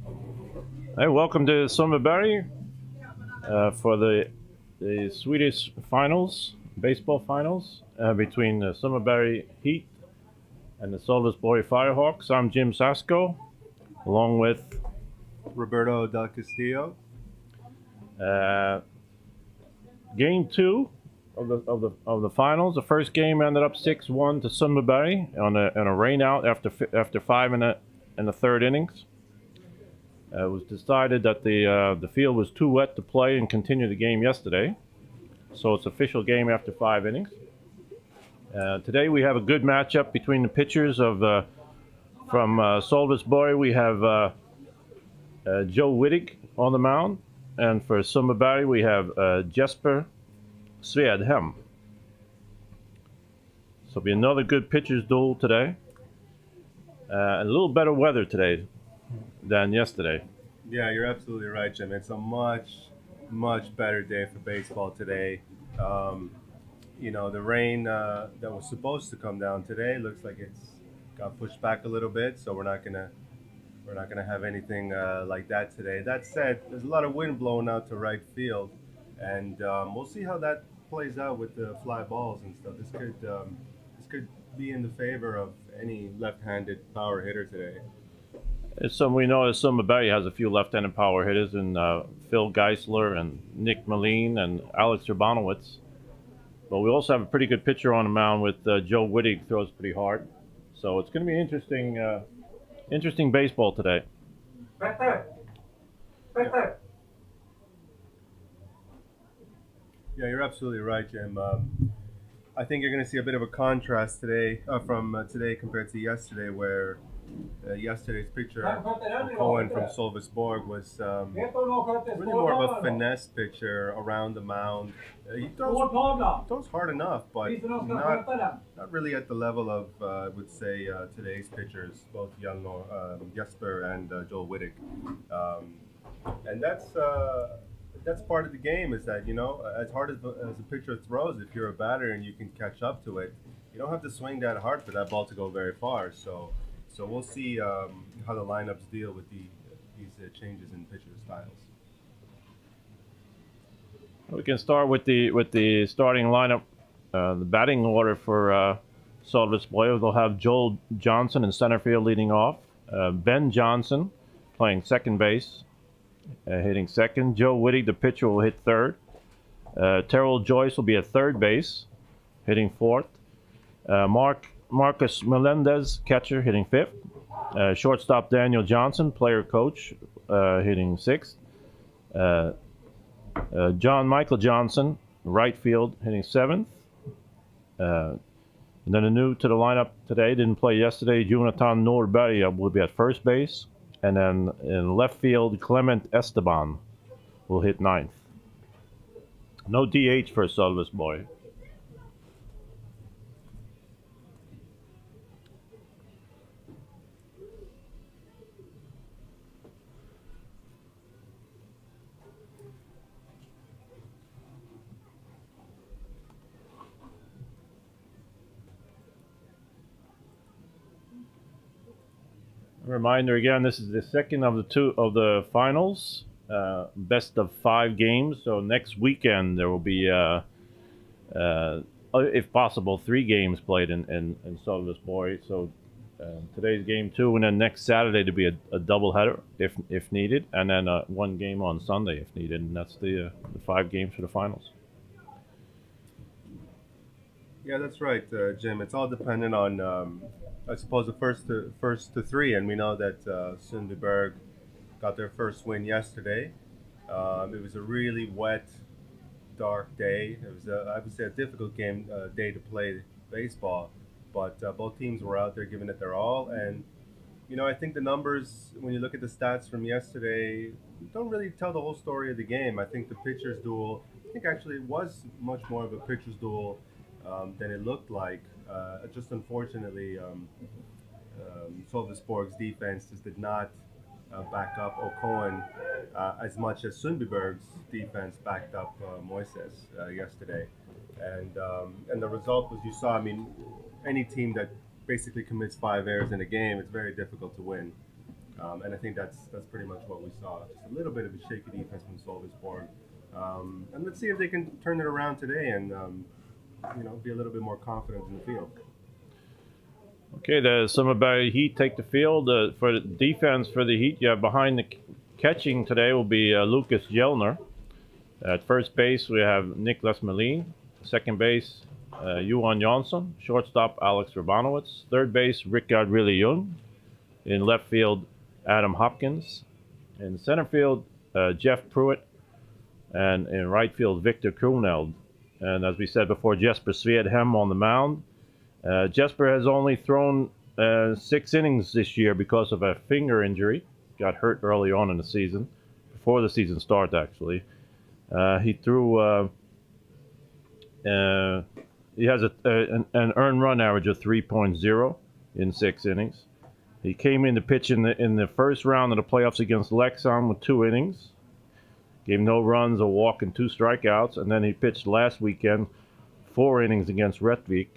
Hey, welcome to Sundbyberg for the Swedish finals, baseball finals between the Sundbyberg Heat and the Sölvesborg Firehawks. I'm Jim Sasko, along with Roberto Del Castillo. uh, Game Two of the finals. The first game ended up 6-1 to Sundbyberg on a rain out after five in the third innings. It was decided that the field was too wet to play and continue the game yesterday, so it's official game after five innings. Today we have a good matchup between the pitchers of from Sölvesborg. We have Joe Wittig on the mound, and for Sundbyberg we have Jesper Svedhem. So it'll be another good pitchers duel today, and a little better weather today than yesterday. Yeah, you're absolutely right, Jim. It's a much better day for baseball today. Um, the rain that was supposed to come down today looks like it's got pushed back a little bit, so we're not gonna have anything like that today. That said, there's a lot of wind blowing out to right field, and we'll see how that plays out with the fly balls and stuff. This could be in the favor of any left-handed power hitter today. We know that Sundbyberg has a few left-handed power hitters in Phil Geisler and Nick Moline and Alex Urbanowitz. But we also have a pretty good pitcher on the mound with Joe Wittig, throws pretty hard. So it's going to be interesting baseball today. Yeah, you're absolutely right, Jim. I think you're going to see a bit of a contrast today from today compared to yesterday, where yesterday's pitcher Cohen from Sölvesborg was really more of a finesse pitcher around the mound. He throws hard enough, but not really at the level of I would say today's pitchers, both young Jesper and Joel Wittig, and that's part of the game. Is that as hard as a pitcher throws, if you're a batter and you can catch up to it, you don't have to swing that hard for that ball to go very far. So we'll see how the lineups deal with these changes in pitcher styles. We can start with the starting lineup, the batting order for Sölvesborg. They'll have Joel Johnson in center field leading off, Ben Johnson playing second base, hitting second. Joe Wittig, the pitcher, will hit third. Terrell Joyce will be at third base, hitting fourth. Marcus Melendez, catcher, hitting fifth. Shortstop Daniel Johnson, player coach, hitting sixth. John Michael Johnson, right field, hitting seventh. And then a new to the lineup today, didn't play yesterday, Jonathan Norberg will be at first base. And then in left field, Clement Esteban will hit ninth. No DH for Sölvesborg. Reminder again, this is the second of the finals, best of five games. So next weekend there will be, if possible, three games played in Sölvesborg. So today's game two, and then next Saturday to be a doubleheader if needed, and then one game on Sunday if needed, and that's the five games for the finals. Yeah, that's right, Jim. It's all dependent on, I suppose, the first to three, and we know that Sundbyberg got their first win yesterday. It was a really wet, dark day. It was, I would say, a difficult day to play baseball, but both teams were out there giving it their all. And I think the numbers, when you look at the stats from yesterday, don't really tell the whole story of the game. I think the pitchers duel, I think actually it was much more of a pitchers duel than it looked like. Just unfortunately, Sölvesborg's defense just did not back up O'Cohen as much as Sundbyberg's defense backed up Moises yesterday. And the result was, you saw, I mean, any team that basically commits five errors in a game, it's very difficult to win. And I think that's pretty much what we saw. Just a little bit of a shaky defense from Sölvesborg. And let's see if they can turn it around today and be a little bit more confident in the field. Okay, the Sundbyberg Heat take the field. For the defense for the Heat, behind the catching today will be Lucas Jelner. At first base, we have Niklas Melin. Second base, Johan Jansson. Shortstop, Alex Rabanowitz. Third base, Rickard Really Jung. In left field, Adam Hopkins. In center field, Jeff Pruitt. And in right field, Victor Kroneld. And as we said before, Jesper Svedhem on the mound. Jesper has only thrown 6 innings this year because of a finger injury. Got hurt early on in the season, before the season started actually. He threw. He has an earned run average of 3.0 in 6 innings. He came in to pitch in the first round of the playoffs against Leksand with 2 innings. Gave no runs, a walk, and 2 strikeouts. And then he pitched last weekend 4 innings against Rättvik.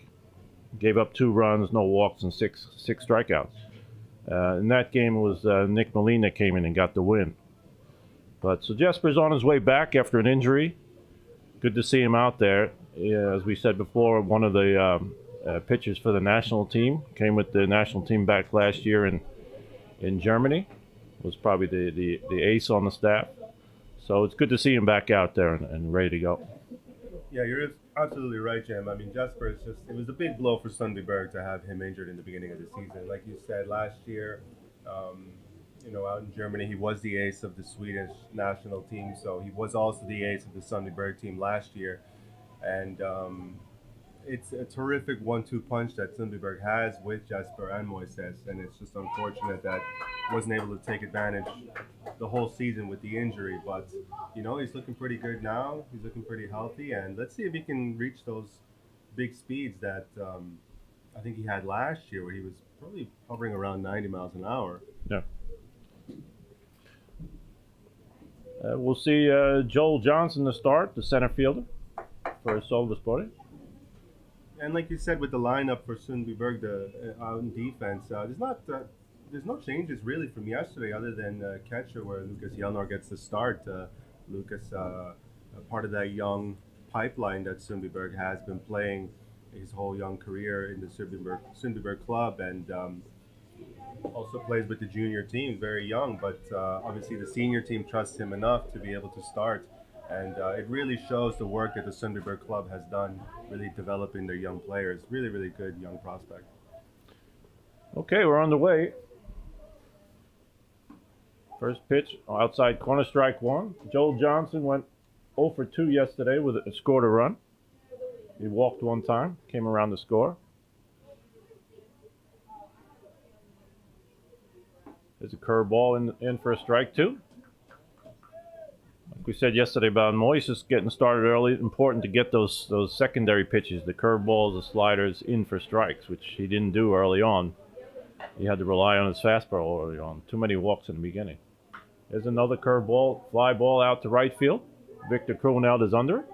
Gave up 2 runs, no walks, and 6 strikeouts. In that game, it was Nick Molina came in and got the win. But so Jesper's on his way back after an injury. Good to see him out there. As we said before, one of the pitchers for the national team. Came with the national team back last year in Germany. Was probably the ace on the staff. So it's good to see him back out there and ready to go. Yeah, you're absolutely right, Jim. I mean, Jesper is it was a big blow for Sundbyberg to have him injured in the beginning of the season. Like you said, last year, out in Germany, he was the ace of the Swedish national team. So he was also the ace of the Sundbyberg team last year. And it's a terrific 1-2 punch that Sundbyberg has with Jesper and Moises. And it's just unfortunate that he wasn't able to take advantage the whole season with the injury. But, he's looking pretty good now. He's looking pretty healthy. And let's see if he can reach those big speeds that I think he had last year, where he was probably hovering around 90 miles an hour. Yeah. We'll see Joel Johnson to start, the center fielder for Sölvesborg. And like you said, with the lineup for Sundbyberg, out in defense, there's no changes really from yesterday, other than catcher, where Lucas Jelner gets the start. Lucas, part of that young pipeline that Sundbyberg has been playing his whole young career in the Sundbyberg club, and also plays with the junior team, very young, but obviously the senior team trusts him enough to be able to start. And it really shows the work that the Sundbyberg club has done, really developing their young players. Really, really good young prospect. Okay, we're on the way. First pitch, outside corner, strike 1. Joel Johnson went 0 for 2 yesterday scored a run. He walked 1 time, came around to score. There's a curveball in for a strike 2. Like we said yesterday about Moises getting started early, important to get those secondary pitches, the curveballs, the sliders, in for strikes, which he didn't do early on. He had to rely on his fastball early on. Too many walks in the beginning. There's another curveball, fly ball out to right field. Victor Kroneld is under it.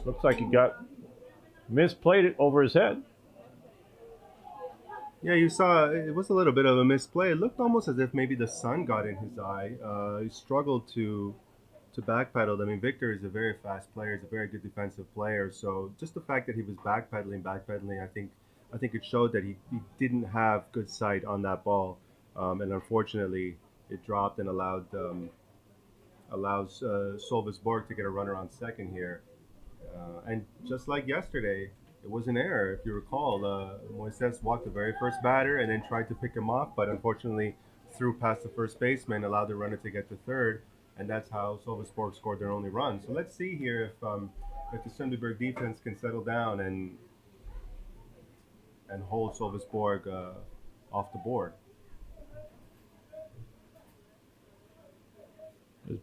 Looks like he misplayed it over his head. Yeah, you saw it was a little bit of a misplay. It looked almost as if maybe the sun got in his eye. He struggled to backpedal. I mean, Victor is a very fast player. He's a very good defensive player. So just the fact that he was backpedaling, I think it showed that he didn't have good sight on that ball, and unfortunately, it dropped and allows Sölvesborg to get a runner on second here. And just like yesterday, it was an error. If you recall, Moises walked the very first batter and then tried to pick him off, but unfortunately threw past the first baseman, allowed the runner to get to third, and that's how Sölvesborg scored their only run. So let's see here if the Sundbyberg defense can settle down and hold Sölvesborg off the board.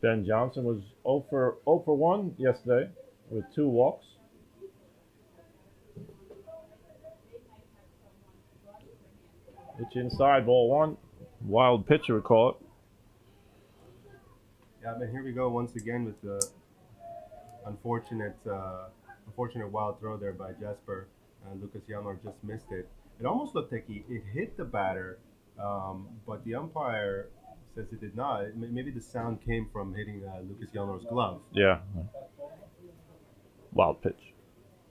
Ben Johnson was 0 for 1 yesterday with 2 walks. Pitch inside, ball 1. Wild pitch, we call it. Yeah, but here we go once again with the unfortunate wild throw there by Jesper. Lucas Yelnor just missed it. It almost looked like it hit the batter, but the umpire says it did not. Maybe the sound came from hitting Lucas Yelnor's glove. Yeah. Wild pitch.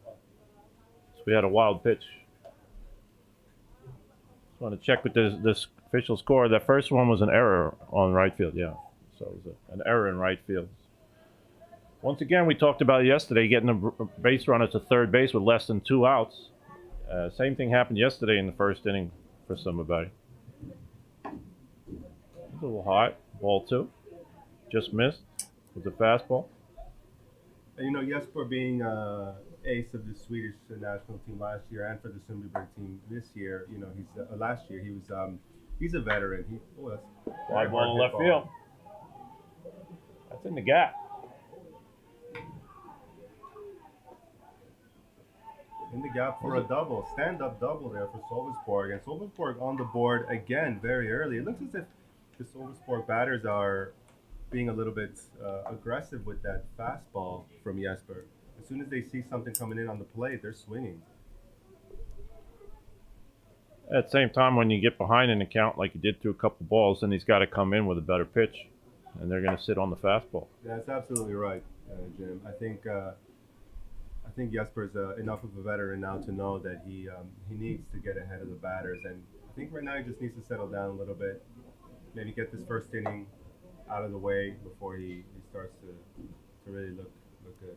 So we had a wild pitch. Just want to check with this official score. That first one was an error on right field. Yeah. So it was an error in right field. Once again, we talked about yesterday getting a base runner to third base with less than 2 outs. Same thing happened yesterday in the first inning for Sundbyberg. A little high, ball 2. Just missed with the fastball. And you know, Jesper being ace of the Swedish national team last year and for the Sundbyberg team this year, you know, he's last year he was he's a veteran. That's Fly ball in left field. That's in the gap. In the gap for a double, stand-up double there for Sölvesborg, and Sölvesborg on the board again very early. It looks as if the Sölvesborg batters are being a little bit aggressive with that fastball from Jesper. As soon as they see something coming in on the plate, they're swinging. At the same time, when you get behind in the count like you did through a couple balls, then he's got to come in with a better pitch, and they're going to sit on the fastball. That's absolutely right, Jim. I think Jesper's enough of a veteran now to know that he needs to get ahead of the batters, and I think right now he just needs to settle down a little bit, maybe get this first inning out of the way before he starts to really look good.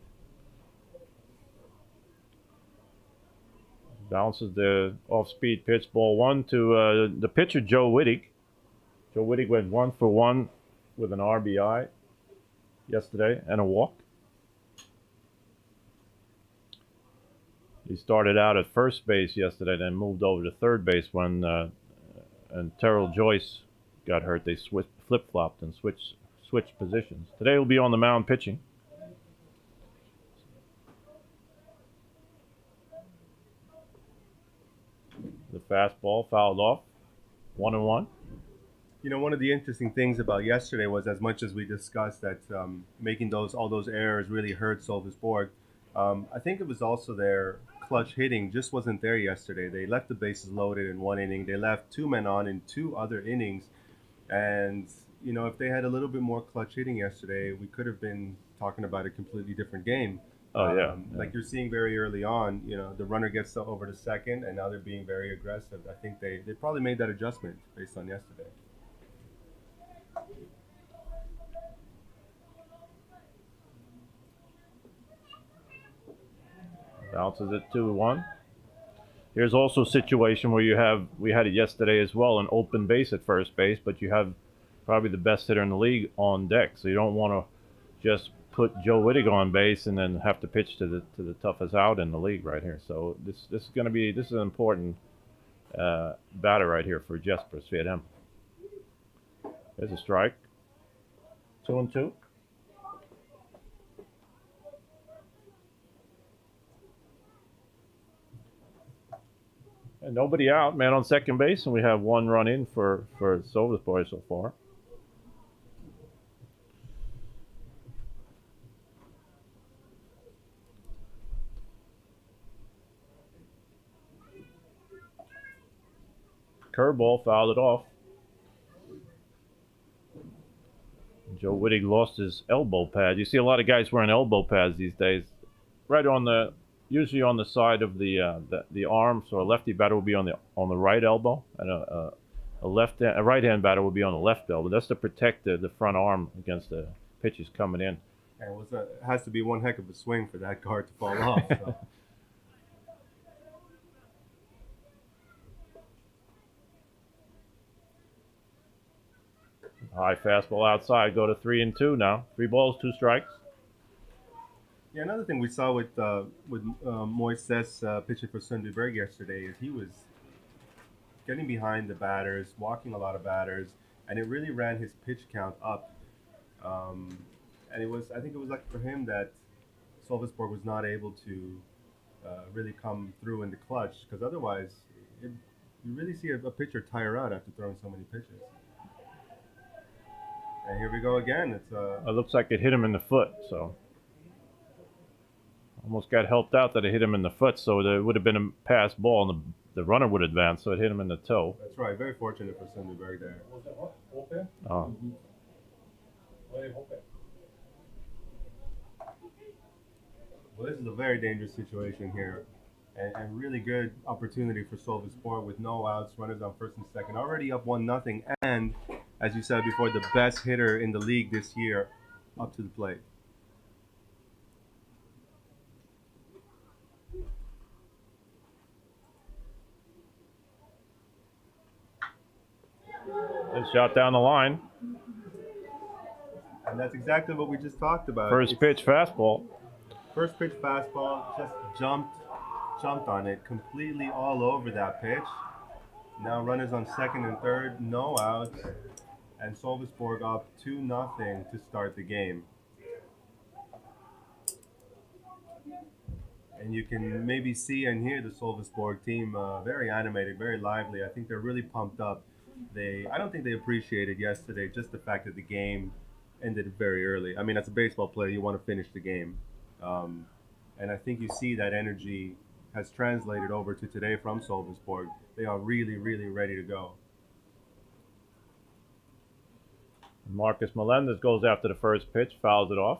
Bounces the off-speed pitch, ball 1 to the pitcher, Joe Wittig. Joe Wittig went 1 for 1 with an RBI yesterday and a walk. He started out at first base yesterday, then moved over to third base when and Terrell Joyce got hurt. They flip-flopped and switched positions. Today he'll be on the mound pitching. The fastball fouled off, 1-1. You know, one of the interesting things about yesterday was, as much as we discussed that making all those errors really hurt Sölvesborg, I think it was also their clutch hitting just wasn't there yesterday. They left the bases loaded in 1 inning. They left 2 men on in 2 other innings. And, you know, if they had a little bit more clutch hitting yesterday, we could have been talking about a completely different game. Oh, yeah. Like you're seeing very early on, you know, the runner gets over to second, and now they're being very aggressive. I think they probably made that adjustment based on yesterday. Bounces it 2-1. Here's also a situation where we had it yesterday as well, an open base at first base, but you have probably the best hitter in the league on deck, so you don't want to just put Joe Wittig on base and then have to pitch to the toughest out in the league right here. So this is an important batter right here for Jesper Svedhem. There's a strike. 2-2. And nobody out, man on second base, and we have 1 run in for Sölvesborg so far. Curveball fouled it off. Joe Wittig lost his elbow pad. You see a lot of guys wearing elbow pads these days, right on usually on the side of the arm. So a lefty batter will be on the right elbow, and a right hand batter will be on the left elbow. That's to protect the front arm against the pitches coming in. And it has to be one heck of a swing for that guard to fall off. So. High fastball outside. Go to 3-2 now. 3 balls, 2 strikes. Yeah, another thing we saw with Moises pitching for Sundbyberg yesterday is he was getting behind the batters, walking a lot of batters, and it really ran his pitch count up. And I think it was lucky for him that Sölvesborg was not able to really come through in the clutch, because otherwise you really see a pitcher tire out after throwing so many pitches. And here we go again. It looks like it hit him in the foot, so Almost got helped out that it hit him in the foot, so it would have been a pass ball, and the runner would advance, so it hit him in the toe. That's right. Very fortunate for Sundbyberg there. Oh. Well, this is a very dangerous situation here, and really good opportunity for Sölvesborg with no outs, runners on first and second, already up 1-0, and as you said before, the best hitter in the league this year up to the plate. It's shot down the line. And that's exactly what we just talked about. First pitch fastball. First pitch fastball, just jumped on it, completely all over that pitch. Now runners on second and third, no outs, and Sölvesborg up 2-0 to start the game. And you can maybe see and hear the Sölvesborg team very animated, very lively. I think they're really pumped up. I don't think they appreciated yesterday just the fact that the game ended very early. I mean, as a baseball player, you want to finish the game. And I think you see that energy has translated over to today from Sölvesborg. They are really, really ready to go. Marcus Melendez goes after the first pitch, fouls it off.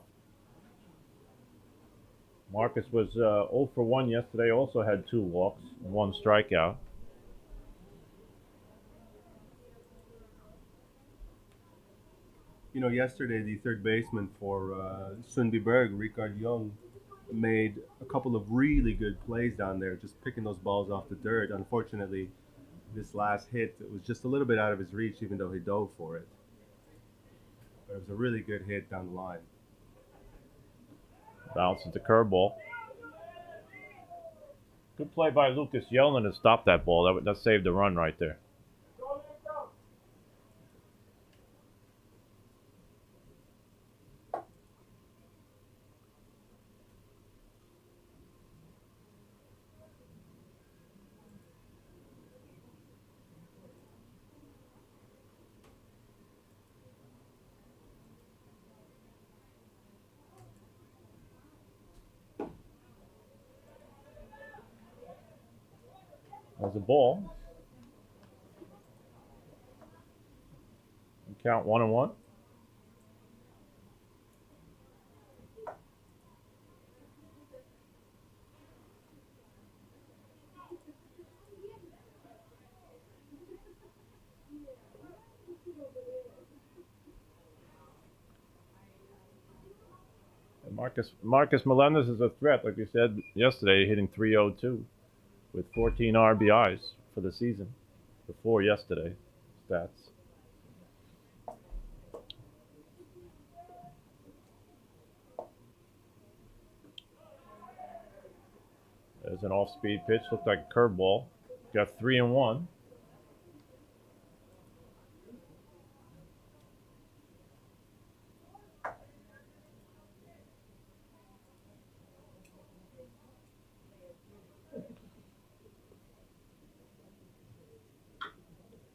Marcus was 0 for 1 yesterday, also had 2 walks, 1 strikeout. You know, yesterday the third baseman for Sundbyberg, Rikard Young, made a couple of really good plays down there, just picking those balls off the dirt. Unfortunately, this last hit, it was just a little bit out of his reach, even though he dove for it. But it was a really good hit down the line. Bounces the curveball. Good play by Lucas Yellen to stop that ball. That saved the run right there. There's a ball. Count 1-1. Marcus Melendez is a threat, like you said yesterday, hitting .302 with 14 RBIs for the season before yesterday stats. There's an off-speed pitch, looked like a curveball. Got 3-1.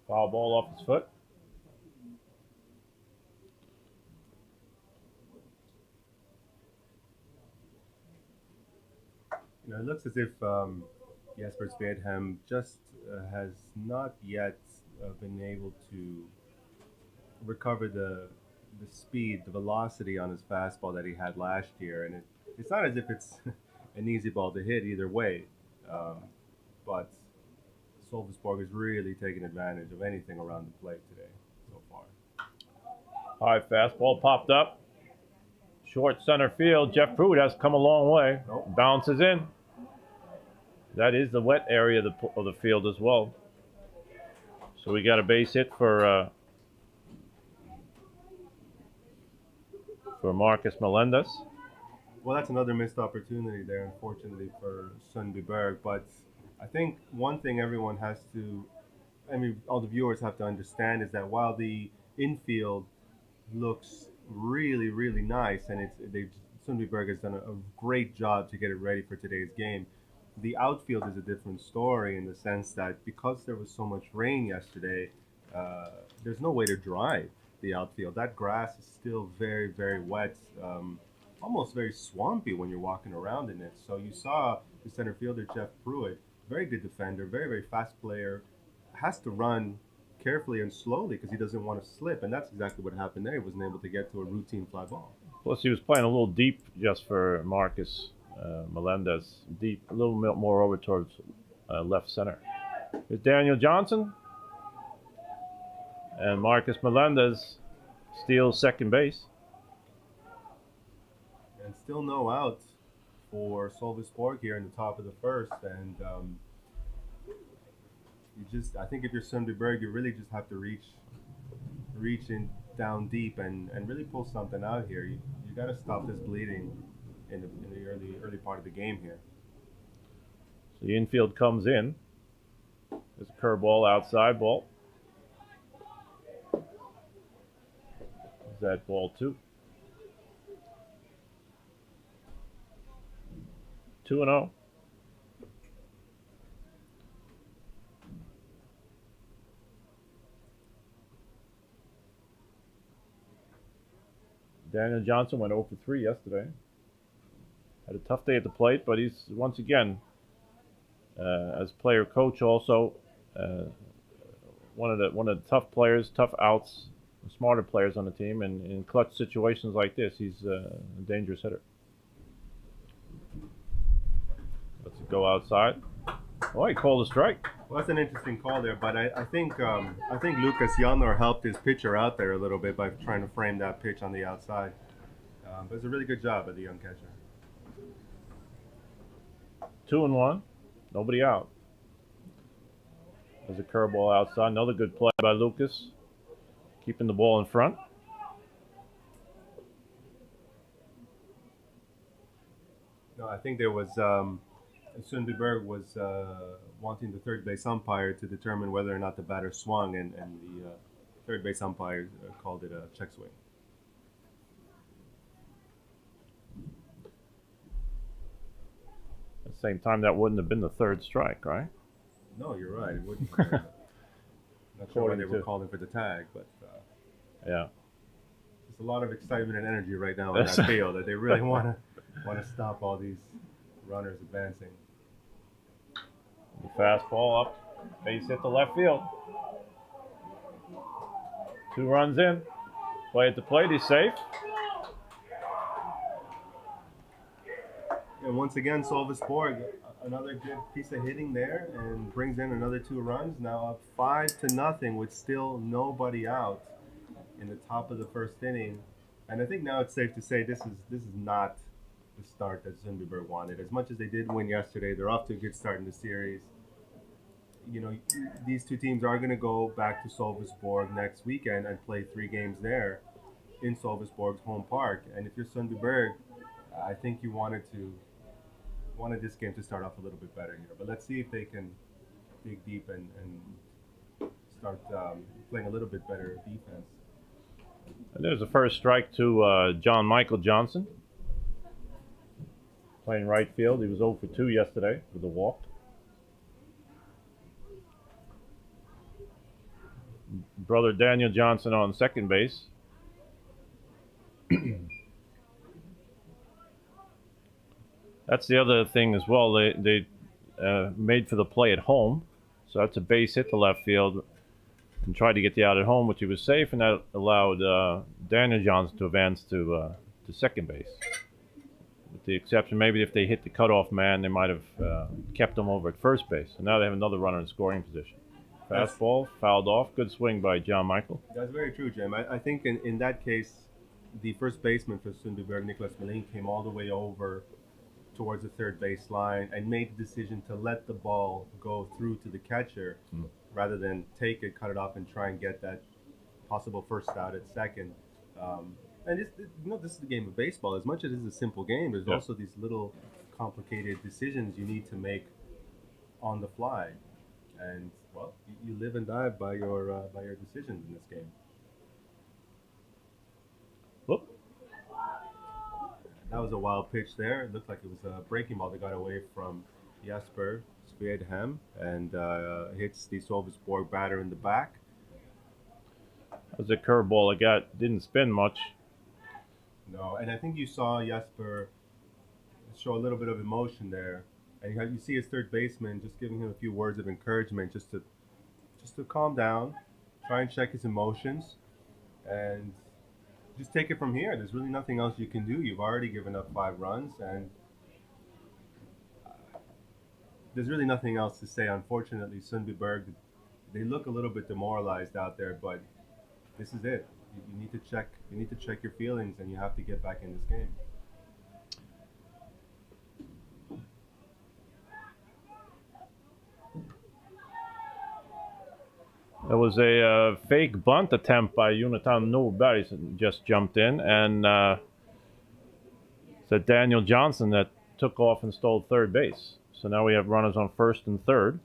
Foul ball off his foot. You know, it looks as if Jesper Svedhem just has not yet been able to recover the speed, the velocity on his fastball that he had last year. And it's not as if it's an easy ball to hit either way. But Sölvesborg is really taking advantage of anything around the plate today so far. High fastball popped up. Short center field. Jeff Pruitt has come a long way. Nope. Bounces in. That is the wet area of the field as well. So we got a base hit for Marcus Melendez. Well, that's another missed opportunity there, unfortunately, for Sundbyberg. But I think one thing everyone has to, all the viewers have to understand is that while the infield looks really, really nice, and Sundbyberg has done a great job to get it ready for today's game, the outfield is a different story in the sense that because there was so much rain yesterday, there's no way to dry the outfield. That grass is still very, very wet. almost very swampy when you're walking around in it. So you saw the center fielder Jeff Pruitt, very good defender, very very fast player, has to run carefully and slowly because he doesn't want to slip, and that's exactly what happened there. He wasn't able to get to a routine fly ball. Plus, he was playing a little deep just for Marcus Melendez. Deep, a little bit more over towards left center. Here's Daniel Johnson. And Marcus Melendez steals second base. And still no outs for Sölvesborg here in the top of the first. And I think if you're Sundbyberg, you really just have to reach in down deep and really pull something out here. You got to stop this bleeding in the early part of the game here. So the infield comes in. There's a curveball, outside ball. Is that ball 2? 2-0. Daniel Johnson went 0 for 3 yesterday. Had a tough day at the plate, but he's once again, as player coach, also one of the tough players, tough outs, smarter players on the team, and in clutch situations like this, he's a dangerous hitter. Let's go outside. Oh, he called a strike. Well, that's an interesting call there, but I think Lucas Janor helped his pitcher out there a little bit by trying to frame that pitch on the outside. But it's a really good job by the young catcher. 2-1, nobody out. There's a curveball outside. Another good play by Lucas, keeping the ball in front. No, I think there was Sundbyberg was wanting the third base umpire to determine whether or not the batter swung, and the third base umpire called it a check swing. At the same time, that wouldn't have been the third strike, right? No, you're right. It wouldn't. Not sure why they were calling for the tag, but yeah, there's a lot of excitement and energy right now in that field that they really want to stop all these runners advancing. The fastball up, base hit to left field. 2 runs in. Play at the plate, he's safe. And once again, Sölvesborg, another good piece of hitting there, and brings in another 2 runs. Now up 5-0 with still nobody out in the top of the first inning. And I think now it's safe to say this is not the start that Sundbyberg wanted. As much as they did win yesterday, they're off to a good start in the series. You know, these 2 teams are going to go back to Sölvesborg next weekend and play 3 games there in Sölvesborg's home park. And if you're Sundbyberg, I think you wanted this game to start off a little bit better here. But let's see if they can dig deep and start playing a little bit better defense. And there's the first strike to John Michael Johnson. Playing right field. He was 0 for 2 yesterday with a walk. Brother Daniel Johnson on second base. That's the other thing as well. They made for the play at home. So that's a base hit to left field and tried to get the out at home, which he was safe, and that allowed Daniel Johnson to advance to second base. With the exception, maybe if they hit the cutoff man, they might have kept him over at first base. And now they have another runner in scoring position. Fastball, fouled off. Good swing by John Michael. That's very true, Jim. I think in that case, the first baseman for Sundbyberg, Nicholas Melin, came all the way over towards the third base line and made the decision to let the ball go through to the catcher rather than take it, cut it off, and try and get that possible first out at second. And this is the game of baseball. As much as it is a simple game, there's also these little complicated decisions you need to make on the fly. And well, you live and die by your decisions in this game. Whoop. That was a wild pitch there. It looked like it was a breaking ball that got away from Jesper Svedhem and hits the Sölvesborg batter in the back. That was a curveball. It didn't spin much. No, and I think you saw Jesper show a little bit of emotion there, and you see his third baseman just giving him a few words of encouragement, just to calm down, try and check his emotions, and just take it from here. There's really nothing else you can do. You've already given up 5 runs, and there's really nothing else to say. Unfortunately, Sundbyberg, they look a little bit demoralized out there, but this is it. You need to check. You need to check your feelings, and you have to get back in this game. There was a fake bunt attempt by Jonathan Norberg, just jumped in, and it's Daniel Johnson that took off and stole third base. So now we have runners on first and third.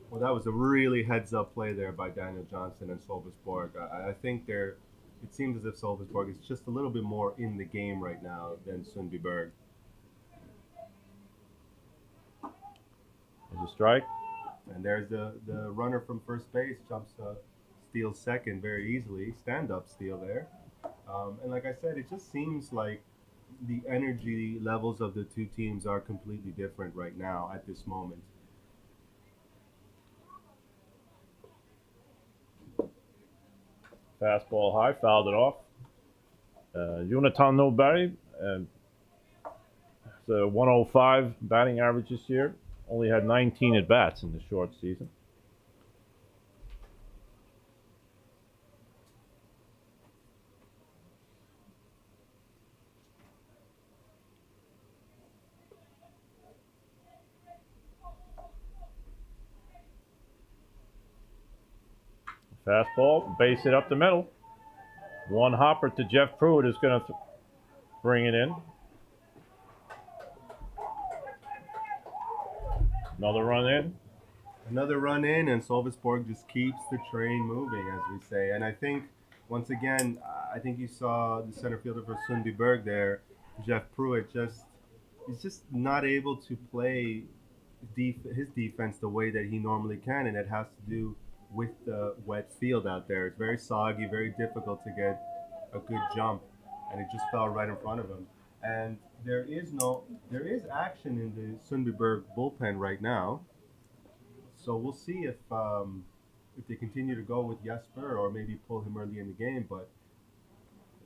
Well, that was a really heads-up play there by Daniel Johnson and Sölvesborg. I think it seems as if Sölvesborg is just a little bit more in the game right now than Sundbyberg. There's a strike. And there's the runner from first base, steals second very easily. Stand-up steal there. And like I said, it just seems like the energy levels of the two teams are completely different right now at this moment. Fastball high, fouled it off. Jonathan Norberg, it's a 105 batting average this year. Only had 19 at-bats in the short season. Fastball, base hit up the middle. One hopper to Jeff Pruitt is going to bring it in. Another run in. Another run in, and Sölvesborg just keeps the train moving, as we say. And I think, once again, I think you saw the center fielder for Sundbyberg there, Jeff Pruitt, he's just not able to play his defense the way that he normally can, and it has to do with the wet field out there. It's very soggy, very difficult to get a good jump, and it just fell right in front of him. And there is action in the Sundbyberg bullpen right now. So we'll see if they continue to go with Jesper or maybe pull him early in the game. But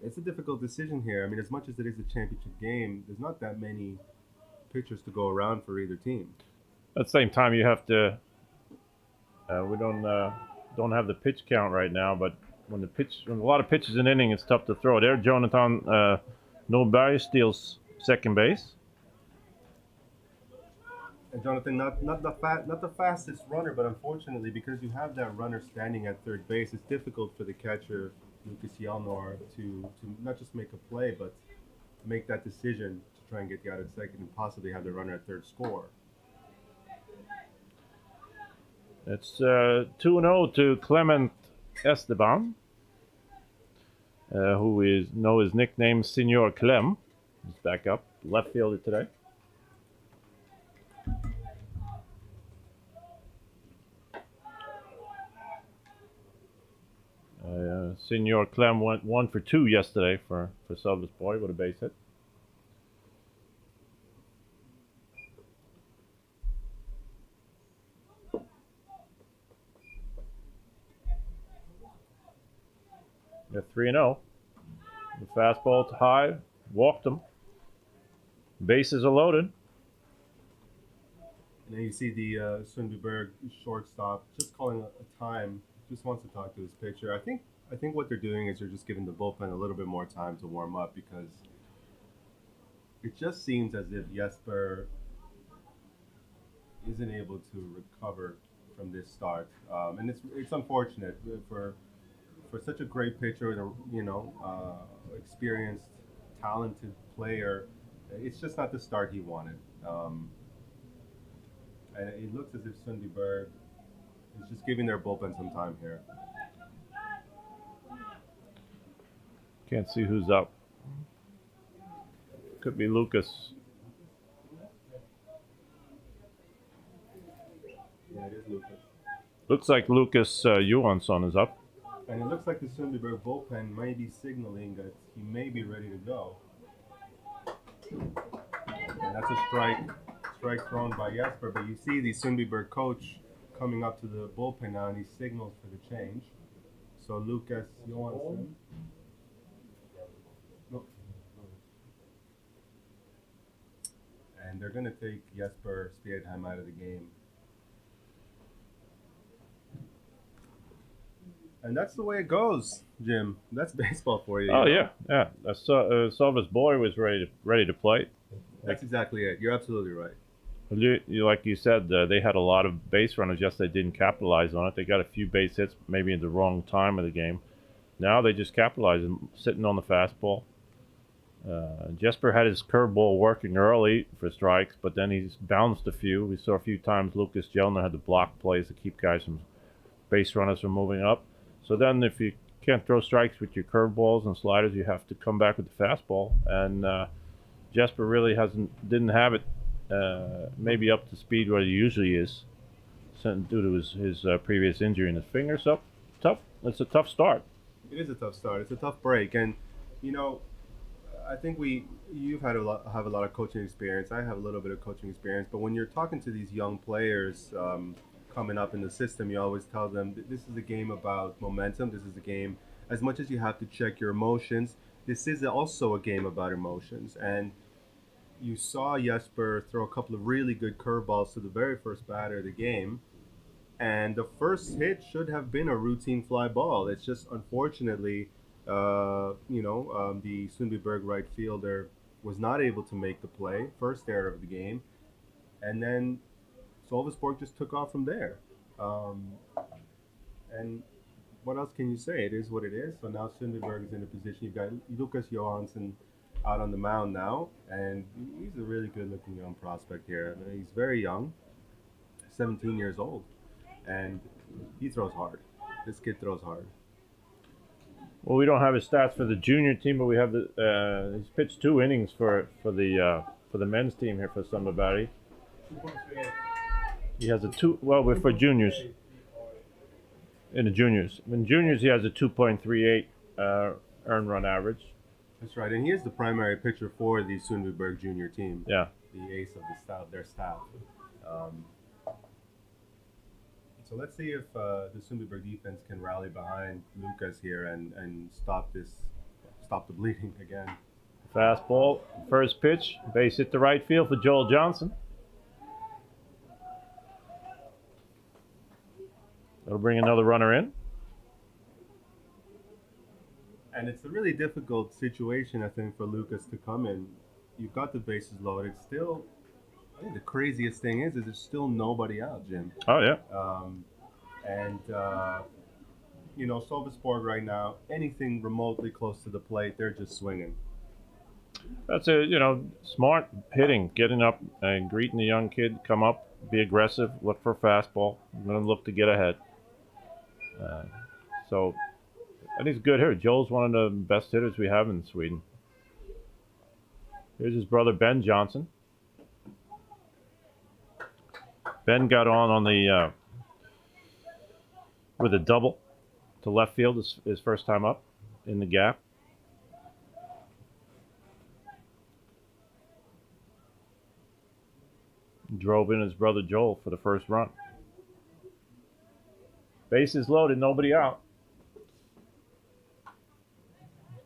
it's a difficult decision here. I mean, as much as it is a championship game, there's not that many pitchers to go around for either team. At the same time, you have to. We don't have the pitch count right now, but when a lot of pitches in an inning, it's tough to throw. There, Jonathan Norberg steals second base. And Jonathan, not the fastest runner, but unfortunately, because you have that runner standing at third base, it's difficult for the catcher Lucas Yalnor to not just make a play, but make that decision to try and get you out at second and possibly have the runner at third score. It's 2-0 to Clement Esteban, who is his nickname Senor Clem. He's back up, left fielder today. Senor Clem went 1 for 2 yesterday for Sölvesborg with a base hit. They're 3-0. The fastball to high, walked him. Bases are loaded. And then you see the Sundbyberg shortstop just calling a time, just wants to talk to his pitcher. I think what they're doing is they're just giving the bullpen a little bit more time to warm up, because it just seems as if Jesper isn't able to recover from this start, and it's unfortunate for such a great pitcher and experienced, talented player. It's just not the start he wanted, and it looks as if Sundbyberg is just giving their bullpen some time here. Can't see who's up. Could be Lucas. Yeah, it is Lucas. Looks like Lucas Johansson is up. And it looks like the Sundbyberg bullpen might be signaling that he may be ready to go. And that's a strike thrown by Jesper. But you see the Sundbyberg coach coming up to the bullpen now, and he signals for the change. So Lucas Johansson. No. And they're going to take Jesper Spiedheim out of the game. And that's the way it goes, Jim. That's baseball for you. Oh yeah. Sölvesborg was ready to play. That's exactly it. You're absolutely right. Like you said, they had a lot of base runners. Yes, they didn't capitalize on it. They got a few base hits, maybe in the wrong time of the game. Now they just capitalized, sitting on the fastball. Jesper had his curveball working early for strikes, but then he's bounced a few. We saw a few times Lucas Jelner had to block plays to keep guys from base runners from moving up. So then if you can't throw strikes with your curveballs and sliders, you have to come back with the fastball. And Jesper really didn't have it maybe up to speed where he usually is, due to his previous injury in his finger. So tough. It's a tough start. It is a tough start. It's a tough break, and you know, I think you've have a lot of coaching experience. I have a little bit of coaching experience, but when you're talking to these young players coming up in the system, you always tell them this is a game about momentum. This is a game, as much as you have to check your emotions, this is also a game about emotions. And you saw Jesper throw a couple of really good curveballs to the very first batter of the game. And the first hit should have been a routine fly ball. It's just, unfortunately, the Sundbyberg right fielder was not able to make the play, first error of the game. And then Sölvesborg just took off from there. And what else can you say? It is what it is. So now Sundbyberg is in a position. You've got Lucas Johansson out on the mound now, and he's a really good-looking young prospect here. I mean, he's very young, 17 years old, and he throws hard. This kid throws hard. Well, we don't have his stats for the junior team, but we have he's pitched 2 innings for the men's team here for Sundbyberg. He has for juniors. In the juniors. In juniors, he has a 2.38 earned run average. That's right, and he is the primary pitcher for the Sundbyberg junior team. Yeah. The ace of their staff. So let's see if the Sundbyberg defense can rally behind Lucas here and stop the bleeding again. Fastball, first pitch, base hit to right field for Joel Johnson. That'll bring another runner in. And it's a really difficult situation, I think, for Lucas to come in. You've got the bases loaded. Still, I think the craziest thing is there's still nobody out, Jim. Oh, yeah. Sölvesborg right now, anything remotely close to the plate, they're just swinging. That's smart hitting, getting up and greeting the young kid, come up, be aggressive, look for a fastball, and then look to get ahead. So I think it's good here. Joel's one of the best hitters we have in Sweden. Here's his brother, Ben Johnson. Ben got on the with a double to left field his first time up in the gap. Drove in his brother Joel for the first run. Bases loaded, nobody out.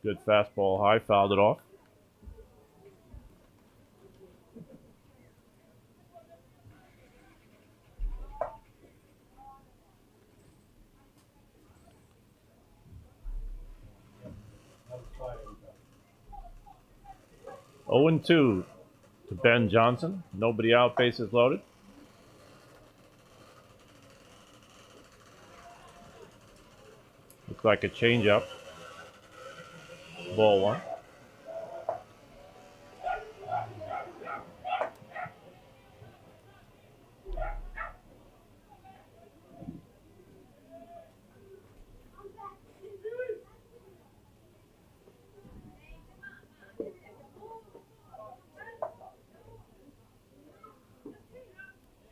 Good fastball high, fouled it off. Oh and 2 to Ben Johnson. Nobody out, bases loaded. Looks like a changeup. Ball 1.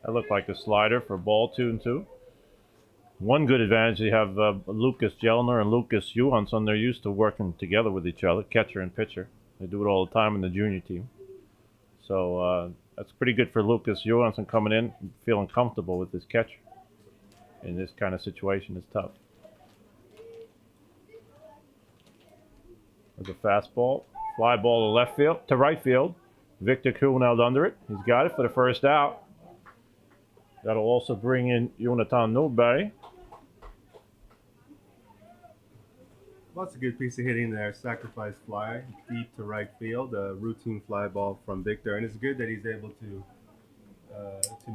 That looked like a slider for ball 2 and 2. One good advantage, you have Lucas Jelner and Lucas Johansson. They're used to working together with each other, catcher and pitcher. They do it all the time in the junior team. So that's pretty good for Lucas Johansson coming in, feeling comfortable with his catcher. In this kind of situation, it's tough. There's a fastball. Fly ball to left field, to right field. Victor Kuhneld under it. He's got it for the first out. That'll also bring in Jonathan Nordberg. Well, that's a good piece of hitting there. Sacrifice fly deep to right field. A routine fly ball from Victor, and it's good that he's able to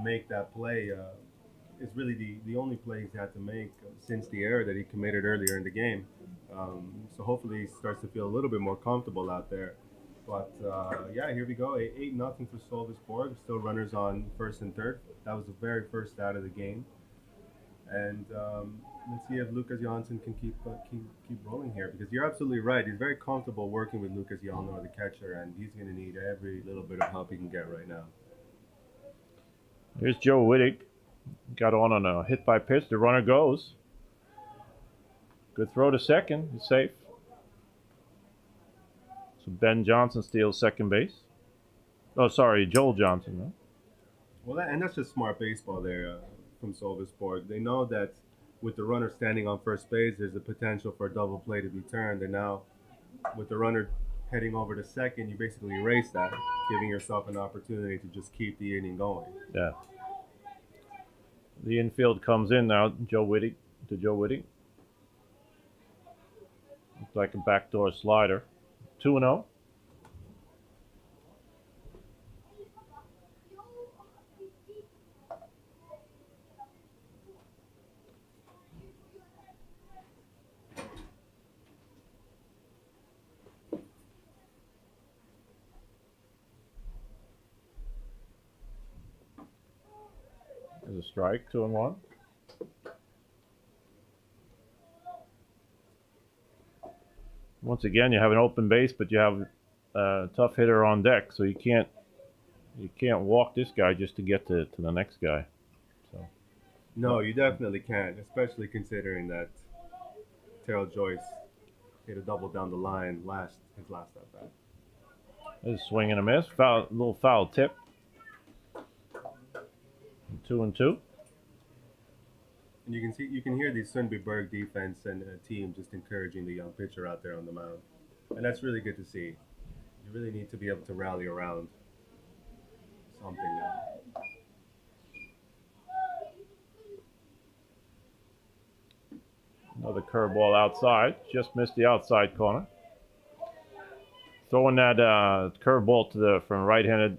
make that play. It's really the only play he's had to make since the error that he committed earlier in the game. So hopefully he starts to feel a little bit more comfortable out there. But yeah, here we go. 8-0 for Sölvesborg. Still runners on first and third. That was the very first out of the game. And let's see if Lucas Johansson can keep rolling here, because you're absolutely right. He's very comfortable working with Lucas Jelner, the catcher, and he's going to need every little bit of help he can get right now. Here's Joe Wittig. Got on a hit by pitch. The runner goes. Good throw to second. He's safe. So Ben Johnson steals second base. Oh, sorry, Joel Johnson. Right? Well, and that's just smart baseball there from Sölvesborg. They know that with the runner standing on first base, there's a potential for a double play to be turned. And now, with the runner heading over to second, you basically erase that, giving yourself an opportunity to just keep the inning going. Yeah. The infield comes in now. Joe Wittig. Looks like a backdoor slider. 2-0. There's a strike, 2-1. Once again, you have an open base, but you have a tough hitter on deck, so you can't walk this guy just to get to the next guy. So no, you definitely can't, especially considering that Terrell Joyce hit a double down the line his last at bat. There's a swing and a miss, little foul tip. 2-2. And you can hear the Sundbyberg defense and team just encouraging the young pitcher out there on the mound, and that's really good to see. You really need to be able to rally around something now. Another curveball outside, just missed the outside corner. Throwing that curveball from right-handed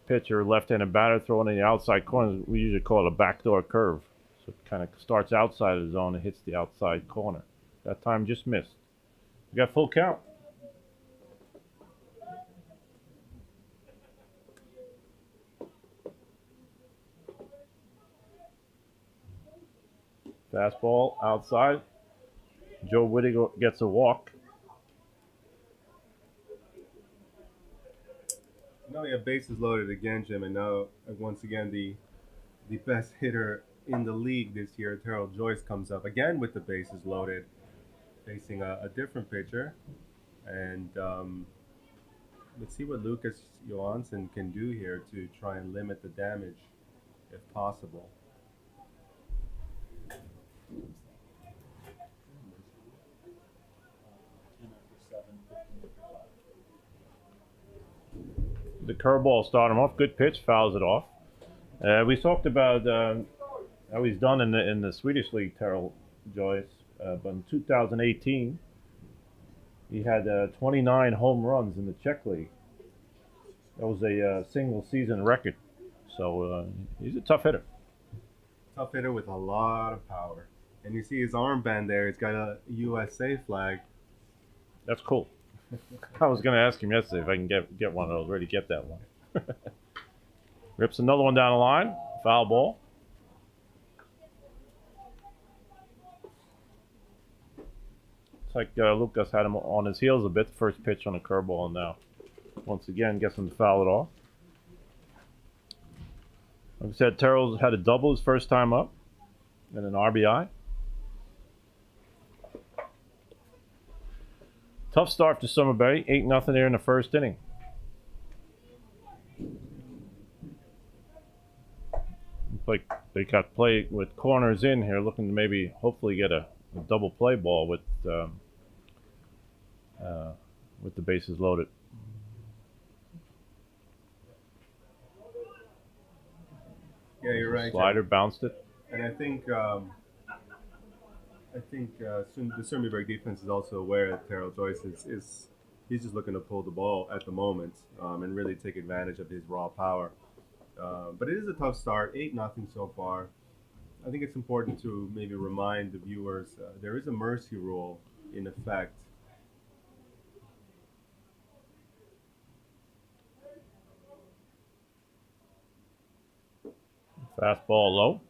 pitcher, left-handed batter, throwing in the outside corner. We usually call it a backdoor curve. So it kind of starts outside of the zone and hits the outside corner. That time just missed. We got full count. Fastball outside. Joe Wittig gets a walk. Now we have bases loaded again, Jim, and now once again the best hitter in the league this year, Terrell Joyce, comes up again with the bases loaded, facing a different pitcher. And let's see what Lucas Johansson can do here to try and limit the damage if possible. The curveball started him off. Good pitch, fouls it off. We talked about how he's done in the Swedish league, Terrell Joyce. But in 2018, he had 29 home runs in the Czech league. That was a single season record. So he's a tough hitter. Tough hitter with a lot of power. And you see his armband there. He's got a USA flag. That's cool. I was going to ask him yesterday if I can get one of those. Ready to get that one. Rips another one down the line. Foul ball. It's like Lucas had him on his heels a bit. The first pitch on the curveball, and now once again gets him to foul it off. Like I said, Terrell's had a double his first time up. and an RBI. Tough start to Sundbyberg, 8-0 there in the first inning. Looks like they got play with corners in here, looking to maybe hopefully get a double play ball with the bases loaded. Yeah, you're right. Slider bounced it. And I think the Sundbyberg defense is also aware that Terrell Joyce is he's just looking to pull the ball at the moment and really take advantage of his raw power. But it is a tough start, 8-0 so far. I think it's important to maybe remind the viewers there is a mercy rule in effect. Fastball low,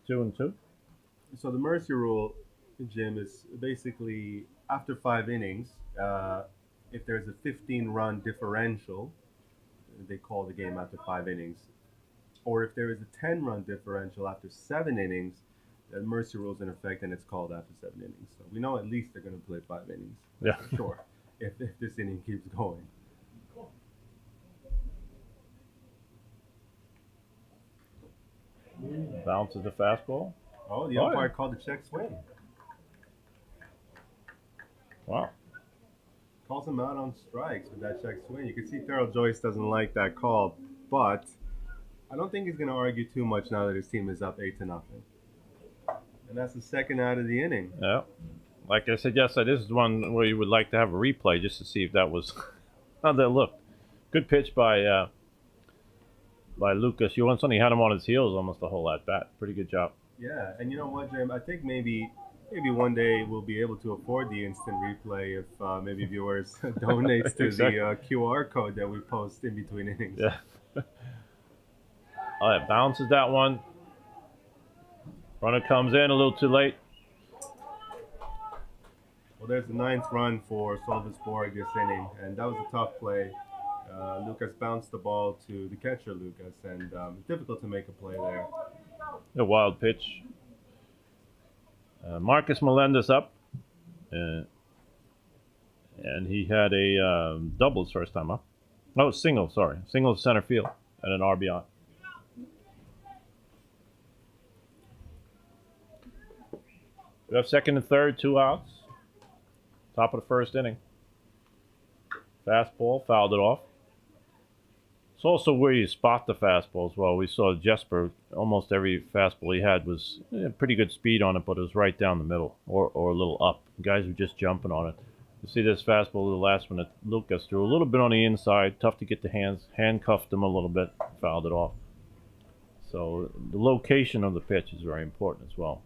2-2. So the mercy rule, Jim, is basically after 5 innings, if there's a 15-run differential, they call the game after 5 innings. Or if there is a 10-run differential after 7 innings, the mercy rule is in effect and it's called after 7 innings. So we know at least they're going to play 5 innings. Yeah. For sure. If this inning keeps going. Bounces the fastball. Oh, the umpire called the check swing. Wow. Calls him out on strikes with that check swing. You can see Terrell Joyce doesn't like that call, but I don't think he's going to argue too much now that his team is up 8-0. And that's the second out of the inning. Yeah. Like I said yesterday, this is one where you would like to have a replay just to see if that was how that looked. Good pitch by Lucas Johansson. He had him on his heels almost the whole at bat. Pretty good job. Yeah, and you know what, Jim? I think maybe one day we'll be able to afford the instant replay if maybe viewers donate to Exactly. the QR code that we post in between innings. Yeah. All right, bounces that one. Runner comes in a little too late. Well, there's the 9th run for Sölvesborg this inning, and that was a tough play. Lucas bounced the ball to the catcher, Lucas, and difficult to make a play there. A wild pitch. Marcus Melendez up. And he had a doubles first time up. Oh, single, sorry. Single to center field and an RBI. We have second and third, 2 outs. Top of the first inning. Fastball, fouled it off. It's also where you spot the fastball as well. We saw Jesper, almost every fastball he had was pretty good speed on it, but it was right down the middle or a little up. Guys were just jumping on it. You see this fastball, the last one that Lucas threw, a little bit on the inside, tough to get the hands, handcuffed him a little bit, fouled it off. So the location of the pitch is very important as well.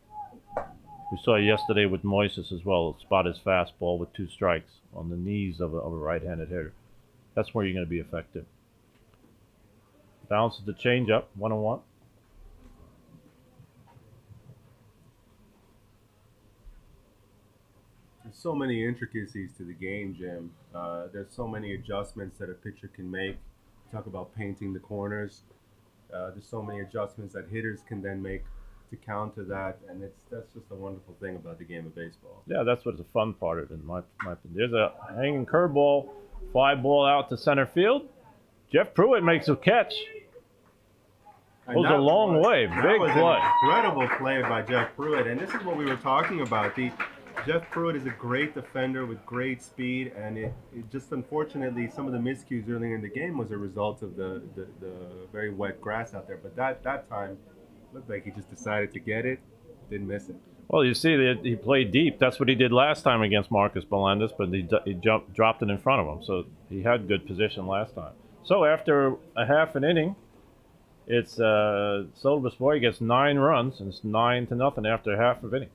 We saw yesterday with Moises as well, spot his fastball with 2 strikes on the knees of a right-handed hitter. That's where you're going to be effective. Bounces the changeup, 1-1. There's so many intricacies to the game, Jim. There's so many adjustments that a pitcher can make. Talk about painting the corners. There's so many adjustments that hitters can then make to counter that, and that's just a wonderful thing about the game of baseball. Yeah, that's what's the fun part of it, in my opinion. There's a hanging curveball, fly ball out to center field. Jeff Pruitt makes a catch. Goes a long way. Big play. Incredible play by Jeff Pruitt, and this is what we were talking about. Jeff Pruitt is a great defender with great speed, and it just unfortunately some of the miscues earlier in the game was a result of the very wet grass out there. But that time looked like he just decided to get it, didn't miss it. Well, you see that he played deep. That's what he did last time against Marcus Melendez, but he dropped it in front of him, so he had good position last time. So after a half an inning, it's Sölvesborg gets 9 runs, and it's 9-0 after half of inning.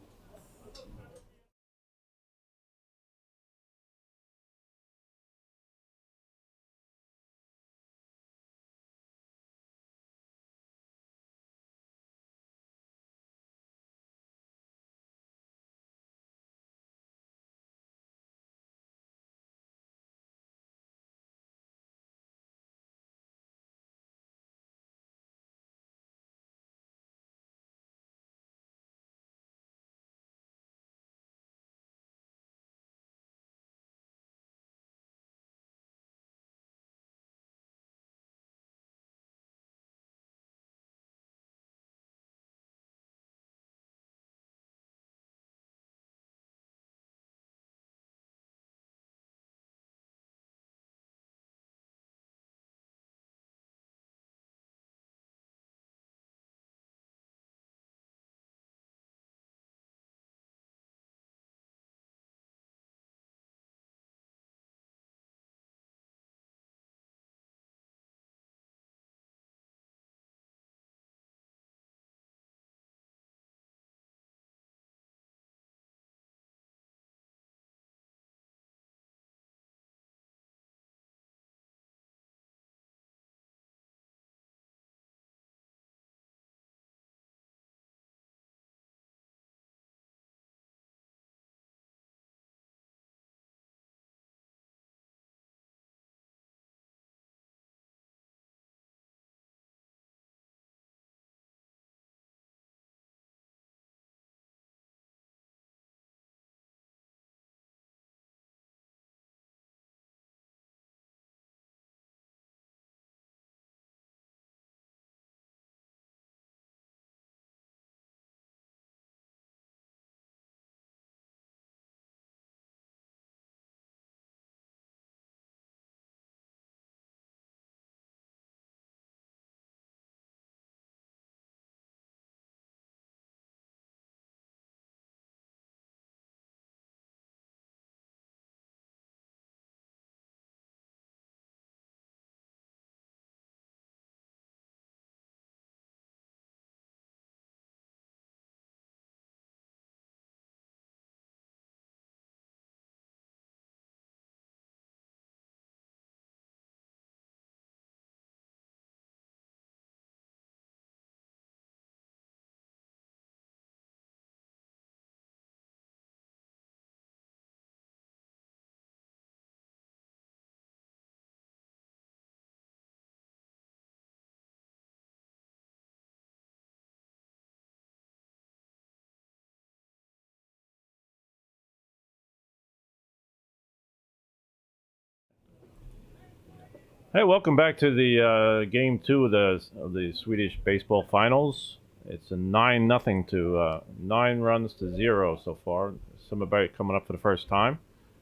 Hey, welcome back to the game 2 of the Swedish baseball finals. It's a 9-0 to 9 runs to 0 so far. Sundbyberg coming up for the first time.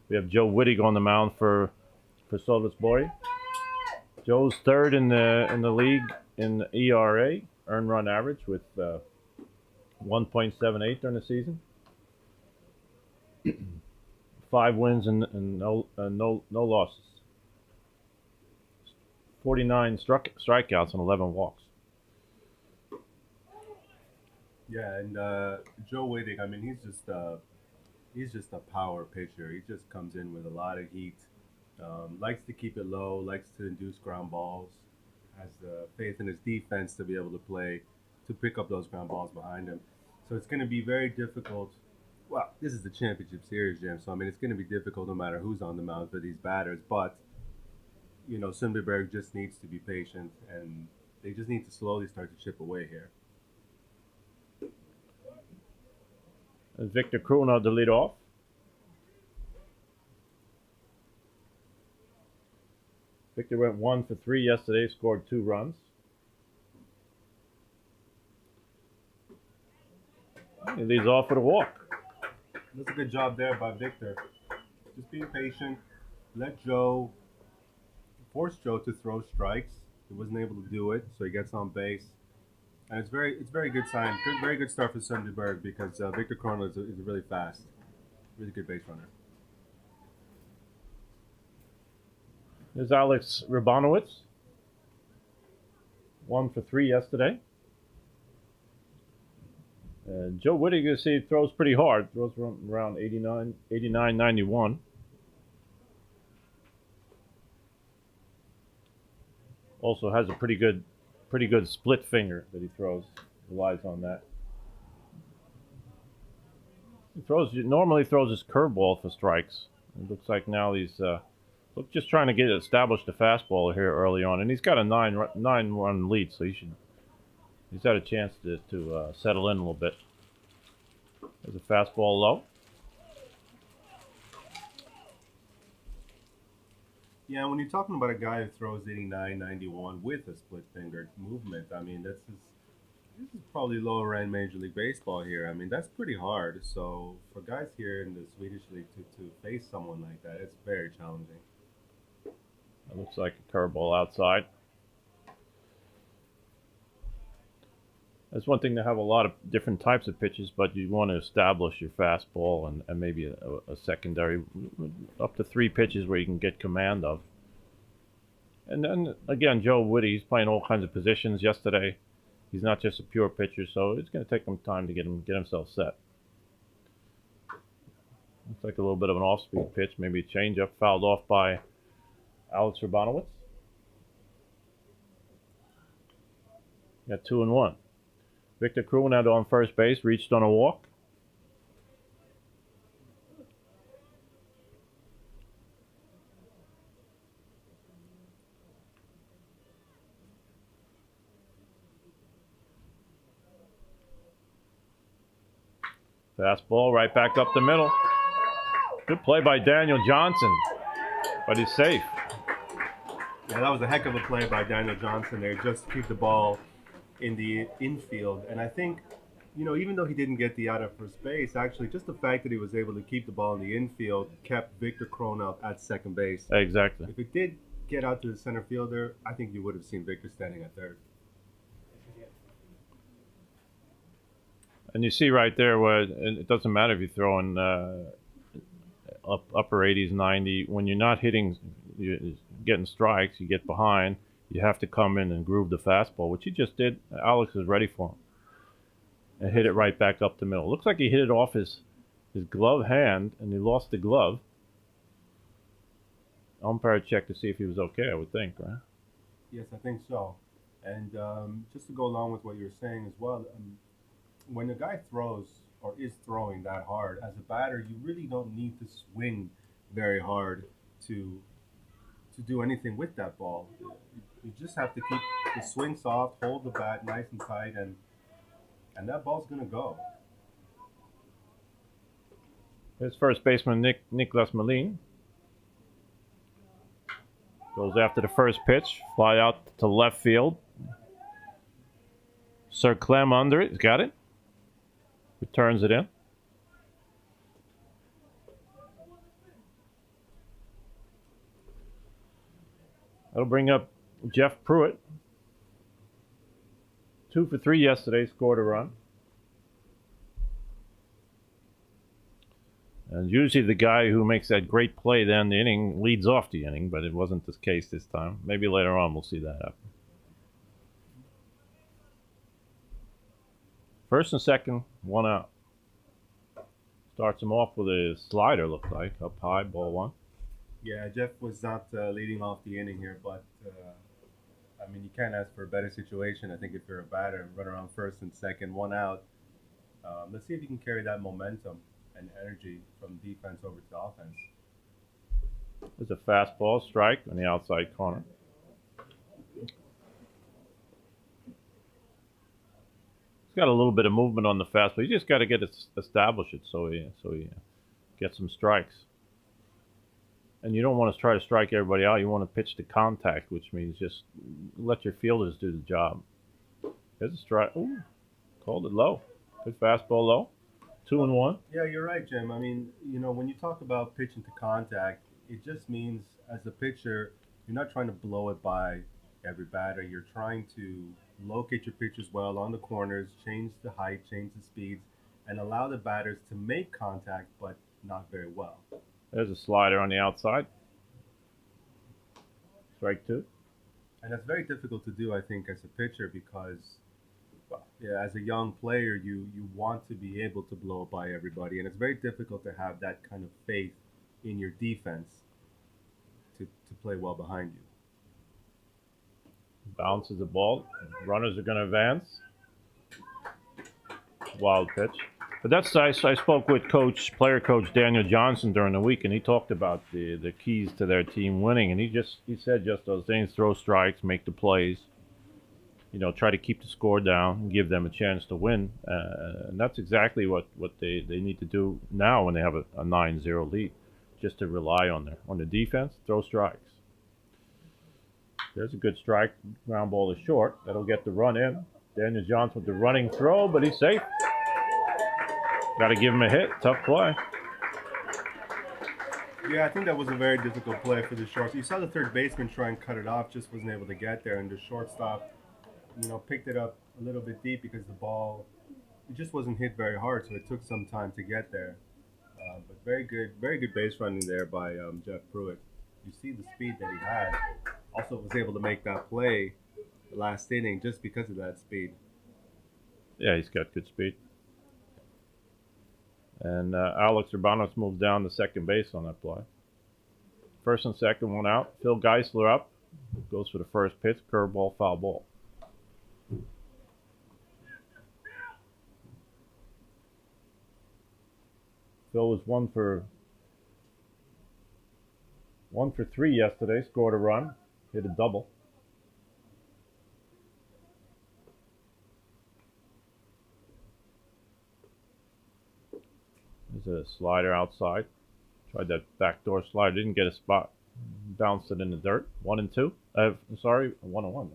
We have Joe Wittig on the mound for Sölvesborg. Joe's third in the league in ERA, earned run average, with 1.78 during the season. 5 wins and no losses. 49 strikeouts and 11 walks. Yeah, and Joe Wittig, I mean, he's just a power pitcher. He just comes in with a lot of heat. Likes to keep it low. Likes to induce ground balls. Has faith in his defense to be able to pick up those ground balls behind him. So it's going to be very difficult. Well, this is the championship series, Jim. So I mean, it's going to be difficult no matter who's on the mound for these batters. But you know, Sundbyberg just needs to be patient, and they just need to slowly start to chip away here. And Victor Krona to lead off. Victor went 1 for 3 yesterday, scored 2 runs. He leads off with a walk. That's a good job there by Victor. Just being patient. Force Joe to throw strikes. He wasn't able to do it, so he gets on base. And it's very good sign. Very good start for Sundbyberg because Victor Krona is really fast, really good base runner. There's Alex Rabanowitz. 1 for 3 yesterday. Joe Wittig, you see, throws pretty hard. Throws around 89, 91. Also has a pretty good split finger that he throws. Relies on that. He normally throws his curveball for strikes. It looks like now he's just trying to get established the fastball here early on, and he's got a 9-run lead, so he's had a chance to settle in a little bit. There's a fastball low. Yeah, when you're talking about a guy who throws 89, 91 with a split finger movement, I mean, this is probably lower end Major League Baseball here. I mean, that's pretty hard. So for guys here in the Swedish league to face someone like that, it's very challenging. It looks like a curveball outside. It's one thing to have a lot of different types of pitches, but you want to establish your fastball and maybe a secondary, up to 3 pitches where you can get command of. And then again, Joe Wittig, he's playing all kinds of positions yesterday. He's not just a pure pitcher, so it's going to take him time to get himself set. Looks like a little bit of an off-speed pitch, maybe a changeup, fouled off by Alex Rabanowitz. Got 2-1. Victor Krona on first base, reached on a walk. Fastball right back up the middle. Good play by Daniel Johnson, but he's safe. Yeah, that was a heck of a play by Daniel Johnson there, just to keep the ball in the infield. And I think, you know, even though he didn't get the out of first base, actually just the fact that he was able to keep the ball in the infield kept Victor Krona at second base. Exactly. If it did get out to the center fielder, I think you would have seen Victor standing at third. And you see right there where it doesn't matter if you're throwing upper 80s, 90. When you're not you're getting strikes, you get behind. You have to come in and groove the fastball, which he just did. Alex is ready for him. And hit it right back up the middle. Looks like he hit it off his glove hand, and he lost the glove. Umpire checked to see if he was okay, I would think, right? Yes, I think so. And just to go along with what you're saying as well, when a guy throws or is throwing that hard, as a batter, you really don't need to swing very hard to do anything with that ball. You just have to keep the swing soft, hold the bat nice and tight, and that ball's going to go. Here's first baseman Niklas Melin. Goes after the first pitch. Fly out to left field. Sir Clem under it. He's got it. Returns it in. That'll bring up Jeff Pruitt. 2 for 3 yesterday, scored a run. And usually the guy who makes that great play then the inning leads off the inning, but it wasn't the case this time. Maybe later on we'll see that happen. First and second, 1 out. Starts him off with a slider, looks like, up high, ball 1. Yeah, Jeff was not leading off the inning here, but I mean, you can't ask for a better situation. I think if you're a batter and run around first and second, 1 out, let's see if you can carry that momentum and energy from defense over to the offense. There's a fastball strike on the outside corner. He's got a little bit of movement on the fastball. You just got to establish it so he gets some strikes. And you don't want to try to strike everybody out. You want to pitch to contact, which means just let your fielders do the job. There's a strike. Ooh, called it low. Good fastball low. 2-1. Yeah, you're right, Jim. I mean, you know, when you talk about pitching to contact, it just means as a pitcher, you're not trying to blow it by every batter. You're trying to locate your pitches well on the corners, change the height, change the speeds, and allow the batters to make contact, but not very well. There's a slider on the outside. Strike 2. And that's very difficult to do, I think, as a pitcher because, well, yeah, as a young player, you want to be able to blow it by everybody. And it's very difficult to have that kind of faith in your defense to play well behind you. Bounces the ball. Runners are going to advance. Wild pitch. But that's I spoke with player coach Daniel Johnson during the week, and he talked about the keys to their team winning, and he said just those things: throw strikes, make the plays, you know, try to keep the score down, and give them a chance to win, and that's exactly what they need to do now when they have a 9-0 lead, just to rely on the defense, throw strikes. There's a good strike. Ground ball is short. That'll get the run in. Daniel Johnson with the running throw, but he's safe. Got to give him a hit. Tough play. Yeah, I think that was a very difficult play for the shortstop. You saw the third baseman try and cut it off, just wasn't able to get there, and the shortstop, you know, picked it up a little bit deep because the ball, it just wasn't hit very hard, so it took some time to get there. But very good base running there by Jeff Pruitt. You see the speed that he had. Also was able to make that play last inning just because of that speed. Yeah, he's got good speed. And Alex Urbanos moved down to second base on that play. First and second, 1 out. Phil Geisler up. Goes for the first pitch. Curveball, foul ball. Phil was 1 for 3 yesterday. Scored a run. Hit a double. There's a slider outside. Tried that backdoor slider. Didn't get a spot. Bounced it in the dirt. 1-2. Sorry, 1-1.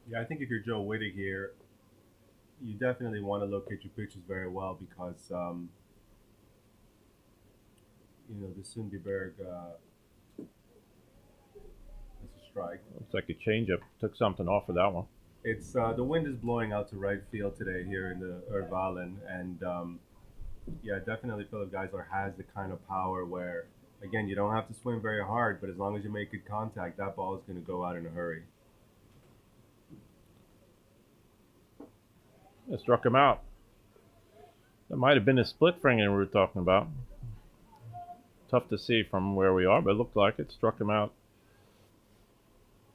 Yeah, I think if you're Joe Wittig here, you definitely want to locate your pitches very well because, you know, the Sundbyberg, it's a strike. Looks like a changeup. Took something off of that one. It's the wind is blowing out to right field today here in the Örvallen, and yeah, definitely Philip Geisler has the kind of power where, again, you don't have to swing very hard, but as long as you make good contact, that ball is going to go out in a hurry. It struck him out. That might have been a split finger we were talking about. Tough to see from where we are, but it looked like it. Struck him out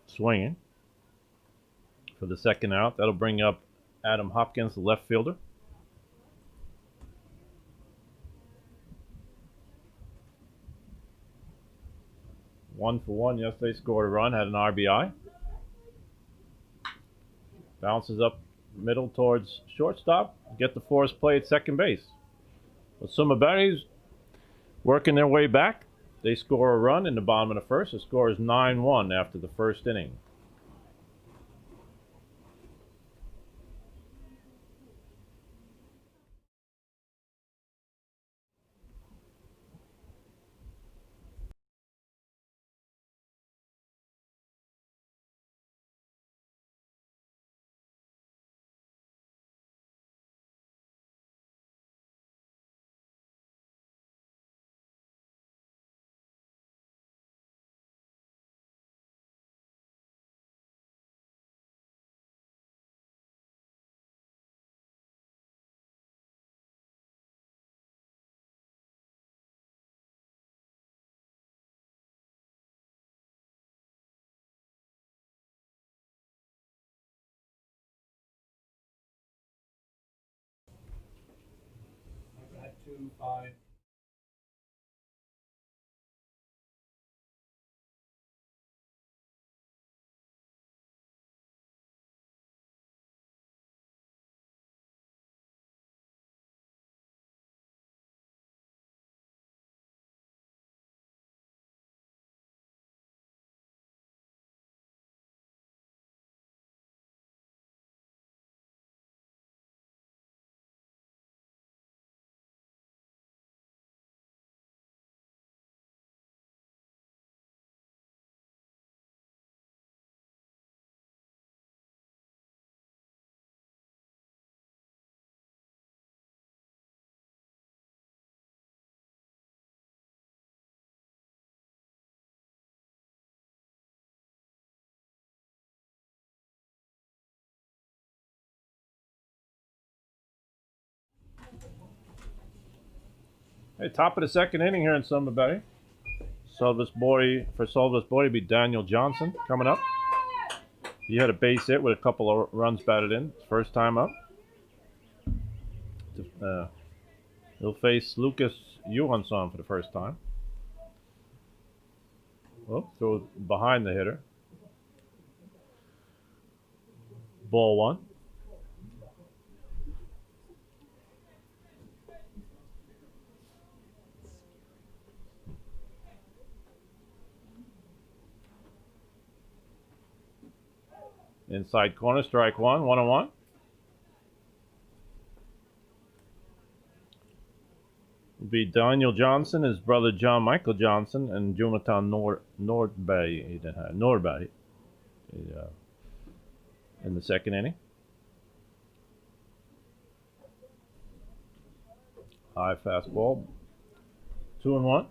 swinging. For the second out, that'll bring up Adam Hopkins, the left fielder. One for 1 yesterday, scored a run, had an RBI. Bounces up middle towards shortstop. Get the force play at second base. But Sundbyberg's working their way back. They score a run in the bottom of the first. The score is 9-1 after the first inning. Hey, top of the second inning here in Sundbyberg. For Sölvesborg to be Daniel Johnson coming up. He had a base hit with a couple of runs batted in. First time up. He'll face Lucas Johansson for the first time. Well, throw behind the hitter. Ball one. Inside corner, strike one, 1-1. Will be Daniel Johnson, his brother John Michael Johnson, and Jonathan Norberg in the second inning. High fastball, 2-1.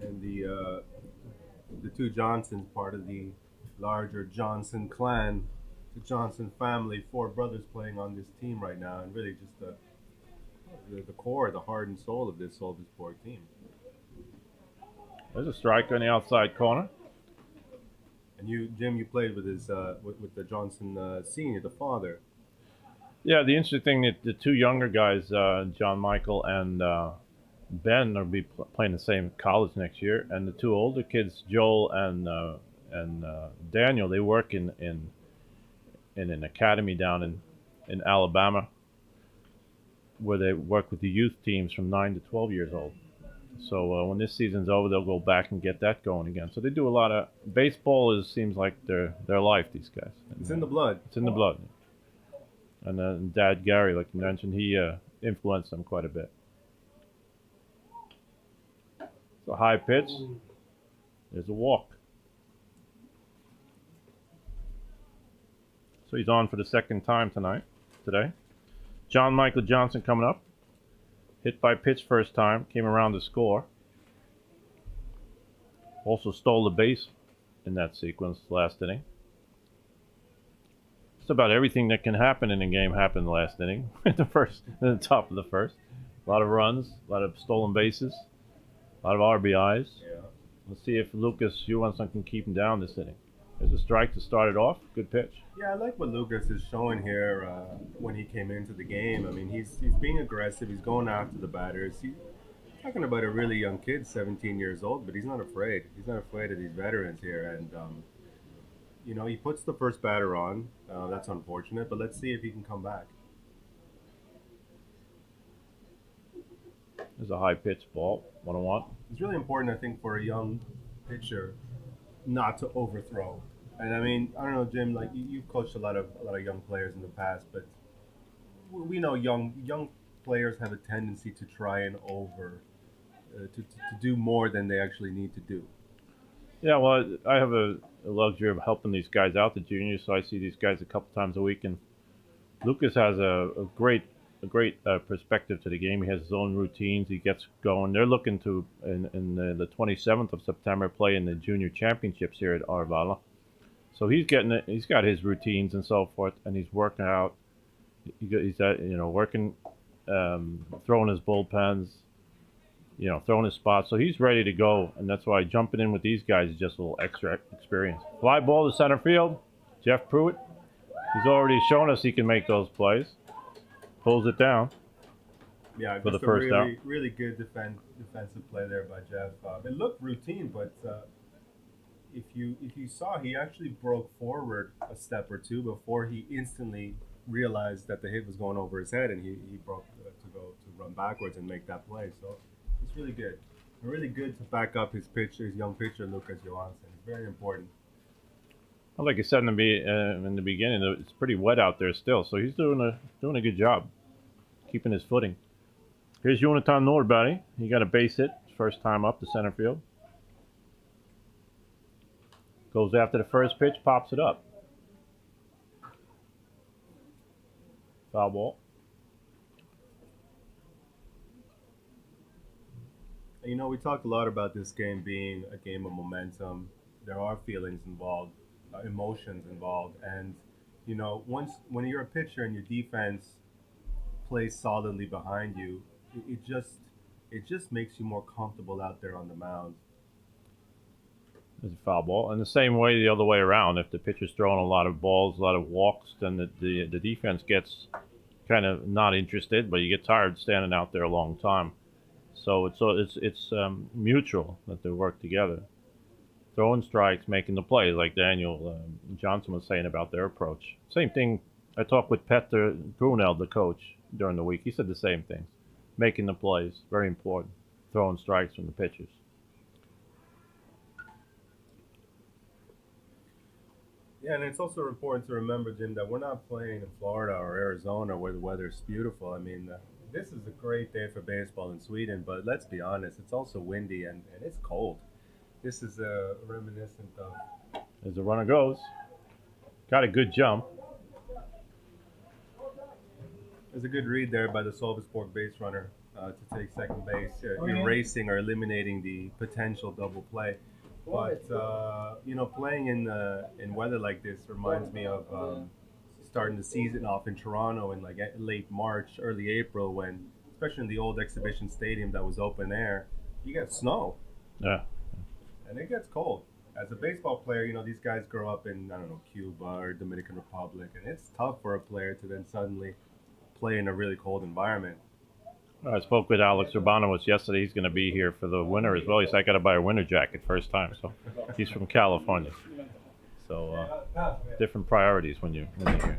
And the two Johnsons, part of the larger Johnson clan, the Johnson family, 4 brothers playing on this team right now, and really just the core, the heart and soul of this Sölvesborg team. There's a strike on the outside corner. And you, Jim, you played with his with the Johnson senior, the father. Yeah, the interesting thing that the two younger guys, John Michael and Ben, will be playing the same college next year, and the two older kids, Joel and Daniel, they work in an academy down in Alabama, where they work with the youth teams from 9 to 12 years old. So when this season's over, they'll go back and get that going again. So they do a lot of baseball. Seems like their life. These guys. It's in the blood. It's in the blood. And Dad Gary, like you mentioned, he influenced them quite a bit. It's a high pitch. There's a walk. So he's on for the second time today. John Michael Johnson coming up. Hit by pitch first time. Came around to score. Also stole the base in that sequence last inning. Just about everything that can happen in a game happened last inning. In the top of the first. A lot of runs, a lot of stolen bases, a lot of RBIs. Yeah. Let's see if Lucas Johansson can keep him down this inning. There's a strike to start it off. Good pitch. Yeah, I like what Lucas is showing here when he came into the game. I mean, he's being aggressive. He's going after the batters. He's talking about a really young kid, 17 years old, but he's not afraid. He's not afraid of these veterans here. And, he puts the first batter on. That's unfortunate, but let's see if he can come back. There's a high pitch ball, 1-1. It's really important, I think, for a young pitcher not to overthrow. And I mean, I don't know, Jim. Like you've coached a lot of young players in the past, but we know young players have a tendency to try and to do more than they actually need to do. Yeah, well, I have a luxury of helping these guys out, the juniors, so I see these guys a couple times a week. And Lucas has a great perspective to the game. He has his own routines. He gets going. They're looking to in the 27th of September play in the junior championships here at Örvallen. So he's getting it. He's got his routines and so forth, and he's working out. He's working, throwing his bullpens, throwing his spots. So he's ready to go, and that's why jumping in with these guys is just a little extra experience. Fly ball to center field. Jeff Pruitt. He's already shown us he can make those plays. Pulls it down. Yeah, for the just a first out. really good defensive play there by Jeff. It looked routine, but if you saw, he actually broke forward a step or two before he instantly realized that the hit was going over his head, and he broke to run backwards and make that play. So it's really good. Really good to back up his young pitcher Lucas Johansson. It's very important. Well, like I said in the beginning, it's pretty wet out there still, so he's doing a good job keeping his footing. Here's Jonathan Norberg. He got a base hit first time up to center field. Goes after the first pitch, pops it up. Foul ball. We talked a lot about this game being a game of momentum. There are feelings involved, emotions involved, and when you're a pitcher and your defense plays solidly behind you, it just makes you more comfortable out there on the mound. There's a foul ball, and the same way the other way around. If the pitcher's throwing a lot of balls, a lot of walks, then the defense gets kind of not interested, but you get tired standing out there a long time. So it's mutual that they work together. Throwing strikes, making the plays, like Daniel Johnson was saying about their approach. Same thing. I talked with Petter Gruneld, the coach, during the week. He said the same things. Making the plays, very important. Throwing strikes from the pitchers. Yeah, and it's also important to remember, Jim, that we're not playing in Florida or Arizona where the weather's beautiful. I mean, this is a great day for baseball in Sweden, but let's be honest, it's also windy and it's cold. This is reminiscent of... As the runner goes, got a good jump. There's a good read there by the Sölvesborg base runner to take second base, erasing or eliminating the potential double play. But playing in weather like this reminds me of starting the season off in Toronto in like late March, early April, when, especially in the old exhibition stadium that was open air, you get snow. Yeah. And it gets cold. As a baseball player, these guys grow up in, I don't know, Cuba or Dominican Republic, and it's tough for a player to then suddenly play in a really cold environment. I spoke with Alex Urbanowitz yesterday. He's going to be here for the winter as well. He said, I got to buy a winter jacket first time. So he's from California. So different priorities when you're here.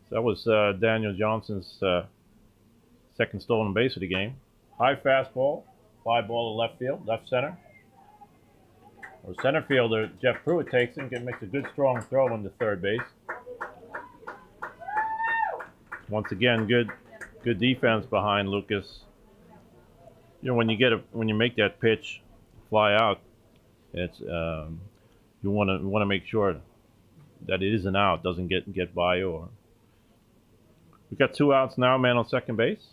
So that was Daniel Johnson's second stolen base of the game. High fastball, fly ball to left field, left center. Or center fielder Jeff Pruitt takes it and makes a good strong throw into third base. Once again, good defense behind Lucas. When you make that pitch fly out, it's you want to make sure that it is an out, doesn't get by you. Or we've got 2 outs now, man on second base,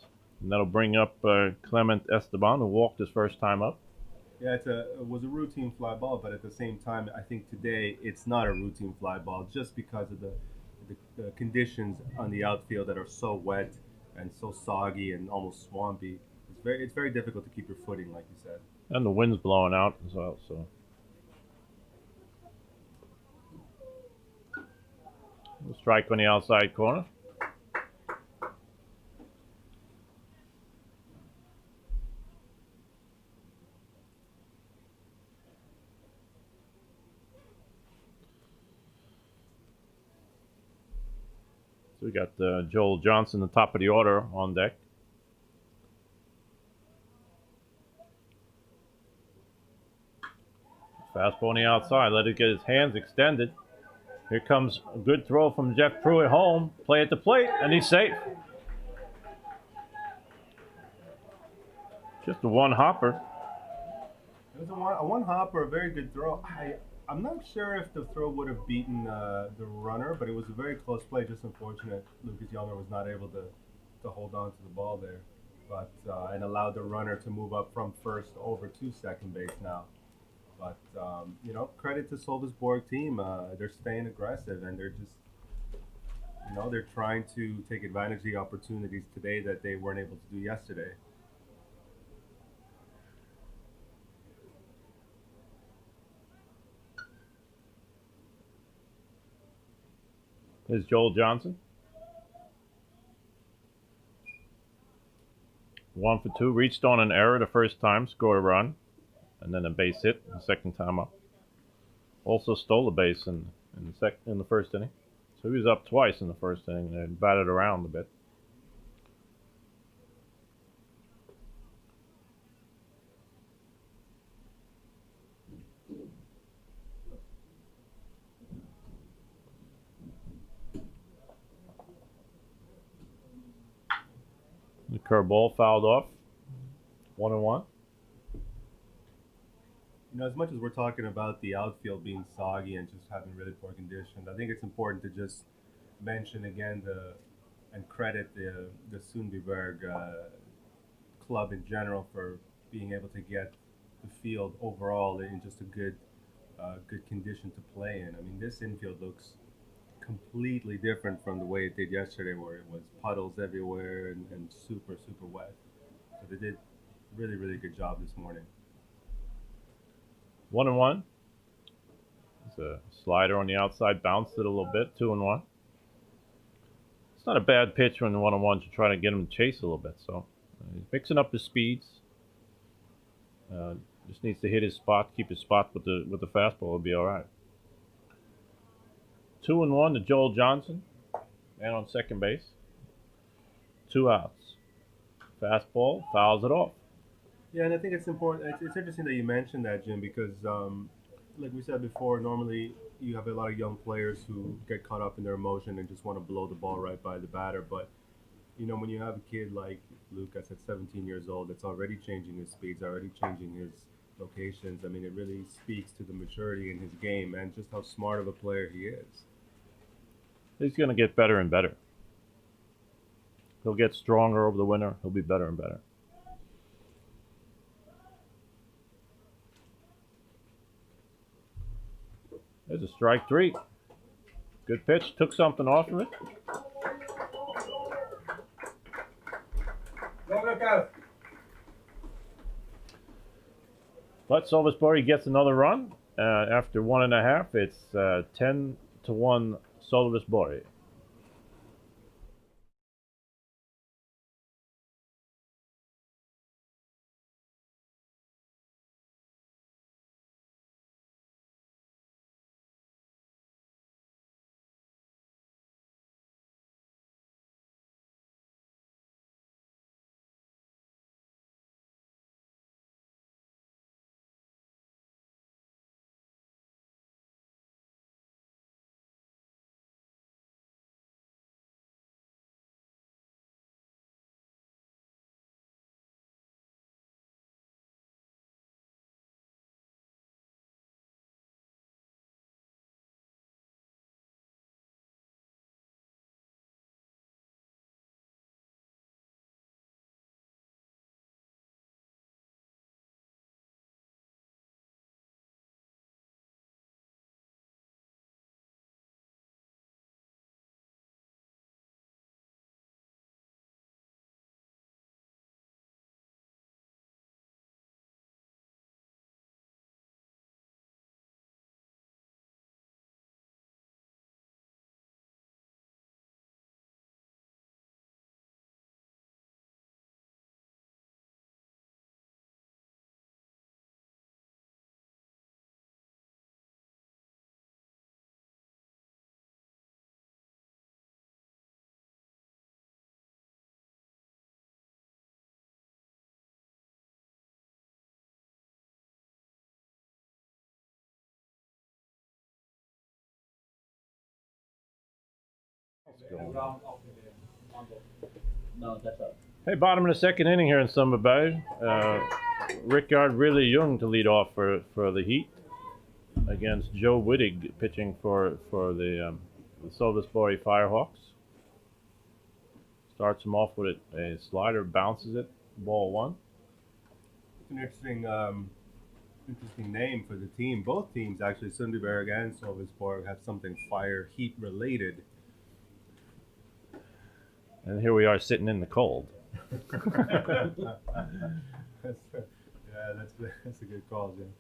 and that'll bring up Clement Esteban, who walked his first time up. Yeah, it was a routine fly ball, but at the same time, I think today it's not a routine fly ball just because of the conditions on the outfield that are so wet and so soggy and almost swampy. It's very difficult to keep your footing, like you said. And the wind's blowing out as well, so. Strike on the outside corner. So we got Joel Johnson, the top of the order, on deck. Fastball on the outside. Let it get his hands extended. Here comes a good throw from Jeff Pruitt home. Play at the plate, and he's safe. Just a one hopper. It was a one hopper, a very good throw. I'm not sure if the throw would have beaten the runner, but it was a very close play. Just unfortunate Lucas Younger was not able to hold on to the ball there, but and allowed the runner to move up from first over to second base now. But you know, credit to Sölvesborg team. They're staying aggressive, and they're just, you know, they're trying to take advantage of the opportunities today that they weren't able to do yesterday. Here's Joel Johnson. 1 for 2. Reached on an error the first time, scored a run, and then a base hit the second time up. Also stole a base in the first inning. So he was up twice in the first inning and batted around a bit. The curveball fouled off. 1-1. You know, as much as we're talking about the outfield being soggy and just having really poor conditions, I think it's important to just mention again and credit the Sundbyberg club in general for being able to get the field overall in just a good condition to play in. I mean, this infield looks completely different from the way it did yesterday, where it was puddles everywhere and super wet. So they did really good job this morning. 1-1. It's a slider on the outside, bounced it a little bit. 2-1. It's not a bad pitch when 1-1 to try to get him to chase a little bit. So he's mixing up his speeds. Just needs to hit his spot, keep his spot with the fastball. It'll be all right. 2-1 to Joel Johnson, man on second base. 2 outs. Fastball fouls it off. Yeah, and I think it's important. It's interesting that you mentioned that, Jim, because like we said before, normally you have a lot of young players who get caught up in their emotion and just want to blow the ball right by the batter. But you know, when you have a kid like Lucas at 17 years old, that's already changing his speeds, already changing his locations. I mean, it really speaks to the maturity in his game and just how smart of a player he is. He's going to get better and better. He'll get stronger over the winter. He'll be better and better. There's a strike 3. Good pitch. Took something off of it. But Sölvesborg gets another run. After 1.5, it's 10-1 Sölvesborg. Hey, bottom of the second inning here in Sundbyberg. Rickard really young to lead off for the Heat against Joe Wittig pitching for the Sölvesborg Firehawks. Starts him off with a slider, bounces it, ball one. It's an interesting name for the team. Both teams, actually, Sundbyberg and Sölvesborg, have something fire heat related. And here we are sitting in the cold. That's a good call, Jim.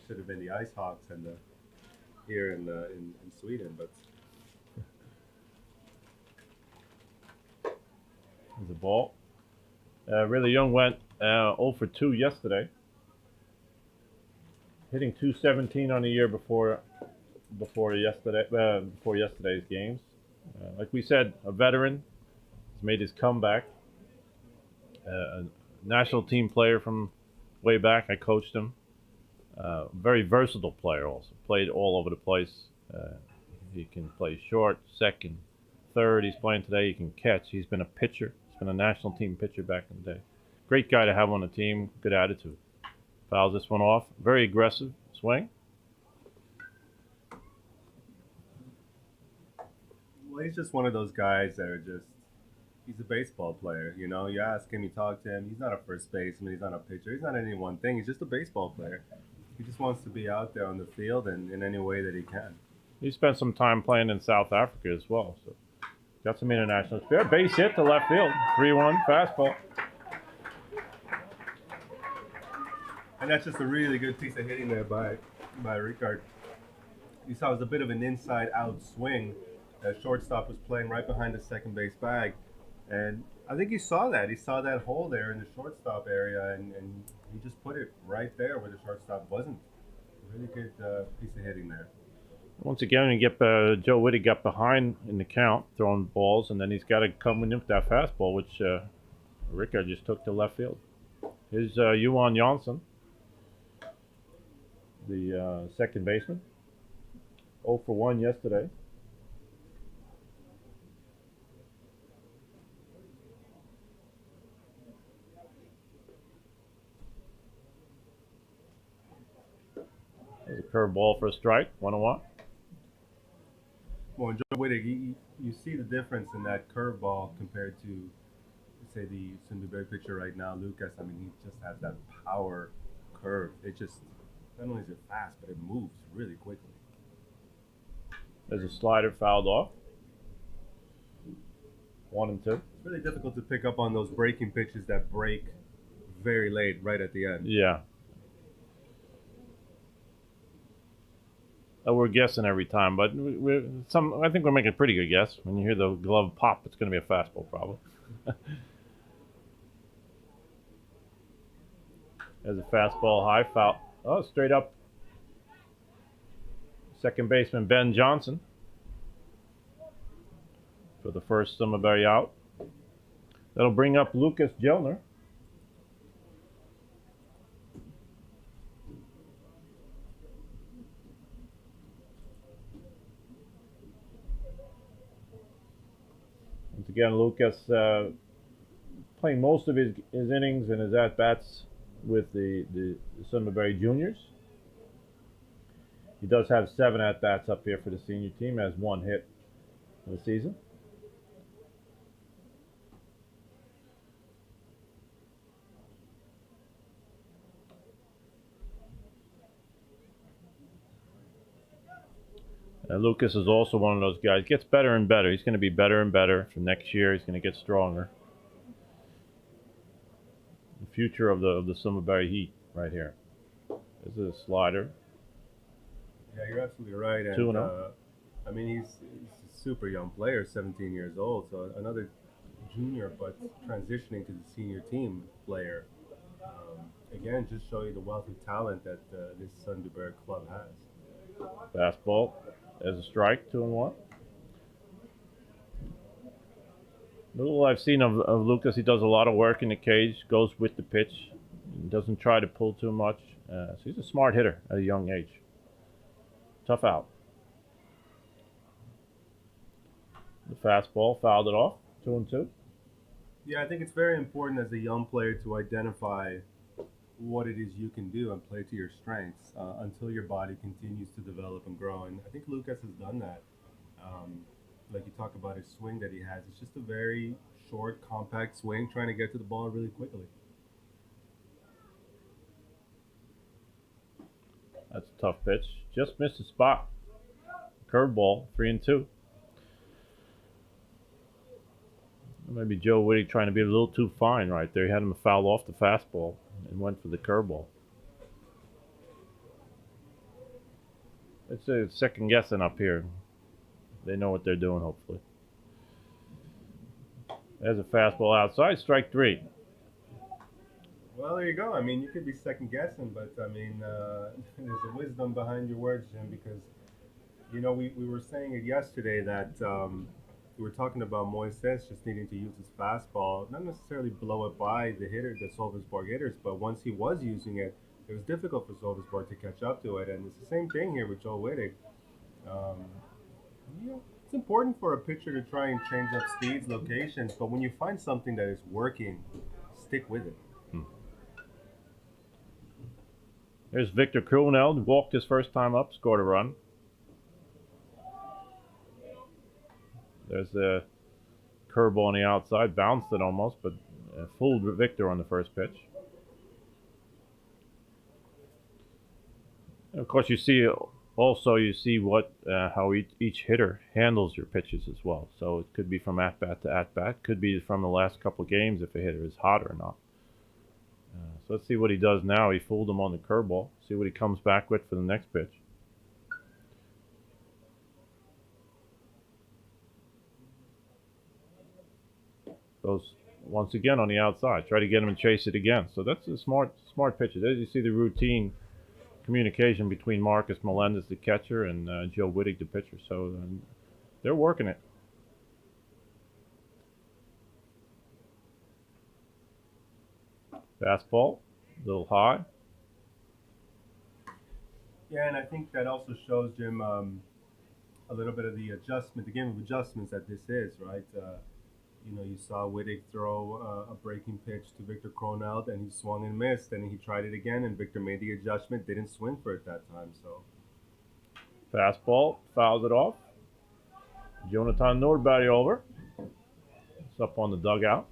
Should have been the Ice Hawks and here in Sweden, but There's a ball. Really young went 0 for 2 yesterday. Hitting .217 on the year before yesterday's games. Like we said, a veteran. He's made his comeback. A national team player from way back. I coached him. Very versatile player also. Played all over the place. He can play short, second, third. He's playing today. He can catch. He's been a pitcher. He's been a national team pitcher back in the day. Great guy to have on the team. Good attitude. Fouls this one off. Very aggressive swing. well, he's just one of those guys that are he's a baseball player. You know, you ask him, you talk to him. He's not a first baseman. He's not a pitcher. He's not any one thing. He's just a baseball player. He just wants to be out there on the field and in any way that he can. He spent some time playing in South Africa as well. So got some international experience. Base hit to left field. 3-1 fastball. And that's just a really good piece of hitting there by Rickard. You saw it was a bit of an inside-out swing. The shortstop was playing right behind the second base bag. And I think he saw that. He saw that hole there in the shortstop area, and he just put it right there where the shortstop wasn't. Really good piece of hitting there. Once again, you get Joe Wittig got behind in the count, throwing balls, and then he's got to come in with that fastball, which Rickard just took to left field. Here's Johan Jansson, the second baseman. 0 for 1 yesterday. There's a curveball for a strike, 1-1. Well, Joe Wittig, you see the difference in that curveball compared to, say, the Sundbyberg pitcher right now, Lucas. I mean, he just has that power curve. It just, not only is it fast, but it moves really quickly. There's a slider fouled off. 1-2. It's really difficult to pick up on those breaking pitches that break very late, right at the end. Yeah. We're guessing every time, but I think we're making a pretty good guess. When you hear the glove pop, it's going to be a fastball, probably. There's a fastball, high foul. Oh, straight up. Second baseman Ben Johnson for the first Sundbyberg out. That'll bring up Lucas Jelner. Once again, Lucas playing most of his innings and his at-bats with the Sundbyberg juniors. He does have 7 at-bats up here for the senior team, has 1 hit in the season. Lucas is also one of those guys. Gets better and better. He's going to be better and better for next year. He's going to get stronger. The future of the Sundbyberg Heat right here. This is a slider. Yeah, you're absolutely right. And 2-0. I mean, he's a super young player, 17 years old. So another junior, but transitioning to the senior team player. Again, just show you the wealth of talent that this Sundbyberg club has. Fastball. There's a strike, 2-1. Little I've seen of Lucas, he does a lot of work in the cage, goes with the pitch, doesn't try to pull too much. So he's a smart hitter at a young age. Tough out. The fastball fouled it off. 2-2. Yeah, I think it's very important as a young player to identify what it is you can do and play to your strengths until your body continues to develop and grow. And I think Lucas has done that. Um, like you talk about his swing that he has, it's just a very short, compact swing, trying to get to the ball really quickly. That's a tough pitch. Just missed the spot. Curveball. 3-2. Maybe Joe Wittig trying to be a little too fine right there. He had him foul off the fastball and went for the curveball. It's a second guessing up here. They know what they're doing, hopefully. There's a fastball outside, strike 3. Well, there you go. I mean, you could be second guessing, but I mean, there's a wisdom behind your words, Jim, because we were saying it yesterday that we were talking about Moises just needing to use his fastball, not necessarily blow it by the hitter, the Sölvesborg hitters, but once he was using it, it was difficult for Sölvesborg to catch up to it. And it's the same thing here with Joe Wittig. Um, it's important for a pitcher to try and change up speeds, locations, but when you find something that is working, stick with it. There's Victor Kruneld, walked his first time up, scored a run. There's a curveball on the outside, bounced it almost, but fooled Victor on the first pitch. And of course, you see what how each hitter handles your pitches as well. So it could be from at bat to at bat, could be from the last couple of games if a hitter is hot or not. So let's see what he does now. He fooled him on the curveball. See what he comes back with for the next pitch. Goes once again on the outside. Try to get him and chase it again. So that's a smart pitcher. There you see the routine communication between Marcus Melendez, the catcher, and Joe Wittig, the pitcher. So they're working it. Fastball, a little high. Yeah, and I think that also shows, Jim, a little bit of the adjustment, the game of adjustments that this is, right? You saw Wittig throw a breaking pitch to Victor Kroneld, and he swung and missed, and he tried it again, and Victor made the adjustment, didn't swing for it that time. So fastball, fouls it off. Jonathan Nordberg over. It's up on the dugout.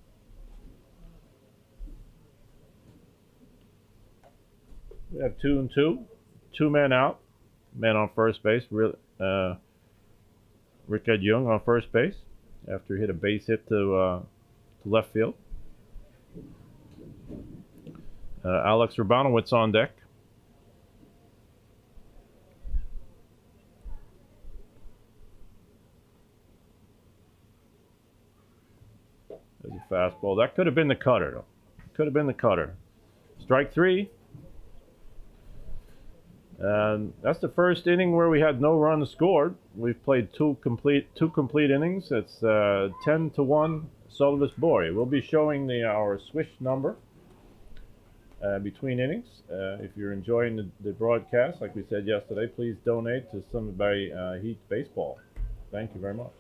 We have 2-2. 2 men out. Man on first base. Rickard Young on first base after he hit a base hit to left field. Alex Urbanowitz on deck. There's a fastball. That could have been the cutter, though. Could have been the cutter. Strike 3. And that's the first inning where we had no runs scored. We've played two complete innings. It's 10-1 Sölvesborg. We'll be showing our Swish number between innings. If you're enjoying the broadcast, like we said yesterday, please donate to Sundbyberg Heat Baseball. Thank you very much.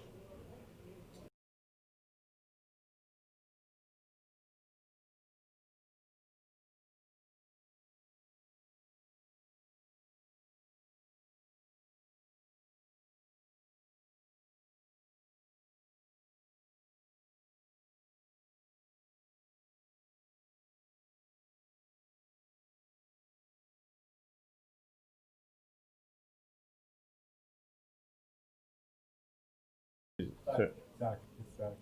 Zach, his brother.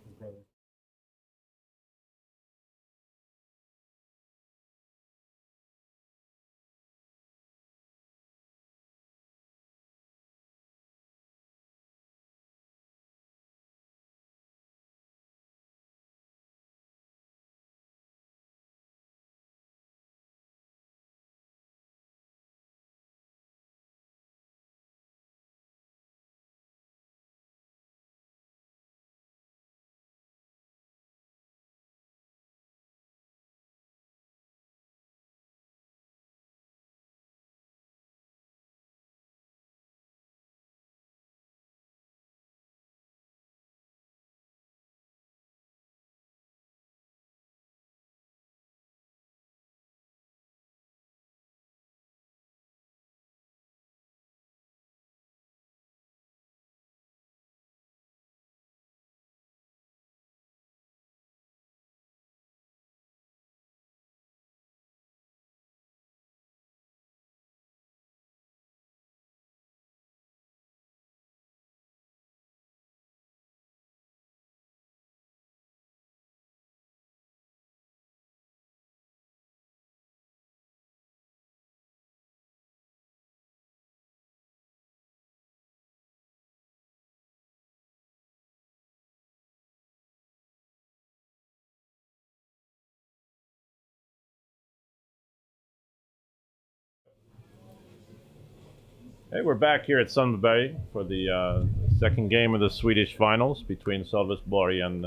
Hey, we're back here at Sundbyberg for the second game of the Swedish finals between Sölvesborg and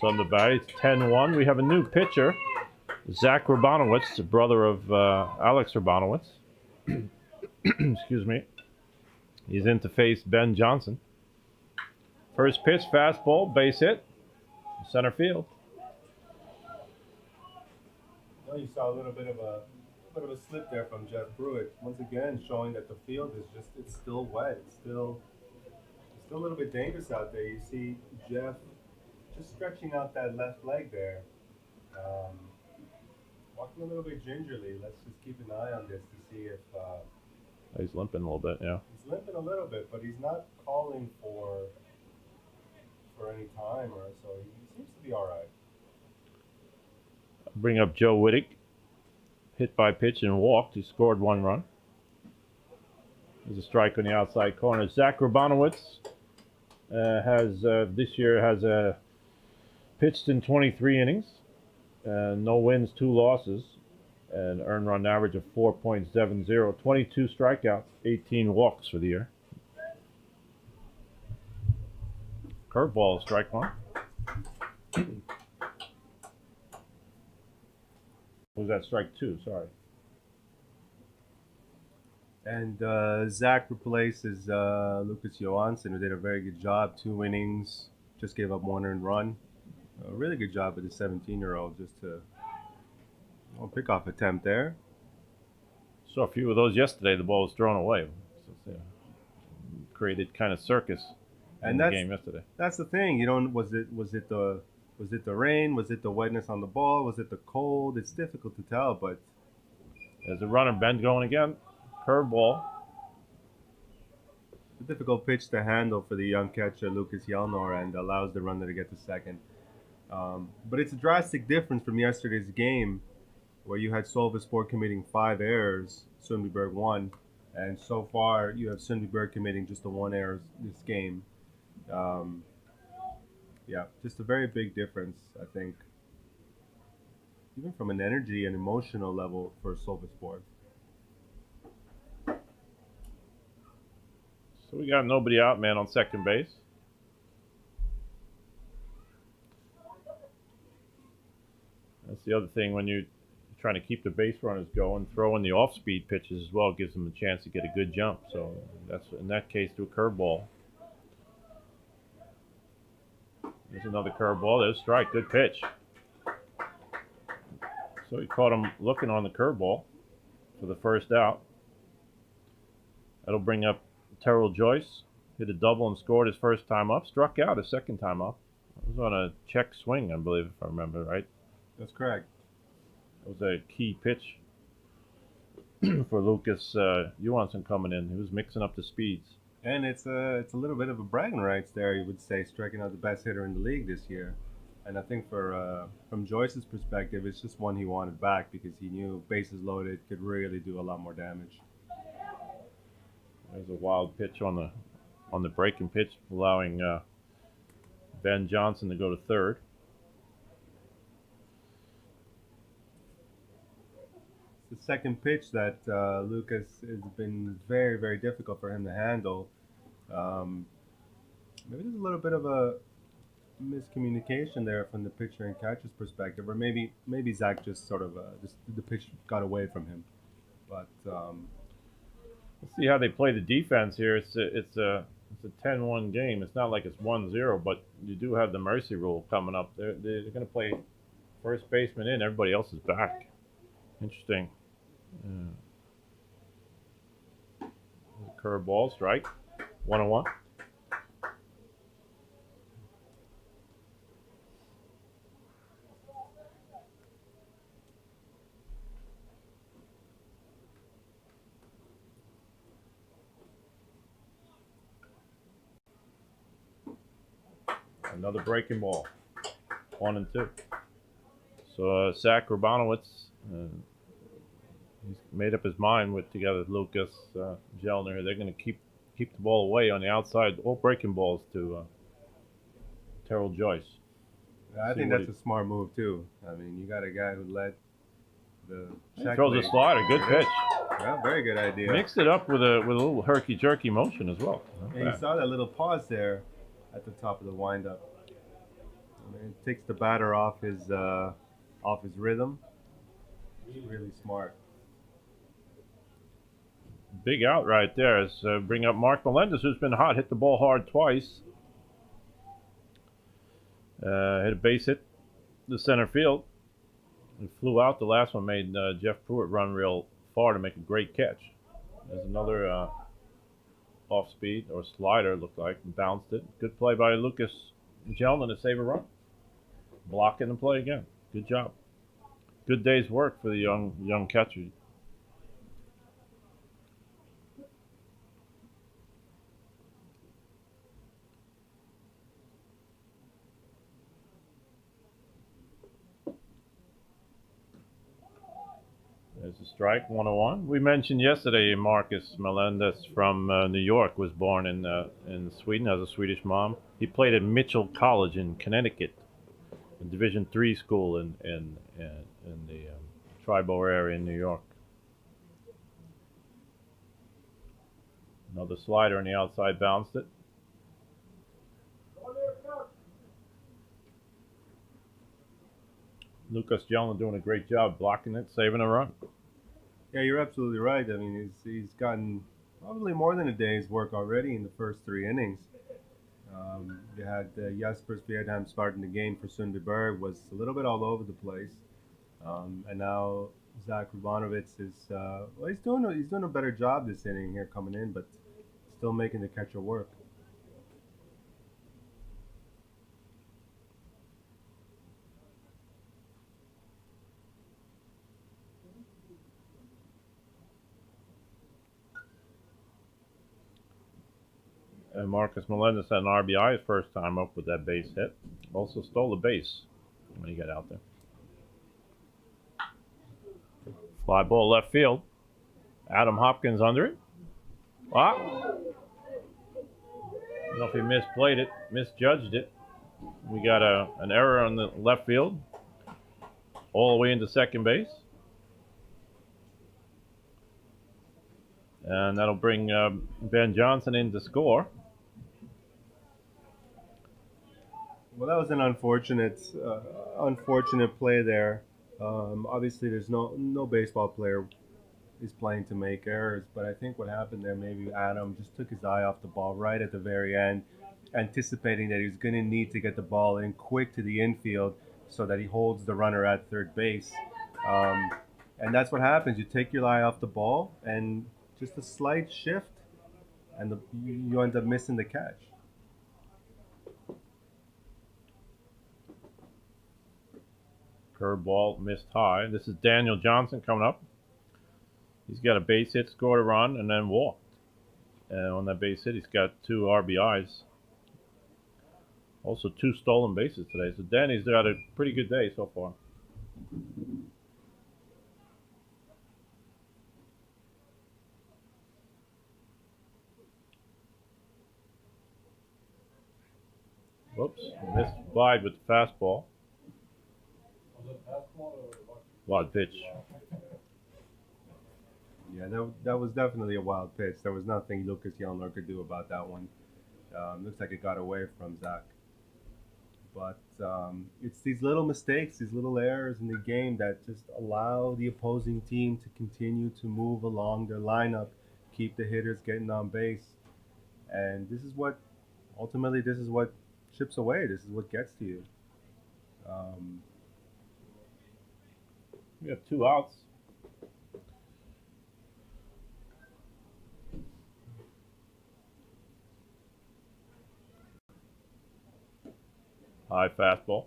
Sundbyberg. It's 10-1. We have a new pitcher, Zach Rabanowitz, the brother of Alex Rabanowitz. Excuse me. He's in to face Ben Johnson. First pitch, fastball, base hit, center field. Well, you saw a little bit of a slip there from Jeff Pruitt. Once again, showing that the field is it's still wet. It's still a little bit dangerous out there. You see Jeff just stretching out that left leg there, walking a little bit gingerly. Let's just keep an eye on this to see if He's limping a little bit, yeah. he's limping a little bit, but he's not calling for any time, or so he seems to be all right. Bring up Joe Wittig. Hit by pitch and walked. He scored 1 run. There's a strike on the outside corner. Zach Rabanowitz has this year has pitched in 23 innings, no wins, 2 losses, and earned run average of 4.70. 22 strikeouts, 18 walks for the year. Curveball, strike 1. Was that strike 2? Sorry. And Zach replaces Lucas Johansson, who did a very good job. 2 innings, just gave up 1 earned run. A really good job with the 17-year-old, just to pick-off attempt there. Saw a few of those yesterday. The ball was thrown away. So, yeah, created kind of circus in the game yesterday. That's the thing. You don't. Was it the rain? Was it the wetness on the ball? Was it the cold? It's difficult to tell, but there's a runner, Ben going again. Curveball. A difficult pitch to handle for the young catcher Lucas Jelnor, and allows the runner to get to second. But it's a drastic difference from yesterday's game, where you had Sölvesborg committing 5 errors, Sundbyberg 1, and so far you have Sundbyberg committing just the 1 error this game. Yeah, just a very big difference, I think, even from an energy and emotional level for Sölvesborg. So we got nobody out, man, on second base. That's the other thing when you're trying to keep the base runners going, throwing the off-speed pitches as well gives them a chance to get a good jump. So that's in that case to a curveball. There's another curveball. There's a strike. Good pitch. So he caught him looking on the curveball for the first out. That'll bring up Terrell Joyce. Hit a double and scored his first time up. Struck out his second time up. It was on a check swing, I believe, if I remember right. That's correct. It was a key pitch for Lucas Johansson coming in. He was mixing up the speeds. And it's a little bit of a bragging rights there, you would say, striking out the best hitter in the league this year. And I think from Joyce's perspective, it's just one he wanted back because he knew bases loaded could really do a lot more damage. There's a wild pitch on the breaking pitch, allowing Ben Johnson to go to third. The second pitch that Lucas has been very, very difficult for him to handle. Maybe there's a little bit of a miscommunication there from the pitcher and catcher's perspective, or maybe Zach just sort of the pitch got away from him. But let's see how they play the defense here. It's a 10-1 game. It's not like it's 1-0, but you do have the mercy rule coming up. They're going to play first baseman in. Everybody else is back. Interesting. Curveball, strike. 1-1. Another breaking ball. 1-2. So Zach Rabanowitz, he's made up his mind together with Lucas Jelnor. They're going to keep the ball away on the outside. All breaking balls to Terrell Joyce. I think that's a smart move too. I mean, you got a guy who led the. He throws a slider. Good pitch. Yeah, very good idea. Mixed it up with a little herky jerky motion as well. And you saw that little pause there at the top of the windup. It takes the batter off his rhythm. It's really smart. Big out right there. Is bring up Mark Melendez, who's been hot. Hit the ball hard twice. Hit a base hit to center field. He flew out. The last one made Jeff Pruitt run real far to make a great catch. There's another off speed or slider, it looked like, and bounced it. Good play by Lucas Gelman to save a run. Blocking the play again. Good job. Good day's work for the young catcher. There's a strike, 101. We mentioned yesterday Marcus Melendez from New York was born in Sweden, has a Swedish mom. He played at Mitchell College in Connecticut, a Division III school in the Triborough area in New York. Another slider on the outside, bounced it. Lucas Gelman doing a great job blocking it, saving a run. Yeah, you're absolutely right. I mean, he's gotten probably more than a day's work already in the first 3 innings. You had Jesper Svedheim starting the game for Sundbyberg, was a little bit all over the place, and now Zach Rubanovitz is well, he's doing a better job this inning here coming in, but still making the catcher work. And Marcus Melendez had an RBI his first time up with that base hit. Also stole the base when he got out there. Fly ball left field. Adam Hopkins under it. Ah! I don't know if he misplayed it, misjudged it. We got an error on the left field. All the way into second base. And that'll bring Ben Johnson in to score. Well, that was an unfortunate play there. Obviously, there's no baseball player is playing to make errors, but I think what happened there, maybe Adam just took his eye off the ball right at the very end, anticipating that he was going to need to get the ball in quick to the infield so that he holds the runner at third base. And that's what happens. You take your eye off the ball, and just a slight shift, and you end up missing the catch. Curveball missed high. This is Daniel Johnson coming up. He's got a base hit, scored a run, and then walked. And on that base hit, he's got 2 RBIs. Also 2 stolen bases today. So Danny's got a pretty good day so far. Whoops, missed wide with the fastball. Wild pitch. Yeah, that was definitely a wild pitch. There was nothing Lucas Jelmer could do about that one. Looks like it got away from Zach. But it's these little mistakes, these little errors in the game that just allow the opposing team to continue to move along their lineup, keep the hitters getting on base. And this is what chips away. This is what gets to you. We have 2 outs. High fastball.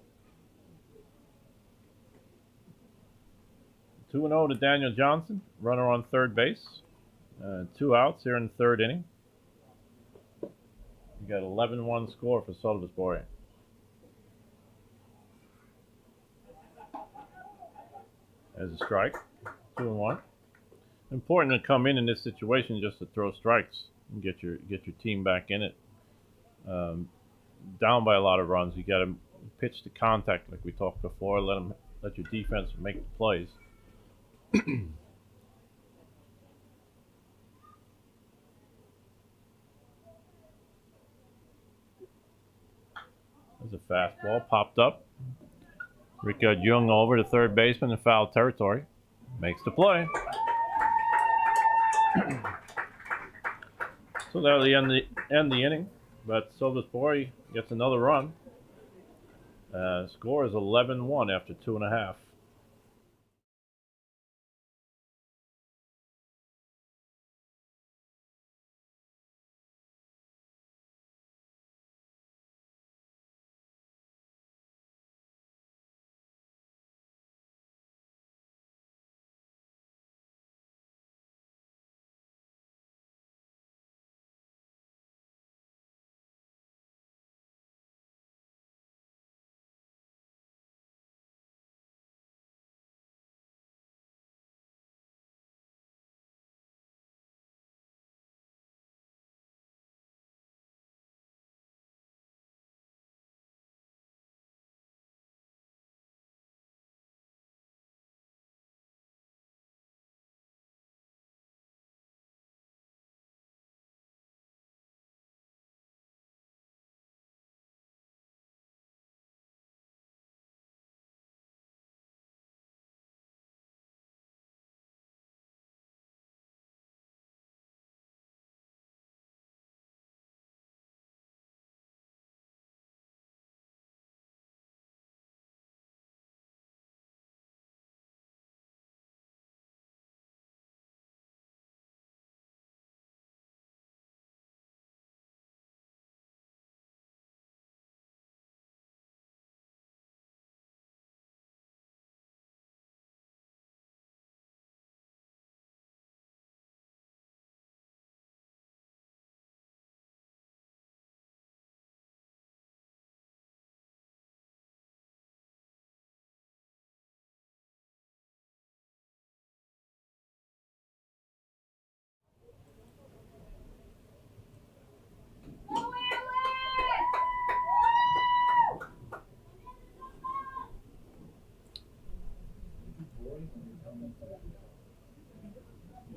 2-0 to Daniel Johnson. Runner on third base. 2 outs here in the third inning. We got 11-1 score for Sölvesborg. As a strike, 2-1. Important to come in this situation just to throw strikes and get your team back in it. Down by a lot of runs, you got to pitch to contact like we talked before. Let your defense make the plays. fastball popped up. Rika Jung over to third baseman in foul territory. Makes the play. So that'll end the inning. But Sölvesborg gets another run. Score is 11-1 after 2.5.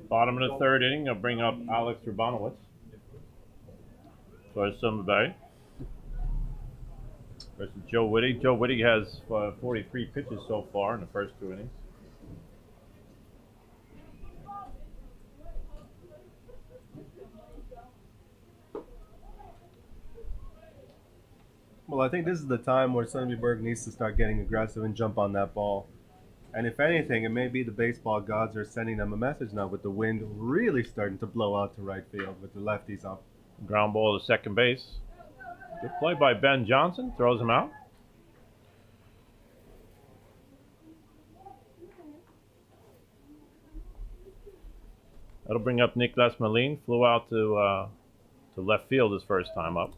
Bottom of the third inning, I'll bring up Alex Urbanowicz for Sundbyberg versus Joe Whitty. Joe Whitty has 43 pitches so far in the first 2 innings. Well, I think this is the time where Sundbyberg needs to start getting aggressive and jump on that ball. And if anything, it may be the baseball gods are sending them a message now with the wind really starting to blow out to right field with the lefties up. Ground ball to second base. Good play by Ben Johnson. Throws him out. That'll bring up Niklas Melin. Flew out to left field his first time up.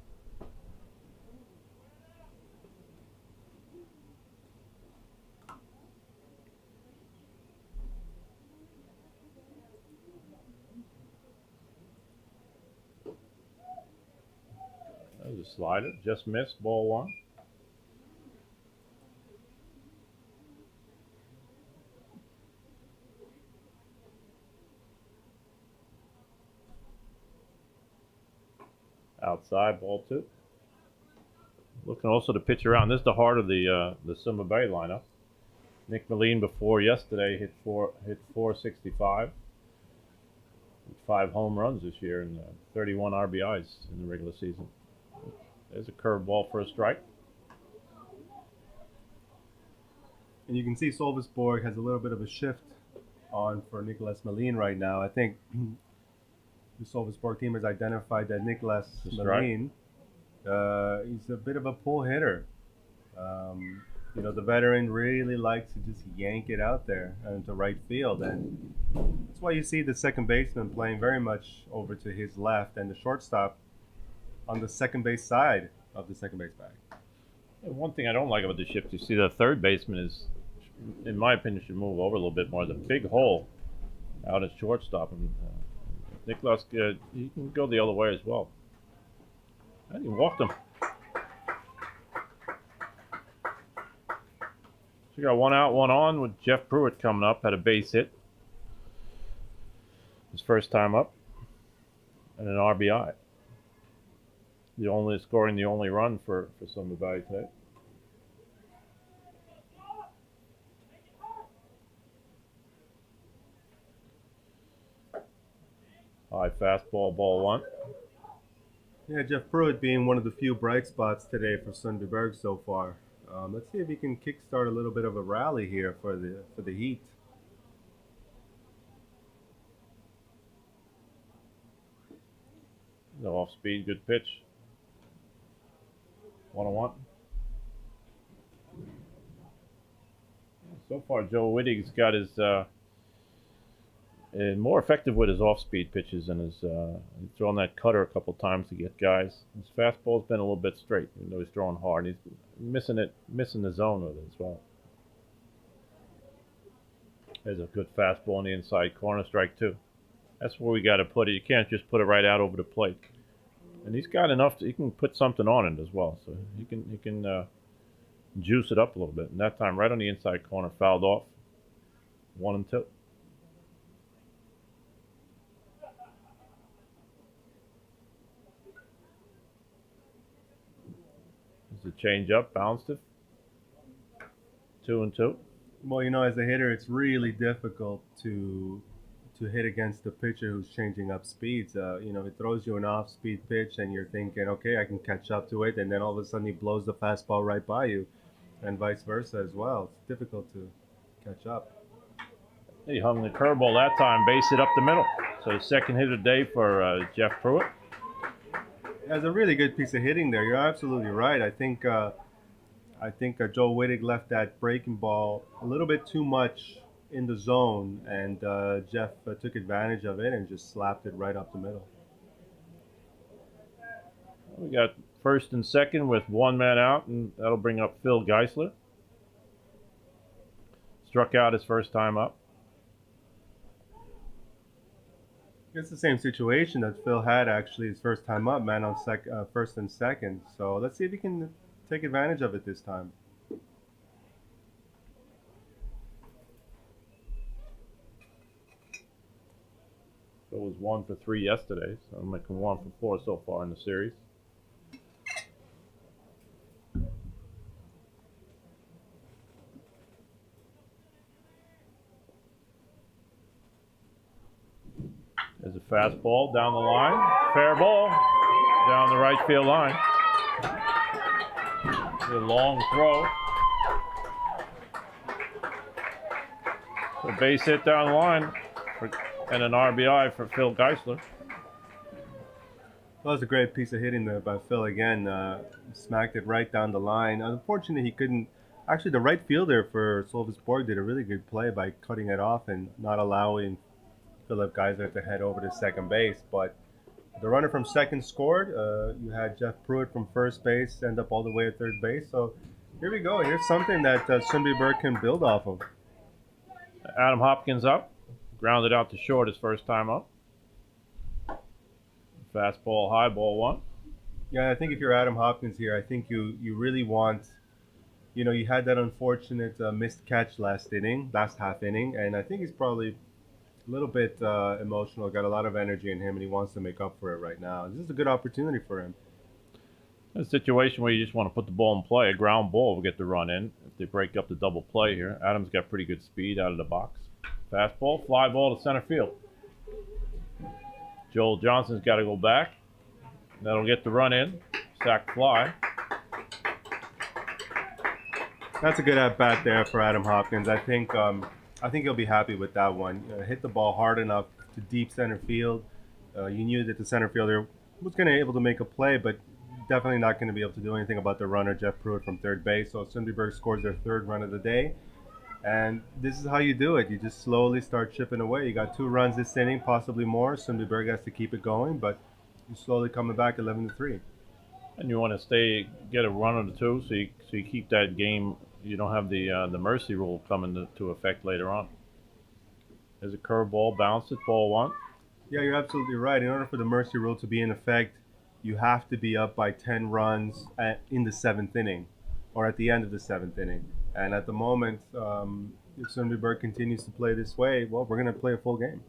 That was a slider. Just missed. Ball 1. Outside, ball 2. Looking also to pitch around. This is the heart of the Sundbyberg lineup. Nick Melin before yesterday hit 465. 5 home runs this year and 31 RBIs in the regular season. There's a curveball for a strike. And you can see Sölvesborg has a little bit of a shift on for Niklas Melin right now. I think the Sölvesborg team has identified that Niklas Melin, he's a bit of a pull hitter. You know, the veteran really likes to just yank it out there into right field, and that's why you see the second baseman playing very much over to his left and the shortstop on the second base side of the second base bag. And one thing I don't like about the shift, you see the third baseman is, in my opinion, should move over a little bit more. The big hole out at shortstop, and Niklas, he can go the other way as well. And he walked him. So you got 1 out, 1 on with Jeff Pruitt coming up. Had a base hit. His first time up. And an RBI. Scoring the only run for Sundbyberg today. High fastball, ball one. Yeah, Jeff Pruitt being one of the few bright spots today for Sundbyberg so far. Let's see if he can kickstart a little bit of a rally here for the Heat. The off speed, good pitch. 1-1. So far, Joe Wittig's got his more effective with his off-speed pitches and his he's thrown that cutter a couple times to get guys. His fastball's been a little bit straight, even though he's throwing hard. He's missing the zone with it as well. There's a good fastball in the inside corner, strike two. That's where we got to put it. You can't just put it right out over the plate. And he's got enough. He can put something on it as well, so he can juice it up a little bit. And that time, right on the inside corner, fouled off. 1-2. There's a change up, bounced it. 2-2. Well, you know, as a hitter, it's really difficult to hit against the pitcher who's changing up speeds. You know, it throws you an off-speed pitch, and you're thinking, okay, I can catch up to it, and then all of a sudden he blows the fastball right by you, and vice versa as well. It's difficult to catch up. He hung the curveball that time, base it up the middle. So second hit of the day for Jeff Pruitt. That's a really good piece of hitting there. You're absolutely right. I think Joe Wittig left that breaking ball a little bit too much in the zone, and Jeff took advantage of it and just slapped it right up the middle. We got first and second with one man out, and that'll bring up Phil Geisler. Struck out his first time up. It's the same situation that Phil had actually his first time up, man, on first and second. So let's see if he can take advantage of it this time. Phil was 1 for 3 yesterday, so I'm making 1 for 4 so far in the series. There's a fastball down the line. Fair ball down the right field line. A long throw. So base hit down the line and an RBI for Phil Geisler. That was a great piece of hitting there by Phil again. Smacked it right down the line. Unfortunately, he couldn't. Actually, the right fielder for Sölvesborg did a really good play by cutting it off and not allowing Philip Geisler to head over to second base. But the runner from second scored. You had Jeff Pruitt from first base end up all the way at third base. So here we go. Here's something that Sundbyberg can build off of. Adam Hopkins up. Grounded out to short his first time up. Fastball, high, ball one. Yeah, I think if you're Adam Hopkins here, I think you really want, you know, you had that unfortunate missed catch last half inning, and I think he's probably a little bit emotional, got a lot of energy in him, and he wants to make up for it right now. This is a good opportunity for him. A situation where you just want to put the ball in play, a ground ball will get the run in if they break up the double play here. Adam's got pretty good speed out of the box. Fastball, fly ball to center field. Joel Johnson's got to go back. That'll get the run in. Sack fly. That's a good at bat there for Adam Hopkins. I think he'll be happy with that one. Hit the ball hard enough to deep center field. You knew that the center fielder was going to be able to make a play, but definitely not going to be able to do anything about the runner, Jeff Pruitt, from third base. So Sundbyberg scores their third run of the day. And this is how you do it. You just slowly start chipping away. You got 2 runs this inning, possibly more. Sundbyberg has to keep it going, but you're slowly coming back 11-3. And you want to get a run or 2, so you keep that game. You don't have the mercy rule coming to effect later on. There's a curveball, bounce it, ball one. Yeah, you're absolutely right. In order for the mercy rule to be in effect, you have to be up by 10 runs in the 7th inning, or at the end of the 7th inning. And at the moment, if Sundbyberg continues to play this way, well, we're going to play a full game.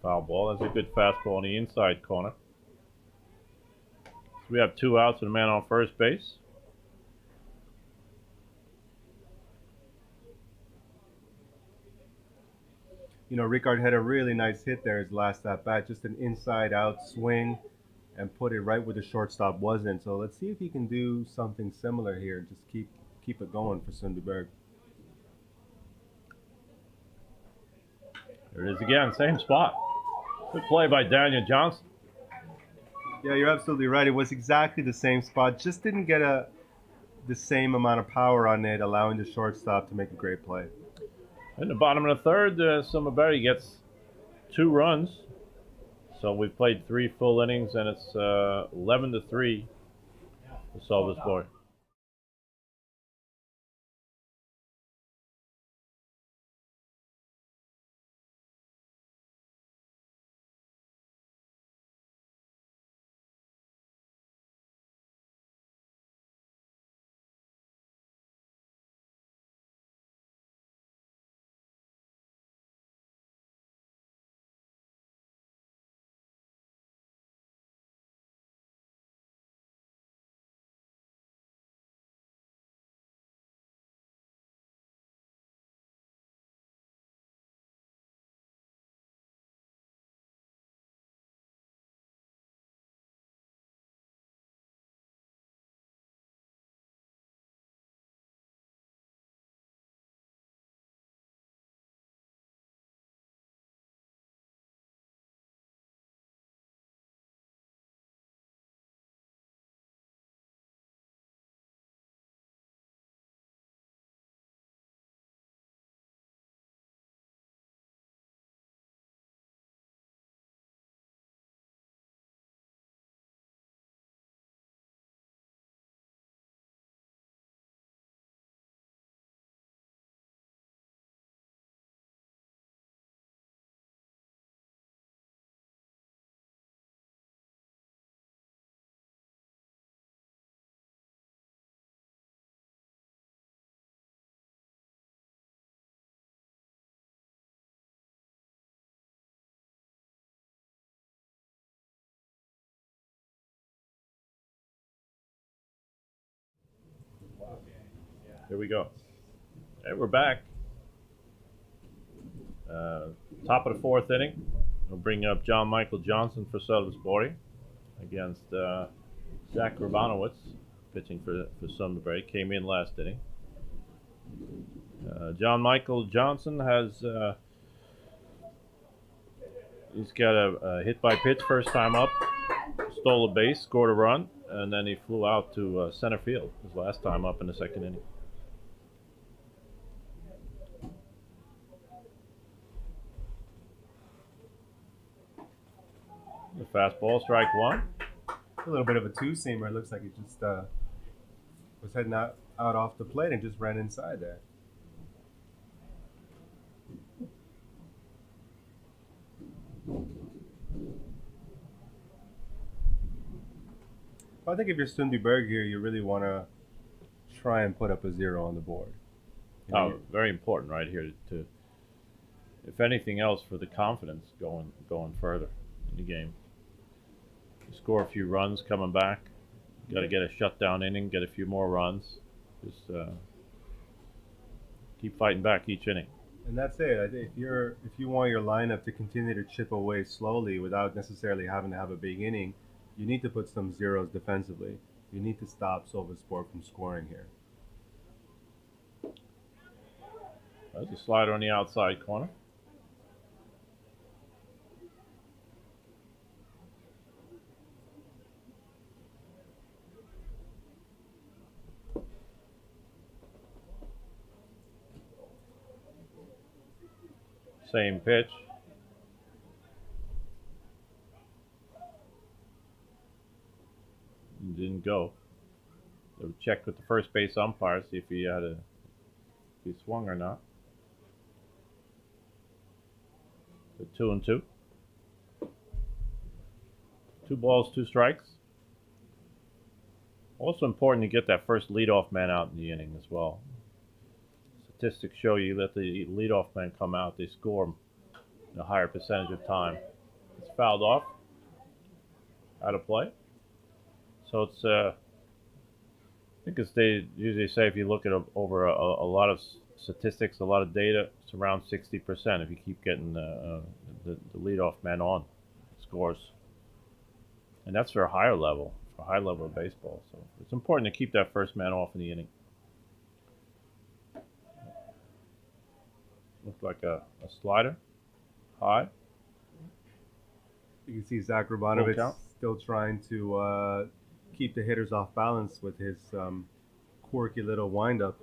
Foul ball. That's a good fastball in the inside corner. So we have 2 outs and a man on first base. You know, Ricard had a really nice hit there his last at bat, just an inside out swing and put it right where the shortstop wasn't. So let's see if he can do something similar here. Just keep it going for Sundbyberg. There it is again, same spot. Good play by Daniel Johnson. Yeah, you're absolutely right. It was exactly the same spot. Just didn't get the same amount of power on it, allowing the shortstop to make a great play. In the bottom of the third, Sundbyberg gets 2 runs. So we've played 3 full innings, and it's 11-3 for Sölvesborg. Here we go. And we're back. Top of the 4th inning. We'll bring up John Michael Johnson for Sölvesborg against Zach Rabanowitz, pitching for Sundbyberg. Came in last inning. John Michael Johnson has he's got a hit by pitch first time up, stole a base, scored a run, and then he flew out to center field his last time up in the 2nd inning. The fastball, strike 1. A little bit of a two-seamer. It looks like he just was heading out off the plate and just ran inside there. I think if you're Sundbyberg here, you really want to try and put up a 0 on the board. Oh, very important right here to, if anything else, for the confidence going further in the game. You score a few runs coming back. You got to get a shutdown inning, get a few more runs. Just keep fighting back each inning. And that's it. I think if you want your lineup to continue to chip away slowly without necessarily having to have a big inning, you need to put some zeros defensively. You need to stop Sölvesborg from scoring here. There's a slider on the outside corner. Same pitch. Didn't go. They would check with the first base umpire, see if he swung or not. So 2-2. 2 balls, 2 strikes. Also important to get that first leadoff man out in the inning as well. Statistics show you let the leadoff man come out, they score a higher percentage of time. It's fouled off. Out of play. So it's I think as they usually say, if you look at over a lot of statistics, a lot of data. It's around 60% if you keep getting the leadoff man on scores, and that's for a higher level, for a high level of baseball. So it's important to keep that first man off in the inning. Looks like a slider, high. You can see Zach Rabanovich still trying to keep the hitters off balance with his quirky little windup.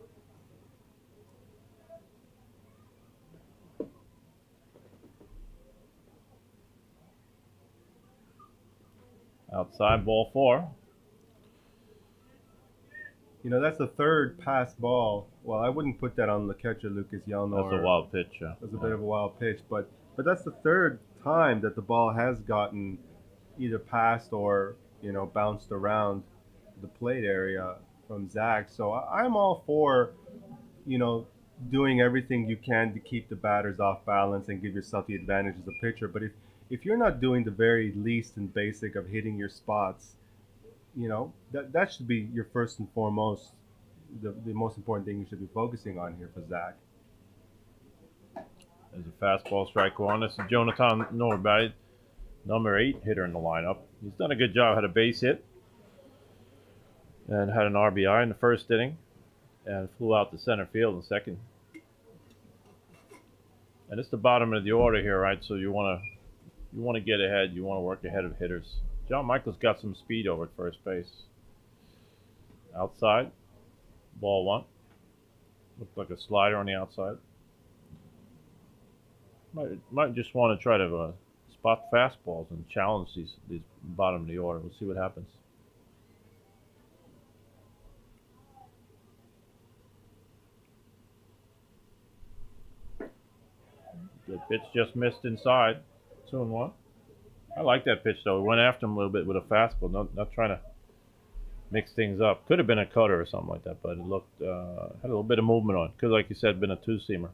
Outside, ball 4. You know, that's the third pass ball. Well, I wouldn't put that on the catcher, Lucas Yelnor. That's a wild pitch. That's a bit of a wild pitch, but that's the third time that the ball has gotten either passed or, you know, bounced around the plate area from Zach. So I'm all for, you know, doing everything you can to keep the batters off balance and give yourself the advantage as a pitcher. But if you're not doing the very least and basic of hitting your spots, you know, that should be your first and foremost, the most important thing you should be focusing on here for Zach. There's a fastball, strike 1. This is Jonathan Norberg, number 8 hitter in the lineup. He's done a good job. Had a base hit and had an RBI in the first inning and flew out to center field in second. And it's the bottom of the order here, right? So you want to get ahead. You want to work ahead of hitters. John Michael's got some speed over at first base. Outside, ball 1. Looks like a slider on the outside. Might just want to try to spot fastballs and challenge these bottom of the order. We'll see what happens. Good pitch, just missed inside. 2-1. I like that pitch though. We went after him a little bit with a fastball, not trying to mix things up. Could have been a cutter or something like that, but it looked had a little bit of movement on it. Could, like you said, been a 2-seamer.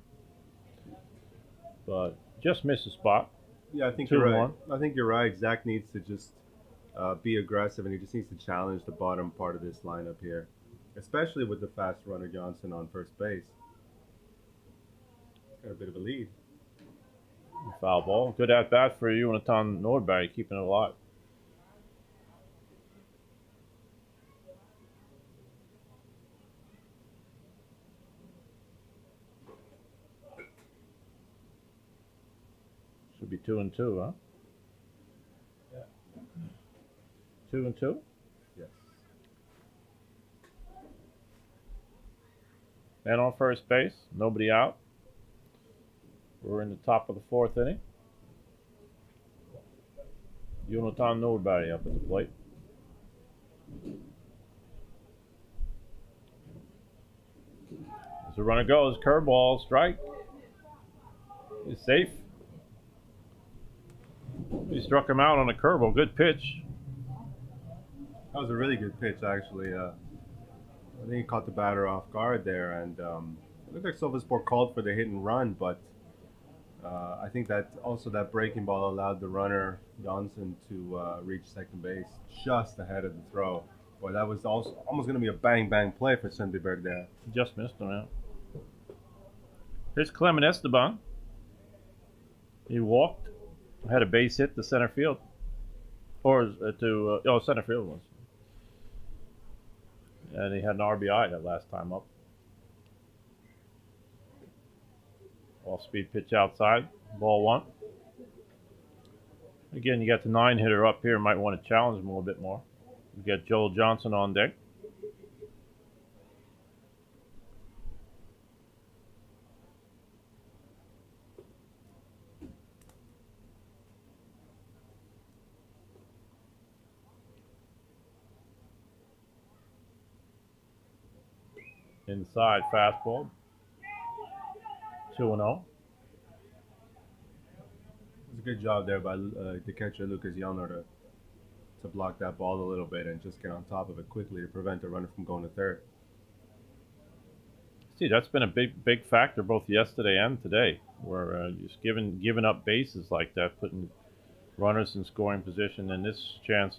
But just missed a spot. Yeah, I think you're right. I think you're right. Zach needs to just be aggressive, and he just needs to challenge the bottom part of this lineup here, especially with the fast runner Johnson on first base. Got a bit of a lead. Foul ball. Good at bat for you, Jonathan Norberg, keeping it alive. Should be 2-2, huh? Yeah. 2-2? Yes. Man on first base, nobody out. We're in the top of the 4th inning. Jonathan Norberg up at the plate. As the runner goes, curveball, strike. He's safe. He struck him out on a curveball. Good pitch. That was a really good pitch, actually. I think he caught the batter off guard there, and it looked like Sölvesborg called for the hit and run, but I think that also that breaking ball allowed the runner Johnson to reach second base just ahead of the throw. Boy, that was also almost going to be a bang play for Sundbyberg there. Just missed him out. Here's Clement Esteban. He walked, had a base hit to center field, or to center field was, and he had an RBI that last time up. Off-speed pitch outside, ball 1. Again, you got the 9-hitter up here. Might want to challenge him a little bit more. You got Joel Johnson on deck. Inside fastball. 2-0. It was a good job there by the catcher Lucas Yelnor to block that ball a little bit and just get on top of it quickly to prevent the runner from going to third. See, that's been a big factor both yesterday and today, where just giving up bases like that, putting runners in scoring position, and this chance,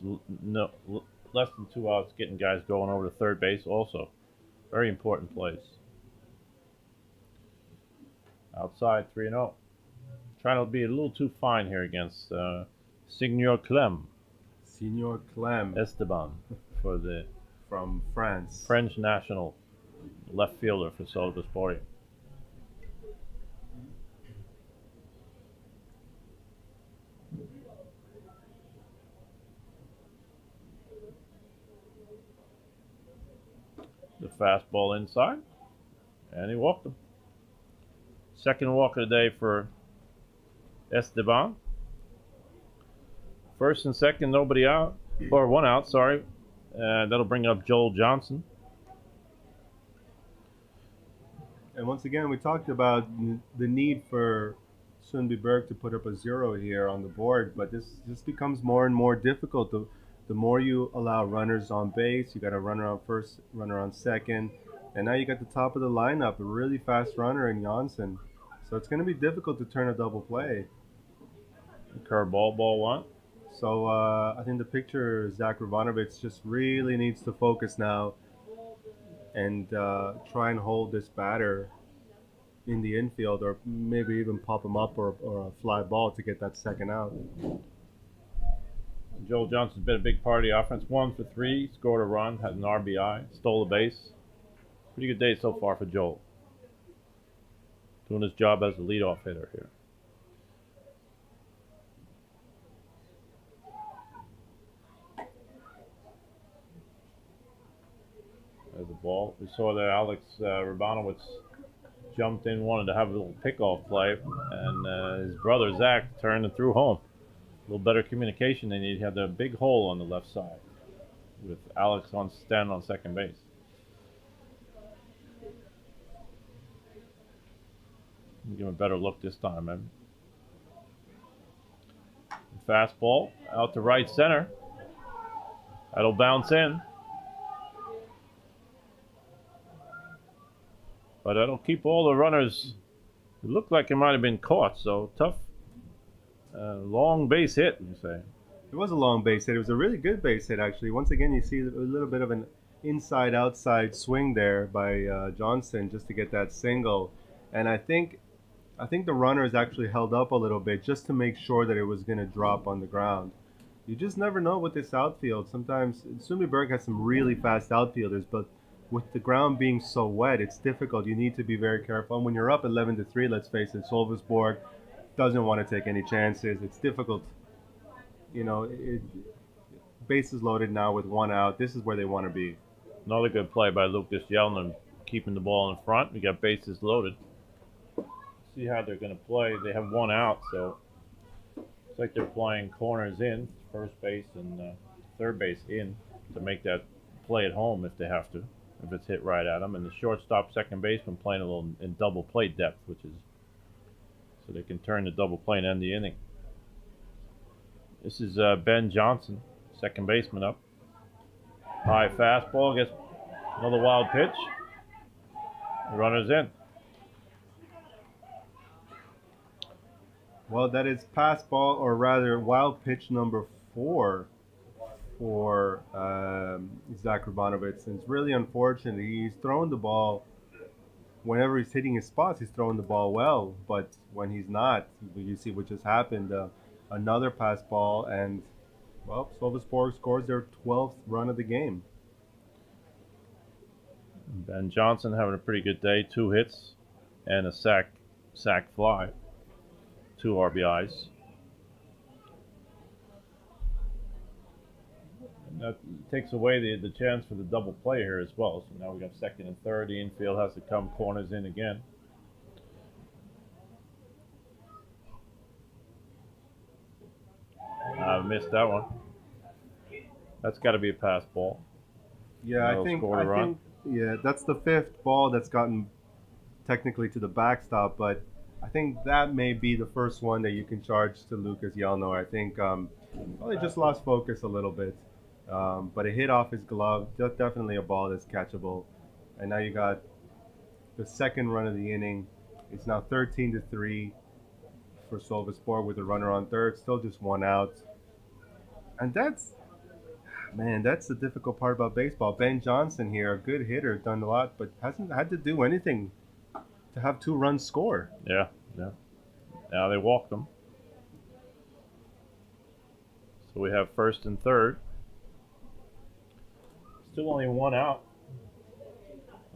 less than 2 outs, getting guys going over to third base also. Very important plays. Outside 3-0. Trying to be a little too fine here against Signor Clem. Signor Clem Esteban for the from France. French national left fielder for Sölvesborg. The fastball inside, and he walked him. Second walk of the day for Esteban. First and second, nobody out, or one out, sorry. That'll bring up Joel Johnson. And once again, we talked about the need for Sundbyberg to put up a 0 here on the board, but this becomes more and more difficult. The more you allow runners on base, you got a runner on first, runner on second, and now you got the top of the lineup, a really fast runner in Janssen. So it's going to be difficult to turn a double play. Curveball, ball one. So I think the pitcher, Zach Ravanovich, just really needs to focus now and try and hold this batter in the infield, or maybe even pop him up or a fly ball to get that second out. Joel Johnson's been a big part of the offense. 1 for 3, scored a run, had an RBI, stole a base. Pretty good day so far for Joel. Doing his job as a leadoff hitter here. There's the ball. We saw that Alex Rabanowitz jumped in, wanted to have a little pickoff play, and his brother Zach turned and threw home. A little better communication than he had. A big hole on the left side with Alex standing on second base. Give him a better look this time, man. Fastball out to right center. That'll bounce in. But that'll keep all the runners. It looked like it might have been caught, so tough. Long base hit, you say. It was a long base hit. It was a really good base hit, actually. Once again, you see a little bit of an inside-outside swing there by Johnson just to get that single. And I think the runners actually held up a little bit just to make sure that it was going to drop on the ground. You just never know with this outfield. Sometimes Sundbyberg has some really fast outfielders, but with the ground being so wet, it's difficult. You need to be very careful. And when you're up 11-3, let's face it, Sölvesborg doesn't want to take any chances. It's difficult. You know, bases loaded now with 1 out. This is where they want to be. Another good play by Lucas Yelnam, keeping the ball in front. We got bases loaded. See how they're going to play. They have 1 out, so it's like they're playing corners in, first base and third base in, to make that play at home if they have to, if it's hit right at them. And the shortstop, second baseman playing a little in double play depth, which is so they can turn the double play and end the inning. This is Ben Johnson, second baseman up. High fastball, gets another wild pitch. The runner's in. Well, that is pass ball, or rather wild pitch number 4 for Zach Ravanovich. And it's really unfortunate. He's throwing the ball, whenever he's hitting his spots, he's throwing the ball well. But when he's not, you see what just happened. Another pass ball, and, well, Sölvesborg scores their 12th run of the game. Ben Johnson having a pretty good day. 2 hits and a sack fly. 2 RBIs. And that takes away the chance for the double play here as well. So now we got second and third. The infield has to come corners in again. I missed that one. That's got to be a pass ball. Yeah, I think that's the 5th ball that's gotten technically to the backstop, but I think that may be the first one that you can charge to Lucas Yelno. I think he just lost focus a little bit, but it hit off his glove. Definitely a ball that's catchable. And now you got the second run of the inning. It's now 13-3 for Sölvesborg with a runner on third. Still just 1 out. And that's the difficult part about baseball. Ben Johnson here, a good hitter, done a lot, but hasn't had to do anything to have 2 runs score. Yeah, yeah. Now they walked them. So we have first and third. Still only 1 out.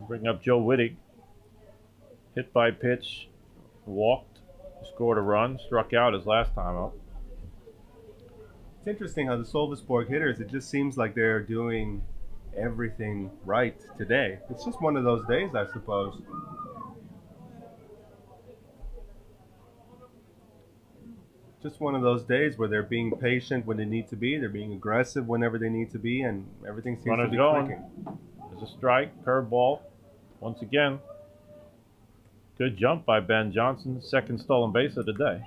Bring up Joe Wittig. Hit by pitch, walked, scored a run, struck out his last time up. It's interesting how the Sölvesborg hitters, it just seems like they're doing everything right today. It's just one of those days, I suppose. Just one of those days where they're being patient when they need to be, they're being aggressive whenever they need to be, and everything seems Runner's to be going. clicking. There's a strike, curveball. Once again, good jump by Ben Johnson, second stolen base of the day.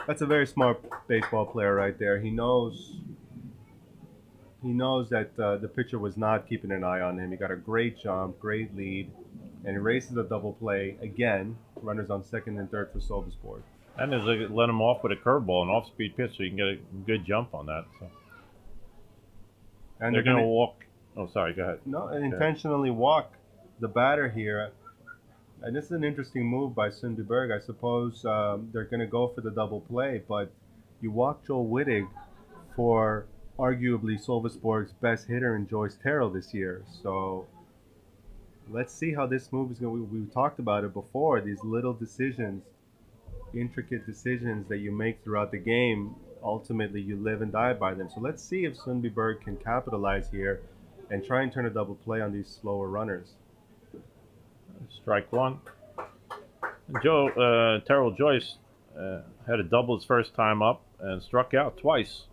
That's a very smart baseball player right there. He knows that the pitcher was not keeping an eye on him. He got a great jump, great lead, and he races a double play again. Runners on second and third for Sölvesborg. And there's let him off with a curveball, an off-speed pitch, so you can get a good jump on that. So. And they're going to walk. Oh, sorry. Go ahead. No, and intentionally walk the batter here. And this is an interesting move by Sundbyberg. I suppose they're going to go for the double play, but you walk Joel Wittig for arguably Sölvesborg's best hitter in Joyce Terrell this year. So let's see how this move is going. We talked about it before. These little decisions, intricate decisions that you make throughout the game, ultimately you live and die by them. So let's see if Sundbyberg can capitalize here and try and turn a double play on these slower runners. Strike one. Terrell Joyce had a double his first time up and struck out twice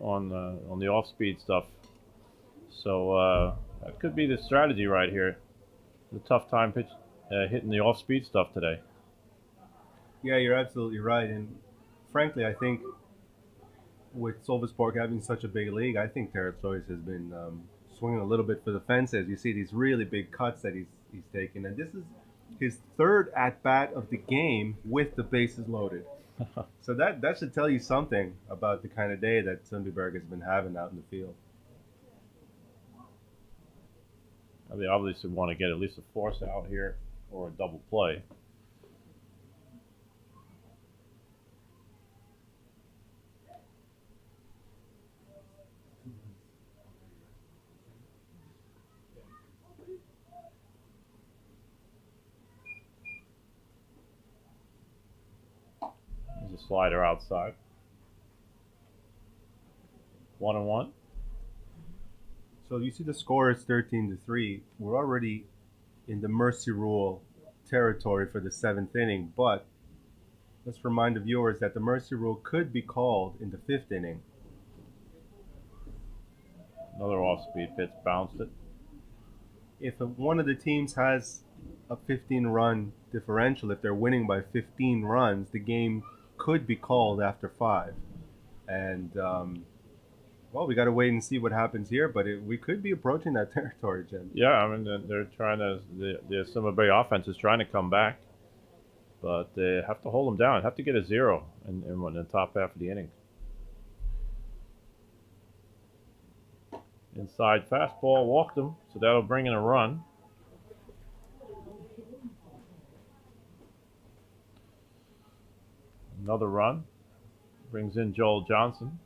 on the off-speed stuff. So that could be the strategy right here. The tough time pitch hitting the off-speed stuff today. Yeah, you're absolutely right. And frankly, I think with Sölvesborg having such a big league, I think Terrell Joyce has been swinging a little bit for the fences. You see these really big cuts that he's taken, and this is his third at bat of the game with the bases loaded. So that should tell you something about the kind of day that Sundbyberg has been having out in the field. They obviously want to get at least a force out here or a double play. There's a slider outside. 1-1. So you see the score is 13-3. We're already in the mercy rule territory for the 7th inning, but let's remind the viewers that the mercy rule could be called in the 5th inning. Another off-speed pitch, bounced it. If one of the teams has a 15-run differential, if they're winning by 15 runs, the game could be called after 5. And well, we got to wait and see what happens here, but we could be approaching that territory, Jim. Yeah, I mean, they're trying to, the Sundbyberg offense is trying to come back, but they have to hold them down, have to get a 0 in the top half of the inning. Inside fastball, walked him, so that'll bring in a run. Another run, brings in Joel Johnson.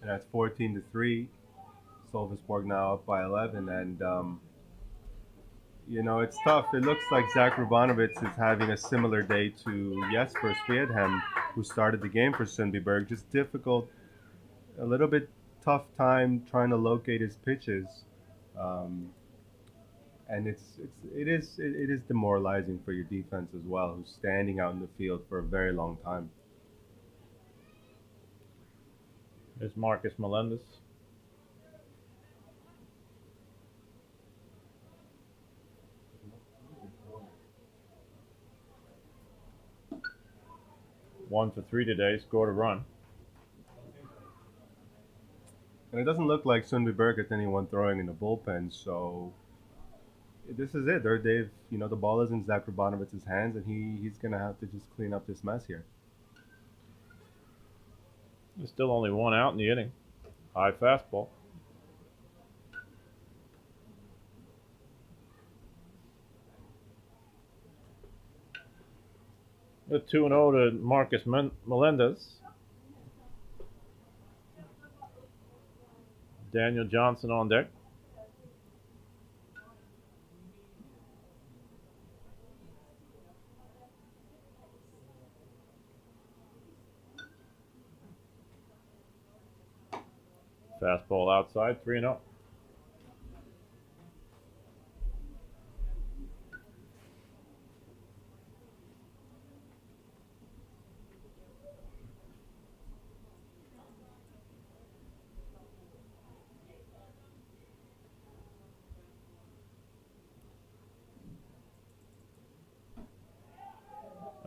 And that's 14-3. Sölvesborg now up by 11, and you know, it's tough. It looks like Zach Rubanovitz is having a similar day to Jesper Svedhem, who started the game for Sundbyberg. Just difficult, a little bit tough time trying to locate his pitches, and it is demoralizing for your defense as well, who's standing out in the field for a very long time. There's Marcus Melendez. One for 3 today, scored a run. And it doesn't look like Sundbyberg has anyone throwing in the bullpen, so this is it. They've, you know, the ball is in Zach Rubanovitz's hands, and he's going to have to just clean up this mess here. There's still only 1 out in the inning. High fastball. The 2-0 to Marcus Melendez. Daniel Johnson on deck. Fastball outside, 3-0.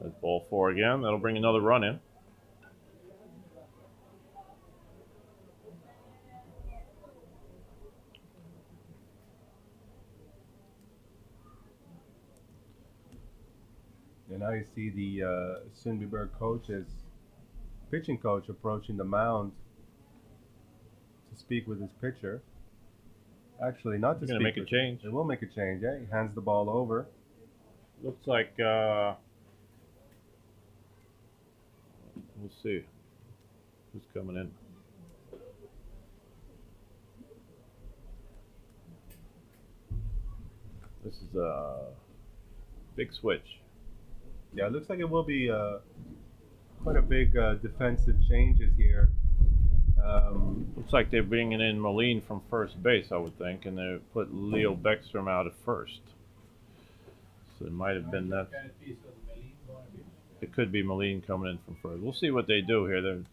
That's ball 4 again. That'll bring another run in. And now you see the Sundbyberg pitching coach approaching the mound to speak with his pitcher. Actually, not to He's gonna speak make a with change. They will make a change. Yeah, he hands the ball over. Looks like we'll see who's coming in. This is a big switch. Yeah, it looks like it will be quite a big defensive changes here. Looks like they're bringing in Moline from first base, I would think, and they put Leo Beckstrom out at first. So it might have been that. It could be Moline coming in from first. We'll see what they do here. There's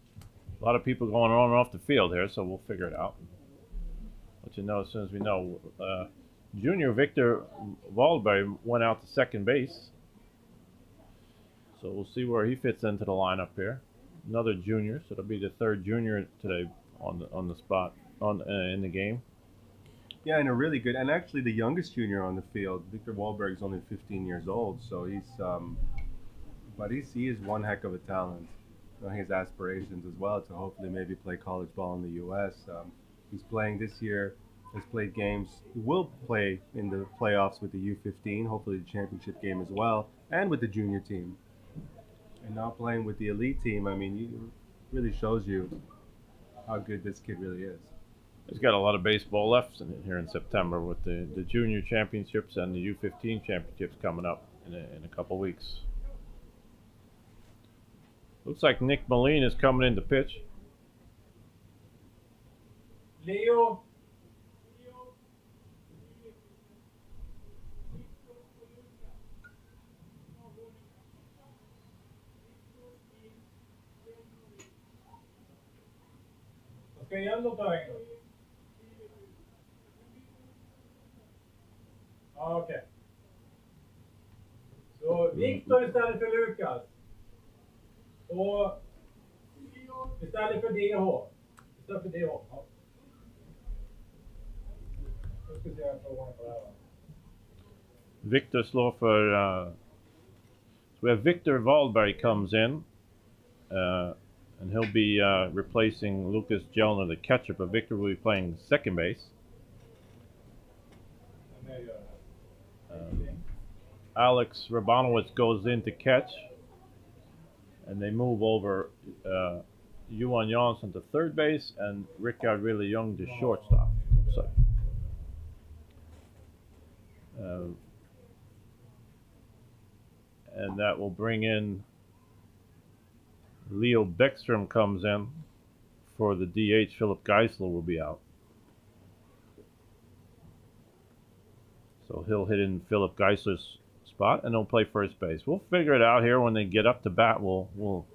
a lot of people going on and off the field here, so we'll figure it out. Let you know as soon as we know. Junior Victor Wahlberg went out to second base. So we'll see where he fits into the lineup here. Another junior, so it'll be the third junior today on the spot in the game. Yeah, and a really good, and actually the youngest junior on the field. Victor Wahlberg is only 15 years old, so he is one heck of a talent. He has aspirations as well to hopefully maybe play college ball in the U.S. He's playing this year. Has played games. He will play in the playoffs with the U15, hopefully the championship game as well, and with the junior team. And now playing with the elite team, I mean, it really shows you how good this kid really is. He's got a lot of baseball left here in September with the junior championships and the U15 championships coming up in a couple weeks. Looks like Nick Moline is coming in to pitch. Leo. Vad ska igen då ta vägen då? Ja, okej. Så Viktor istället för Lukas. Och istället för DH. Istället för DH. Ja. Nu ska vi se om jag får ordning på det här va. Victor slår för... so we have Victor Wahlberg comes in. And he'll be replacing Lucas Jelner, the catcher, but Victor will be playing second base. Alex Rabanowitz goes in to catch, and they move over Johan Jansson to third base and Rickard Really Young to shortstop. So, and that will bring in Leo Beckstrom comes in for the DH. Philip Geisler will be out. So he'll hit in Philip Geisler's spot and he'll play first base. We'll figure it out here when they get up to bat. We'll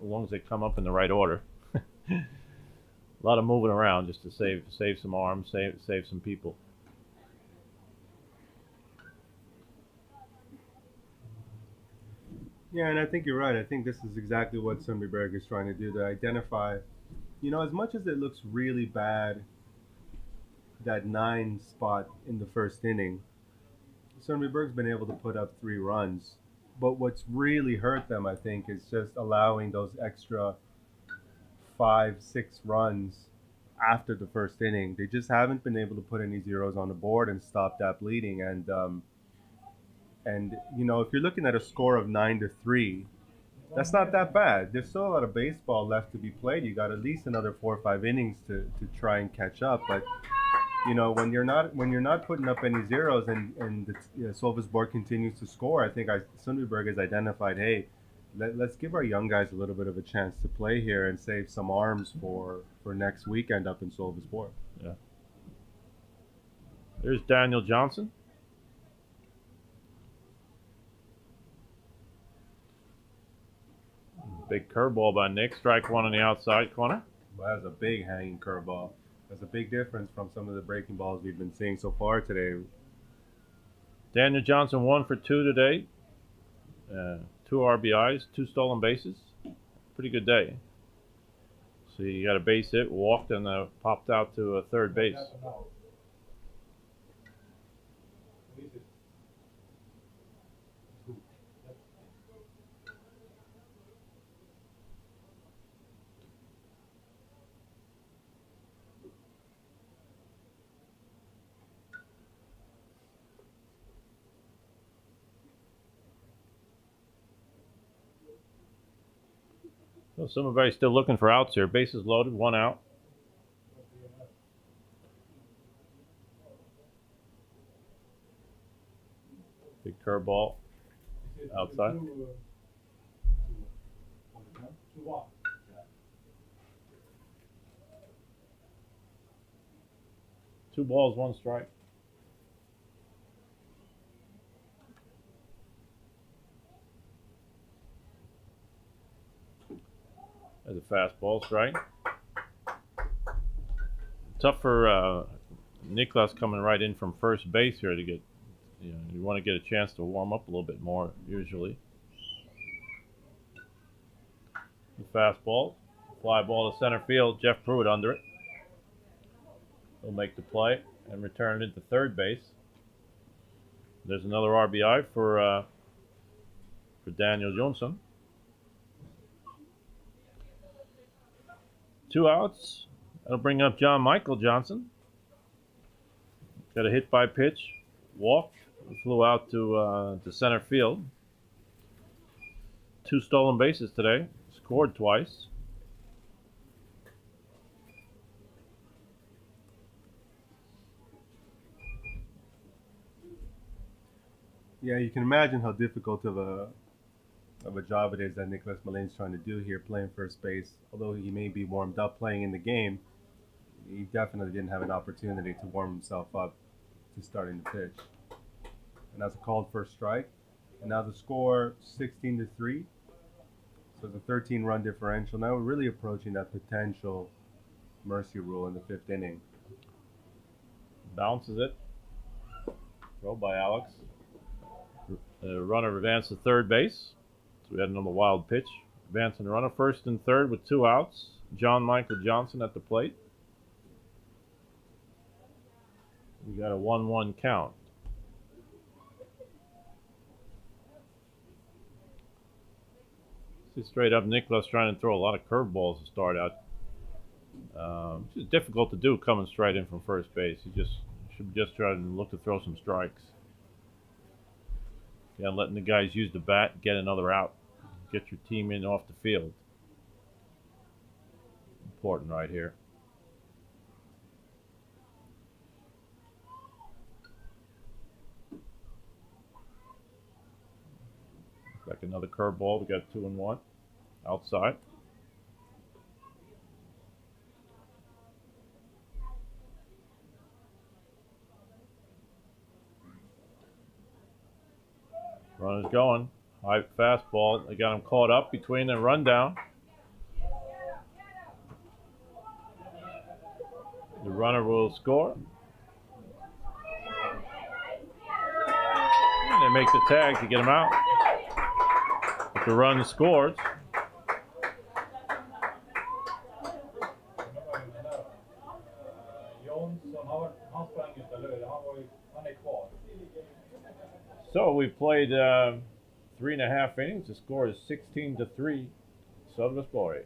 as long as they come up in the right order. A lot of moving around just to save some arms, save some people. Yeah, and I think you're right. I think this is exactly what Sundbyberg is trying to do, to identify, as much as it looks really bad, that 9 spot in the first inning, Sundbyberg's been able to put up 3 runs. But what's really hurt them, I think, is just allowing those extra 5-6 runs after the first inning. They just haven't been able to put any zeros on the board and stop that bleeding. And if you're looking at a score of 9-3, That's not that bad. There's still a lot of baseball left to be played. You got at least another 4 or 5 innings to try and catch up. But you know, when you're not putting up any zeros and the Sölvesborg continues to score, I think Sundbyberg has identified, hey, let's give our young guys a little bit of a chance to play here and save some arms for next weekend up in Sölvesborg. Yeah. There's Daniel Johnson. Big curveball by Nick. Strike one on the outside corner. Well, that's a big hanging curveball. That's a big difference from some of the breaking balls we've been seeing so far today. Daniel Johnson 1 for 2 today. 2 RBIs, 2 stolen bases. Pretty good day. So he got a base hit, walked, and popped out to third base. So somebody's still looking for outs here. Bases loaded, 1 out. Big curveball outside. 2 balls, 1 strike. There's a fastball strike. Tough for Niklas coming right in from first base here to get, you want to get a chance to warm up a little bit more usually. The fastball, fly ball to center field. Jeff Pruitt under it. He'll make the play and return it into third base. There's another RBI for Daniel Johnson. 2 outs. That'll bring up John Michael Johnson. Got a hit by pitch, walked, flew out to center field. 2 stolen bases today, scored twice. Yeah, you can imagine how difficult of a job it is that Nicholas Malin's trying to do here, playing first base. Although he may be warmed up playing in the game, he definitely didn't have an opportunity to warm himself up to starting the pitch. And that's a called first strike. And now the score 16-3. So it's a 13-run differential. Now we're really approaching that potential mercy rule in the 5th inning. Bounces it. Throw by Alex. The runner advanced to third base. So we had another wild pitch. Advancing the runner first and third with 2 outs. John Michael Johnson at the plate. We got a 1-1 count. See, straight up, Niklas trying to throw a lot of curveballs to start out. It's just difficult to do coming straight in from first base. You should just try to look to throw some strikes. Yeah, letting the guys use the bat, get another out, get your team in off the field. Important right here. Like another curveball. We got 2-1 outside. Runner's going. High fastball. They got him caught up between the rundown. The runner will score. And they make the tag to get him out. But the run scores. So we played 3.5 innings. The score is 16-3, Sölvesborg.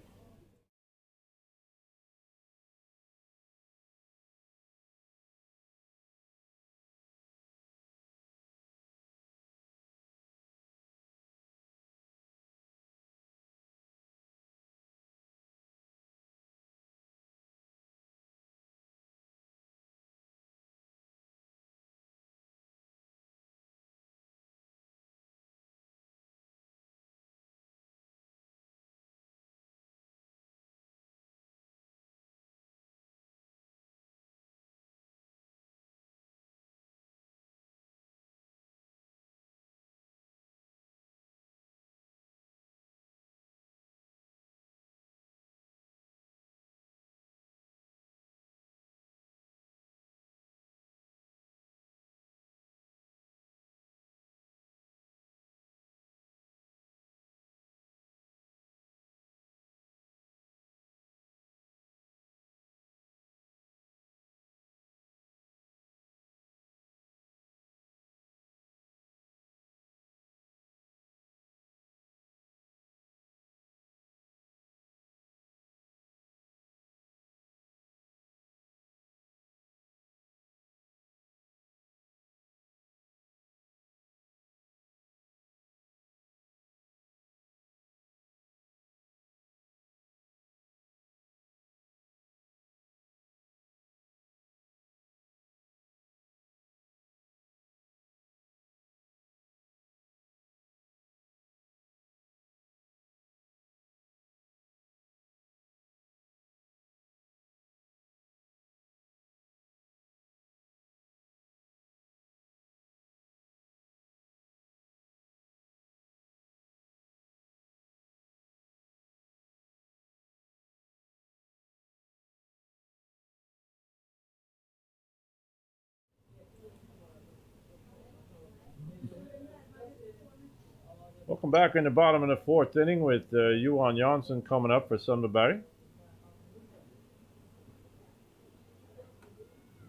Welcome back in the bottom of the fourth inning with Johan Jansson coming up for Sundbyberg.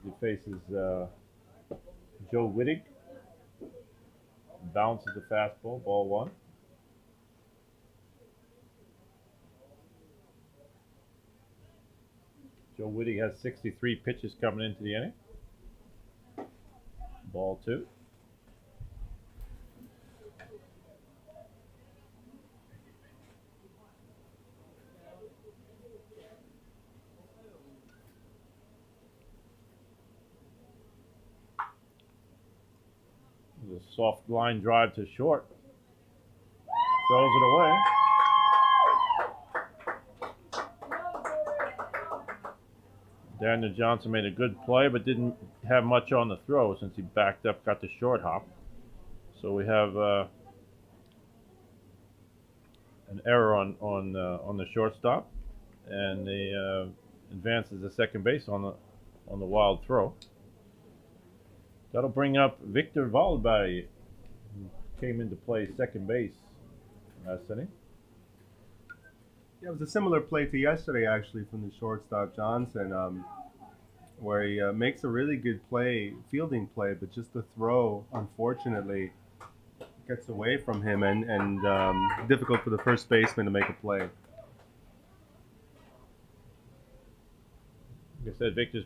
He faces Joe Wittig. Bounces the fastball, ball one. Joe Wittig has 63 pitches coming into the inning. Ball two. A soft line drive to short. Throws it away. Daniel Johnson made a good play, but didn't have much on the throw since he backed up, got the short hop. So we have an error on the shortstop, and the advances to second base on the wild throw. That'll bring up Victor Wahlberg, who came into play second base last inning. Yeah, it was a similar play to yesterday, actually, from the shortstop Johnson, where he makes a really good play, fielding play, but just the throw, unfortunately, gets away from him and difficult for the first baseman to make a play. Like I said, Victor's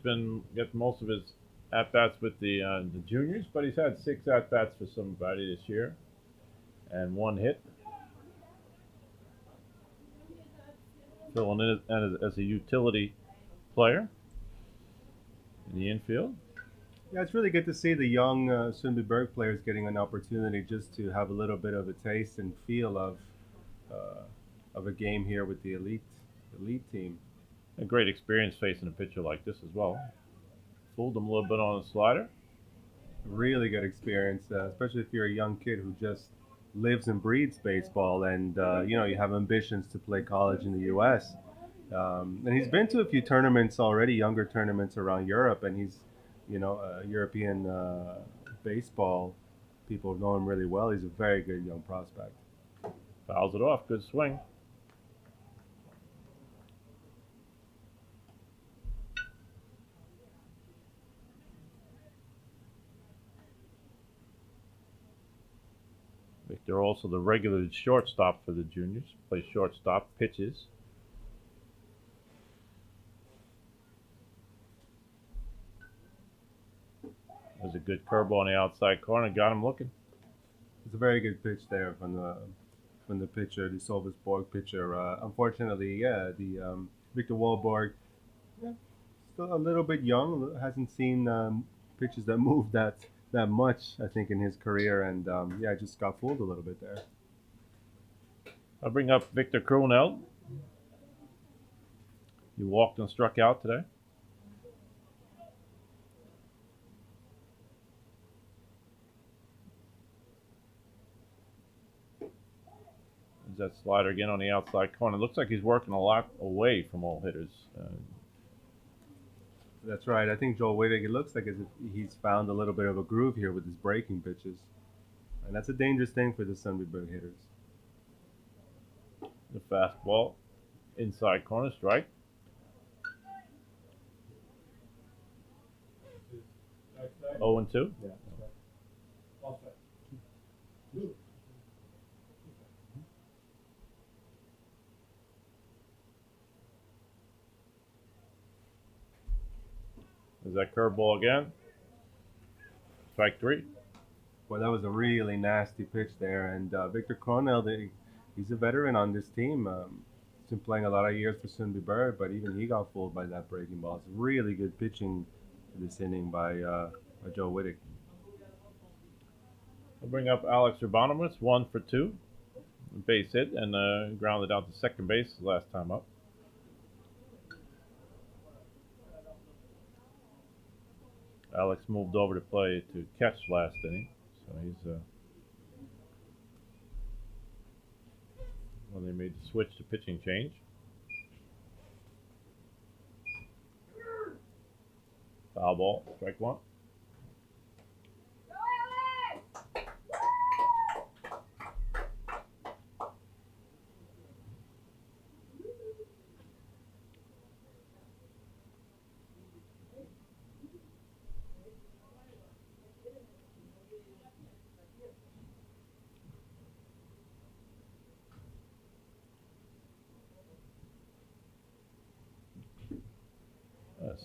got most of his at-bats with the juniors, but he's had 6 at-bats for somebody this year and 1 hit. Filling in as a utility player in the infield. Yeah, it's really good to see the young Sundbyberg players getting an opportunity just to have a little bit of a taste and feel of a game here with the elite team. A great experience facing a pitcher like this as well. Fooled him a little bit on the slider. Really good experience, especially if you're a young kid who just lives and breathes baseball, and you have ambitions to play college in the U.S. And he's been to a few tournaments already, younger tournaments around Europe, and he's, European baseball people know him really well. He's a very good young prospect. Fouls it off. Good swing. Victor also the regular shortstop for the juniors. Plays shortstop, pitches. There's a good curveball on the outside corner. Got him looking. It's a very good pitch there from the pitcher, the Sölvesborg pitcher. Unfortunately, the Victor Wahlberg, still a little bit young. Hasn't seen pitches that move that much, I think, in his career, and just got fooled a little bit there. I'll bring up Victor Kroneld. He walked and struck out today. There's that slider again on the outside corner. Looks like he's working a lot away from all hitters. That's right. I think Joel Wittig, it looks like as if he's found a little bit of a groove here with his breaking pitches. And that's a dangerous thing for the Sundbyberg hitters. The fastball, inside corner, strike. Strike. 0-2. Yeah. There's that curveball again. Strike 3. Well, that was a really nasty pitch there. And Victor Kroneld, he's a veteran on this team. He's been playing a lot of years for Sundbyberg, but even he got fooled by that breaking ball. It's really good pitching this inning by Joe Wittig. I'll bring up Alex Urbanowitz, 1 for 2. Base hit and grounded out to second base last time up. Alex moved over to play to catch last inning, so he's when they made the switch to pitching change. Foul ball, strike 1.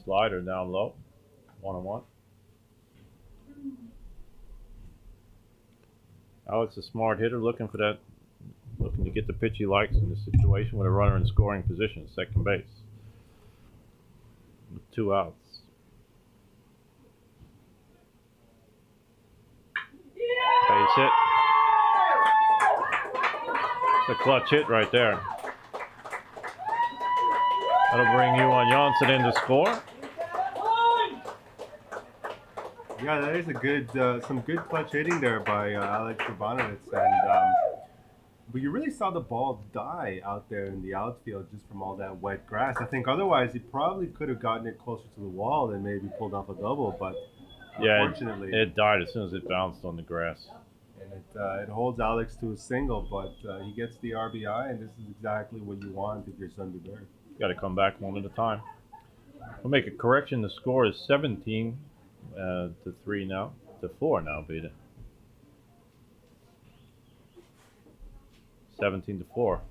slider down low, 1-1. Alex, a smart hitter, looking to get the pitch he likes in the situation with a runner in scoring position, second base, with 2 outs. Base hit. It's a clutch hit right there. That'll bring Johan Jansson in to score. Yeah, that is a good, some good clutch hitting there by Alex Urbanowitz, and but you really saw the ball die out there in the outfield just from all that wet grass. I think otherwise he probably could have gotten it closer to the wall and maybe pulled off a double, but yeah, unfortunately, it died as soon as it bounced on the grass. And it holds Alex to a single, but he gets the RBI, and this is exactly what you want if you're Sundbyberg. Got to come back one at a time. We'll make a correction. The score is 17 to 3 now, to 4 now, Vita. 17 to 4.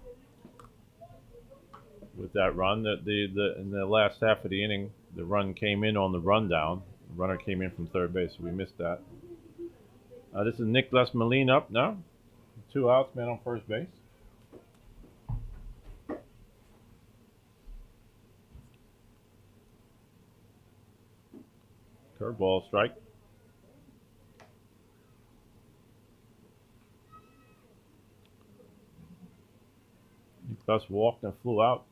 With that run, in the last half of the inning, the run came in on the rundown. The runner came in from third base, so we missed that. This is Nicholas Malin up now. 2 outs, man on first base. Curveball strike. Nicholas walked and flew out.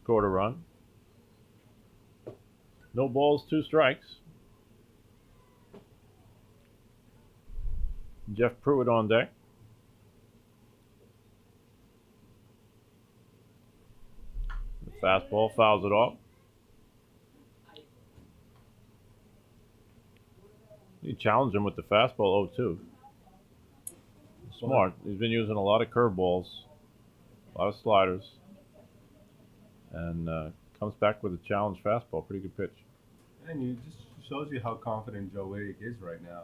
Scored a run. No balls, 2 strikes. Jeff Pruitt on deck. The fastball fouls it off. He challenged him with the fastball 0-2. Smart. He's been using a lot of curveballs, a lot of sliders, and comes back with a challenge fastball. Pretty good pitch. And it just shows you how confident Joe Wigg is right now.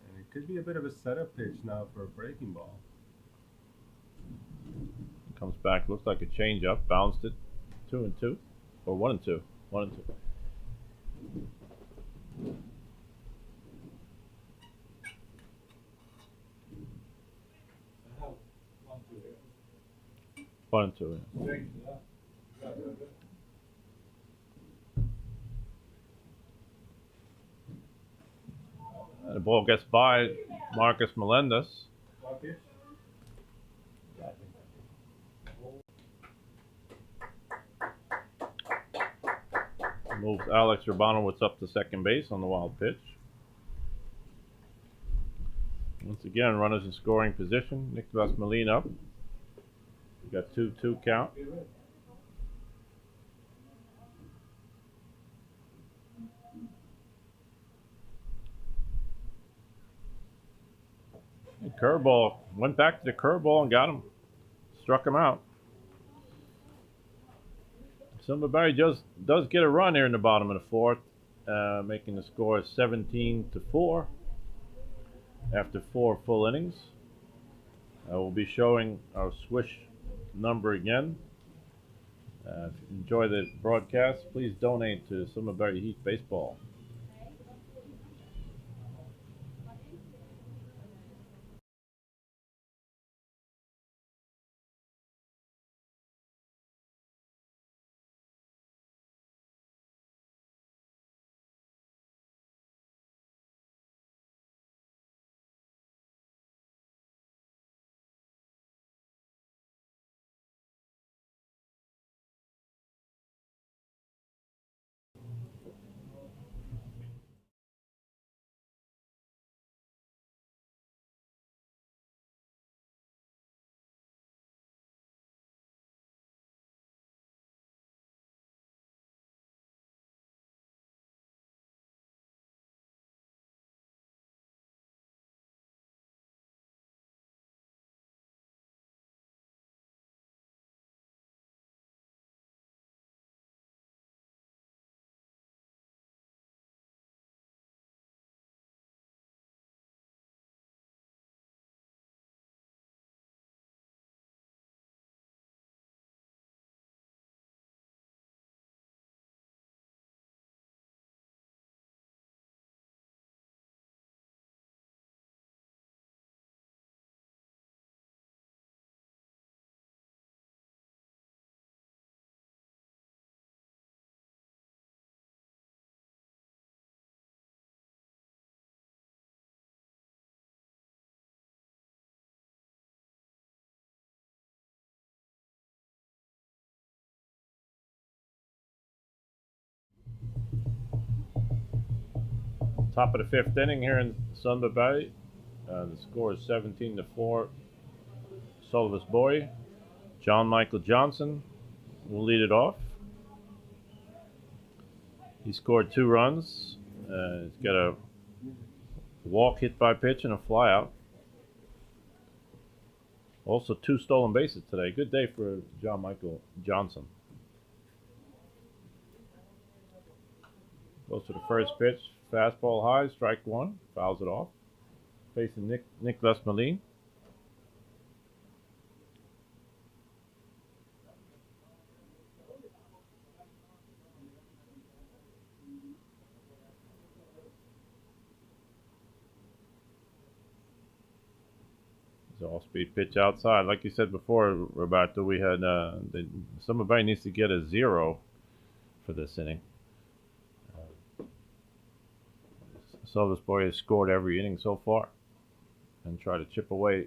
And it could be a bit of a setup pitch now for a breaking ball. Comes back, looks like a changeup, bounced it, 2-2, or 1-2, 1-2. One and two. Yeah. The ball gets by Marcus Melendez. Moves Alex Urbanowitz up to second base on the wild pitch. Once again, runners in scoring position. Nicholas Malin up. We got 2-2 count. Curveball. Went back to the curveball and got him. Struck him out. Sundbyberg does get a run here in the bottom of the fourth, making the score 17-4 after 4 full innings. We'll be showing our Swish number again. If you enjoy the broadcast, please donate to Sundbyberg Heat Baseball. Top of the fifth inning here in Sundbyberg. The score is 17-4. Sölvesborg. John Michael Johnson will lead it off. He scored 2 runs. He's got a walk, hit by pitch, and a fly out. Also 2 stolen bases today. Good day for John Michael Johnson. Goes to the first pitch. Fastball high, strike 1. Fouls it off. Facing Nicholas Malin. Off-speed pitch outside. Like you said before, Roberto, we had somebody needs to get a 0 for this inning. Sölvesborg has scored every inning so far and try to chip away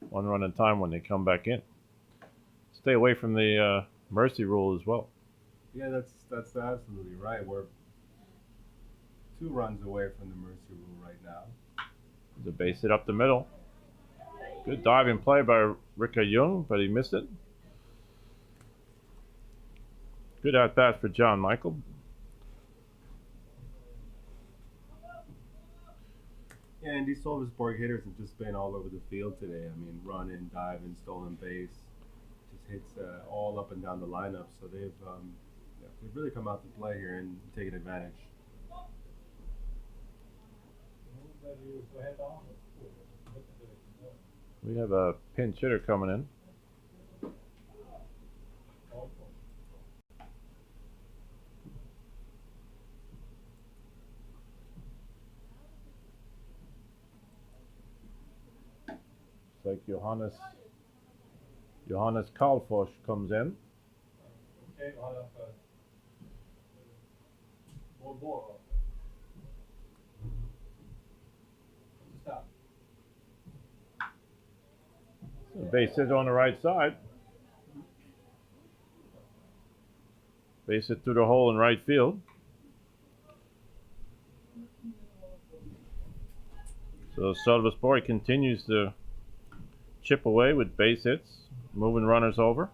1 run at a time when they come back in. Stay away from the mercy rule as well. Yeah, that's absolutely right. We're 2 runs away from the mercy rule right now. The base hit up the middle. Good diving play by Rickard Jung, but he missed it. Good at bat for John Michael. Yeah, and these Sölvesborg hitters have just been all over the field today. I mean, running, diving, stolen base, just hits all up and down the lineup. So they've really come out to play here and taken advantage. We have a pinch hitter coming in. It's like Johannes Karlfors comes in. The base hit on the right side. Base hit through the hole in right field. So Sölvesborg continues to chip away with base hits, moving runners over.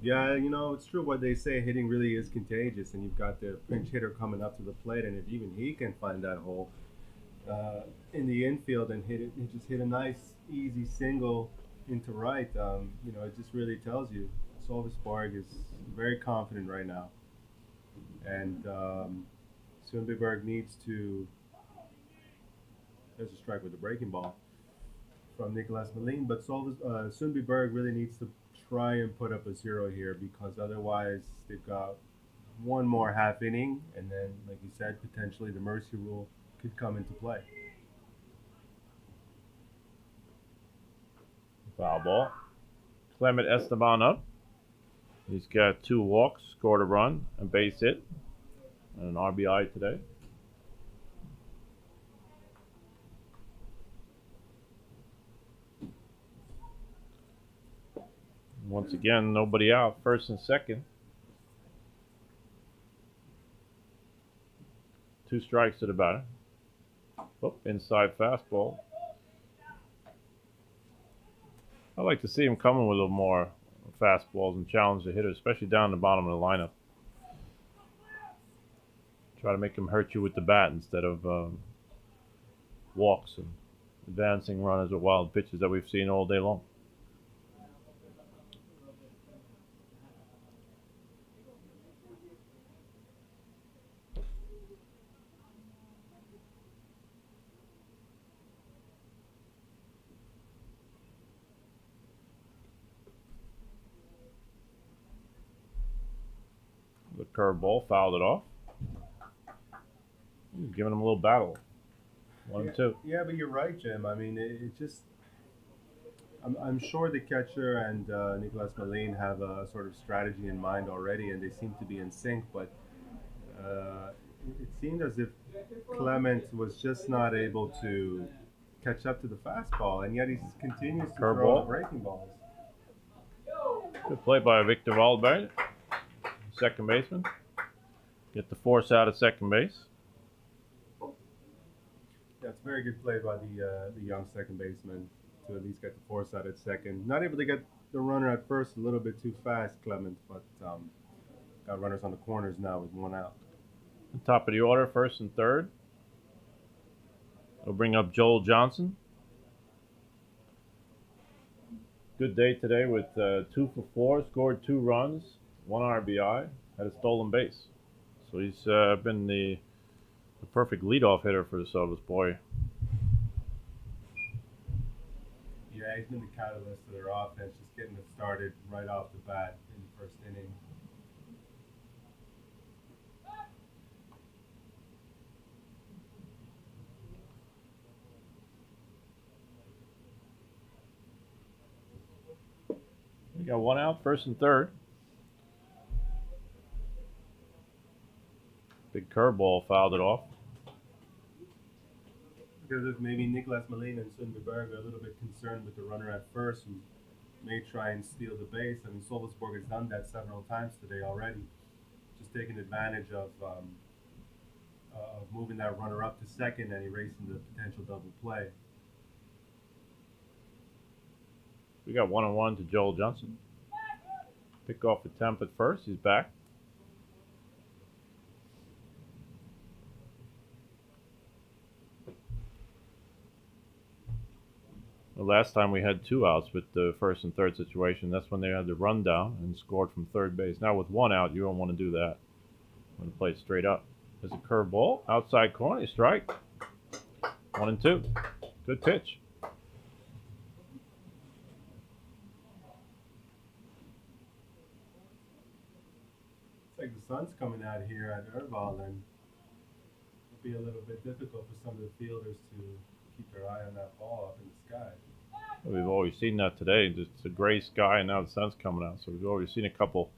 Yeah, you know, it's true what they say, hitting really is contagious, and you've got the pinch hitter coming up to the plate, and if even he can find that hole in the infield and hit it, he just hit a nice, easy single into right, you know, it just really tells you Sölvesborg is very confident right now. And Sundbyberg needs to, there's a strike with the breaking ball from Nicholas Malin, but Sundbyberg really needs to try and put up a 0 here, because otherwise they've got 1 more half inning, and then, like you said, potentially the mercy rule could come into play. Foul ball. Clement Esteban up. He's got 2 walks, scored a run, a base hit, and an RBI today. Once again, nobody out. First and second. 2 strikes to the batter. Oh, inside fastball. I like to see him coming with a little more fastballs and challenge the hitter, especially down the bottom of the lineup. Try to make him hurt you with the bat instead of walks and advancing runners with wild pitches that we've seen all day long. The curveball fouled it off. He's giving him a little battle. 1-2. Yeah, but you're right, Jim. I mean, it just, I'm sure the catcher and Nicholas Malin have a sort of strategy in mind already, and they seem to be in sync, but it seemed as if Clement was just not able to catch up to the fastball, and yet he continues to throw the breaking balls. Good play by Victor Waldberg, second baseman. Get the force out of second base. That's very good play by the young second baseman to at least get the force out at second. Not able to get the runner at first, a little bit too fast, Clement, but got runners on the corners now with one out. Top of the order, first and third. We'll bring up Joel Johnson. Good day today with 2 for 4, scored 2 runs, 1 RBI, had a stolen base. So he's been the perfect leadoff hitter for the Sölvesborg. Yeah, he's been the catalyst of their offense, just getting it started right off the bat in the first inning. We got 1 out, first and third. Big curveball fouled it off. Because if maybe Nicolas Molina and Sundbyberg are a little bit concerned with the runner at first, who may try and steal the base. I mean, Sölvesborg has done that several times today already, just taking advantage of moving that runner up to second and erasing the potential double play. We got 1-1 to Joel Johnson. Pick off attempt at first. He's back. The last time we had 2 outs with the first and third situation, that's when they had the run down and scored from third base. Now with 1 out, you don't want to do that. You want to play it straight up. There's a curveball, outside corner, you strike. 1-2. Good pitch. It's like the sun's coming out here at Örvallen. It'll be a little bit difficult for some of the fielders to keep their eye on that ball up in the sky. We've always seen that today. It's a gray sky and now the sun's coming out. So we've already seen a couple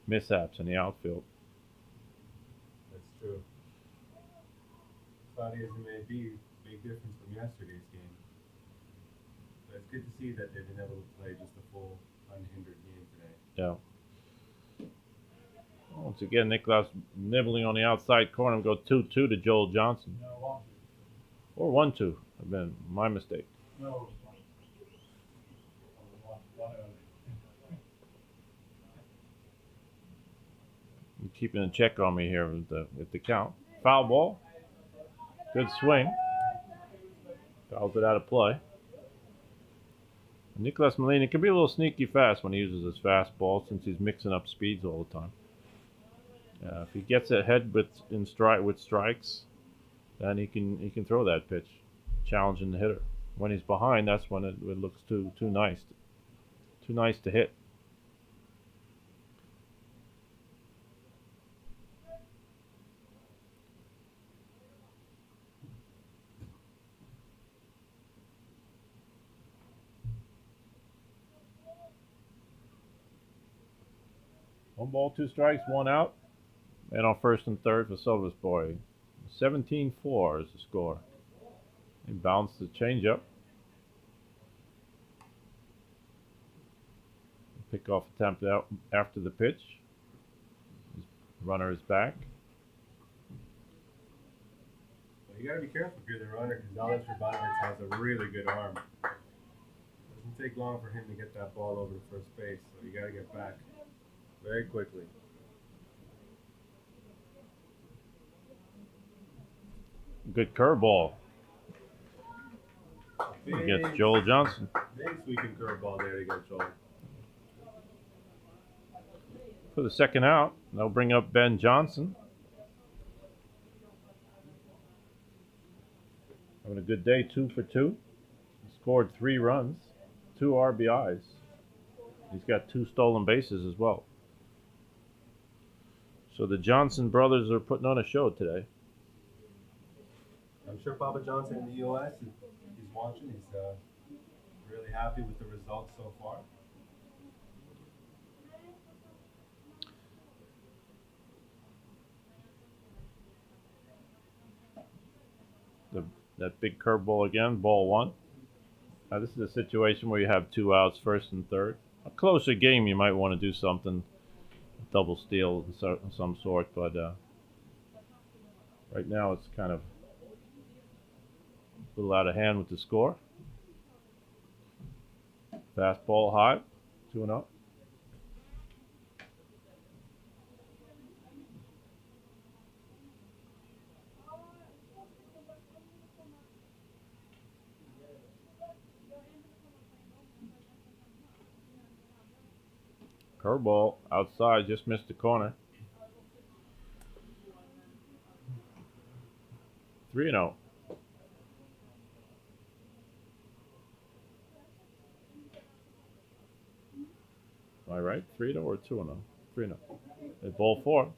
mishaps in the outfield. That's true. Cloudy as it may be, big difference from yesterday's game. But it's good to see that they've been able to play just a full, unhindered game today. Yeah. Once again, Nicolas nibbling on the outside corner. Go 2-2 to Joel Johnson. No, 1-2. Or 1-2. I've been my mistake. No. You're keeping a check on me here with the count. Foul ball. Good swing. Fouls it out of play. Nicolas Molina can be a little sneaky fast when he uses his fastball since he's mixing up speeds all the time. If he gets ahead with strikes, then he can throw that pitch, challenging the hitter. When he's behind, that's when it looks too nice to hit. One ball, 2 strikes, 1 out. And on first and third for Sölvesborg. 17-4 is the score. He bounced the changeup. Pick off attempt out after the pitch. His runner is back. Well, you got to be careful if you're the runner because Alex Urbanovich has a really good arm. It doesn't take long for him to get that ball over to first base, so you got to get back very quickly. Good curveball. Against Joel Johnson. Big sweeping curveball there to get Joel. For the second out, they'll bring up Ben Johnson. Having a good day, 2 for 2. He scored 3 runs, 2 RBIs. He's got 2 stolen bases as well. So the Johnson brothers are putting on a show today. I'm sure Papa Johnson in the U.S. He's watching. He's really happy with the results so far. That big curveball again, ball 1. Now this is a situation where you have 2 outs, first and third. A closer game, you might want to do something, a double steal of some sort, but right now it's kind of little out of hand with the score. Fastball high, 2-0. Curveball outside, just missed the corner. 3-0. Am I right? 3-0 or 2-0? 3-0. At ball 4.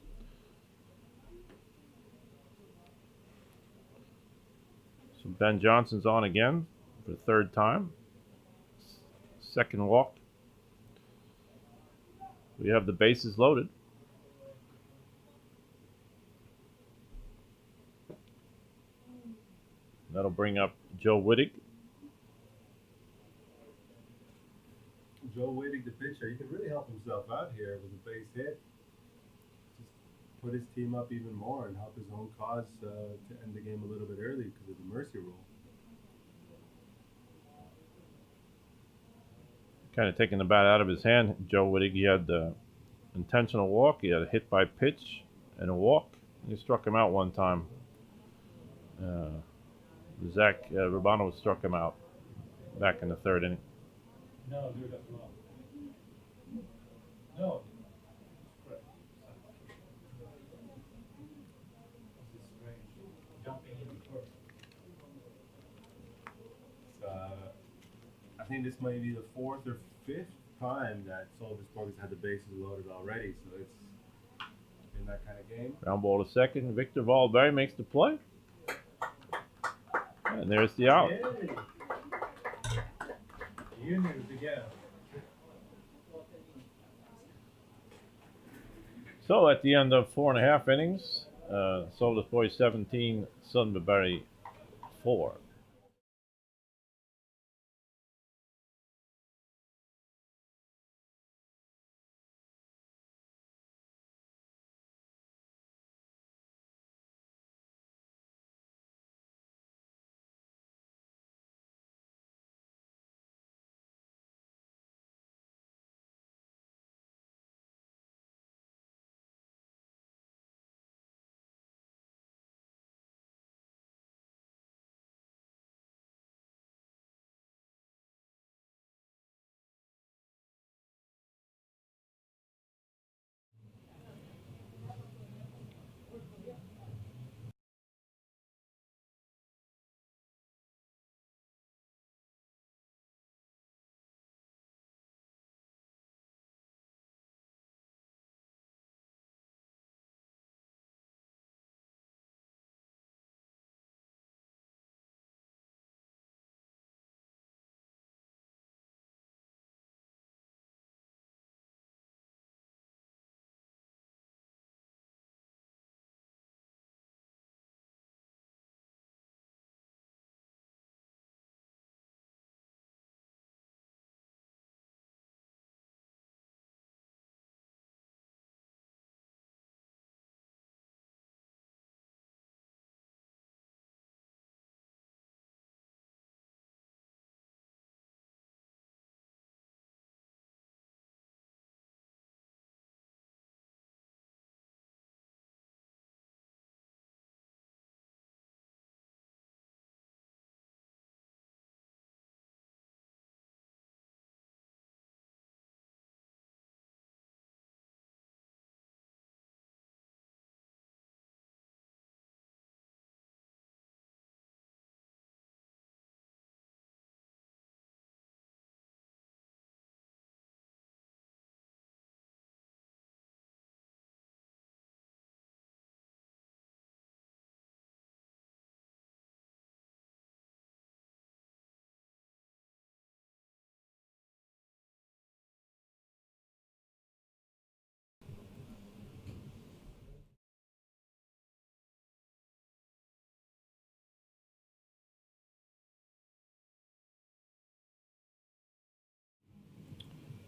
So Ben Johnson's on again for the third time. Second walk. We have the bases loaded. That'll bring up Joe Wittig. Joe Wittig, the pitcher, he could really help himself out here with a base hit. Just put his team up even more and help his own cause to end the game a little bit early because of the mercy rule. Kind of taking the bat out of his hand, Joe Wittig. He had the intentional walk, he had a hit by pitch and a walk. He struck him out one time. Zach Rubano struck him out back in the third inning. No, do that wrong. No. Correct. This is strange. Jumping in first. I think this might be the 4th or 5th time that Sölvesborg has had the bases loaded already, so it's been that kind of game. Ground ball to second. Victor Valberg makes the play. And there's the out. Hey. You knew together. So at the end of 4.5 innings, Sölvesborg 17, Sundbyberg 4.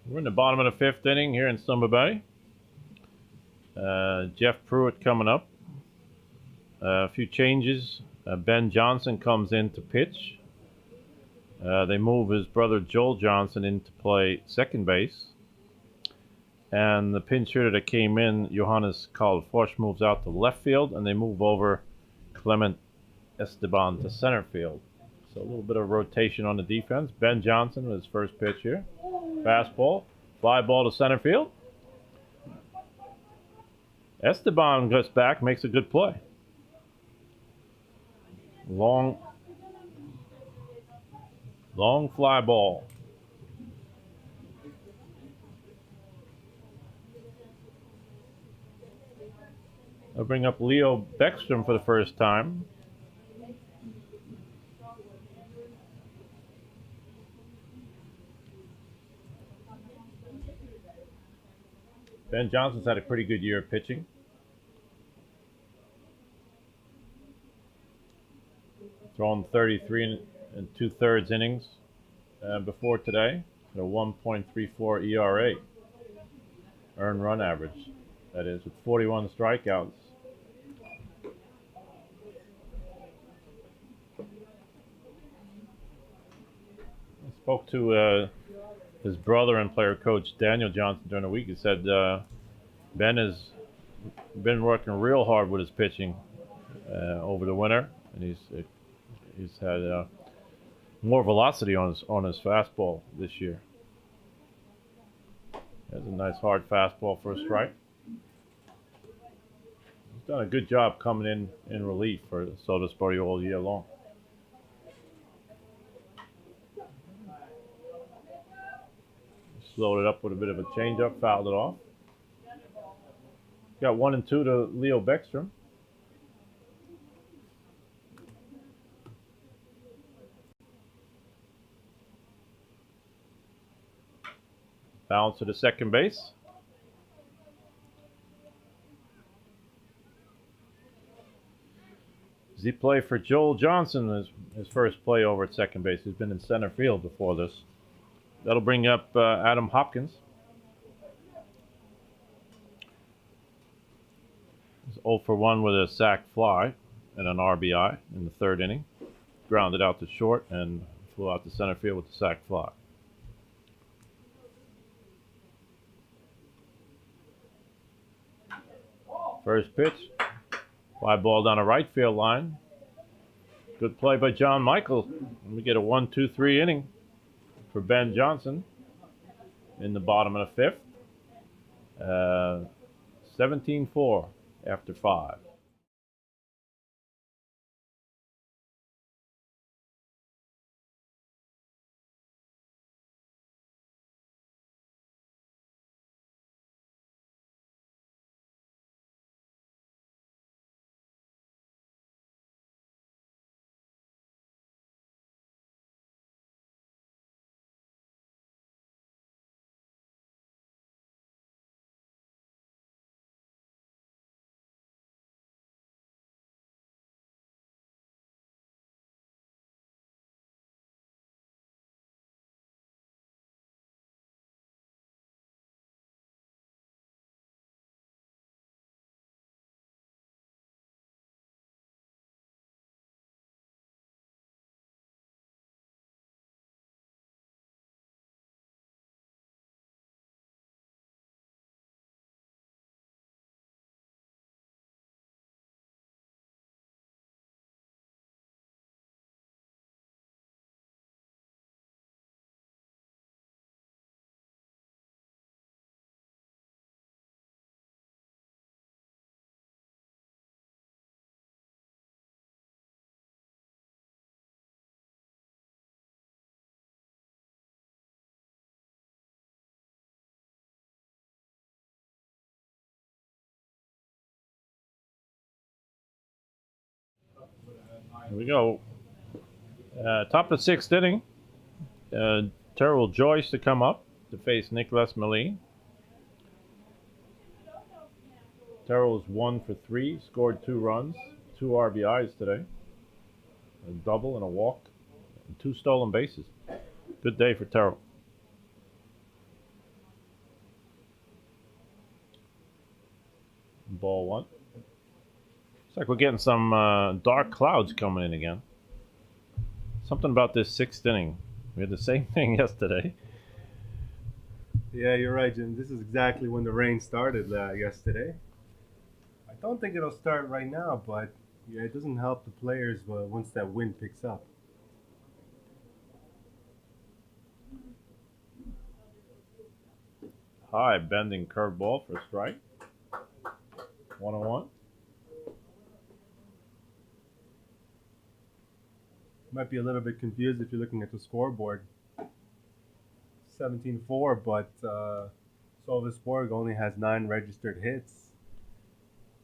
We're in the bottom of the 5th inning here in Sundbyberg. Jeff Pruitt coming up. A few changes Ben Johnson comes in to pitch. They move his brother Joel Johnson in to play second base. And the pinch hitter that came in, Johannes Karlfors, moves out to left field, and they move over Clement Esteban to center field. So a little bit of rotation on the defense. Ben Johnson with his first pitch here. Fastball. Fly ball to center field. Esteban goes back, makes a good play. Long fly ball. I'll bring up Leo Beckstrom for the first time. Ben Johnson's had a pretty good year of pitching. Thrown 33 and 2/3 innings before today, at a 1.34 ERA. Earned run average, that is, with 41 strikeouts. I spoke to his brother and player coach Daniel Johnson during the week. He said Ben has been working real hard with his pitching over the winter, and he's had more velocity on his fastball this year. That's a nice hard fastball for a strike. He's done a good job coming in relief for Sölvesborg all year long. Slowed it up with a bit of a changeup, fouled it off. Got 1 and 2 to Leo Beckstrom. Bounce to the second base. Does he play for Joel Johnson, his first play over at second base? He's been in center field before this. That'll bring up Adam Hopkins. He's 0 for 1 with a sac fly and an RBI in the third inning. Grounded out to short and flew out to center field with the sac fly. First pitch, fly ball down a right field line. Good play by John Michael. And we get a 1-2-3 inning for Ben Johnson in the bottom of the fifth. 17-4 after 5. Here we go. Top of the sixth inning. Terrell Joyce to come up to face Nicholas Malin. Terrell was 1 for 3, scored 2 runs, 2 RBIs today. A double and a walk, and 2 stolen bases. Good day for Terrell. Ball 1. Looks like we're getting some dark clouds coming in again. Something about this 6th inning. We had the same thing yesterday. Yeah, you're right, Jim. This is exactly when the rain started yesterday. I don't think it'll start right now, but yeah, it doesn't help the players once that wind picks up. High bending curveball for a strike. 1-1. Might be a little bit confused if you're looking at the scoreboard. 17-4, but Sölvesborg only has 9 registered hits.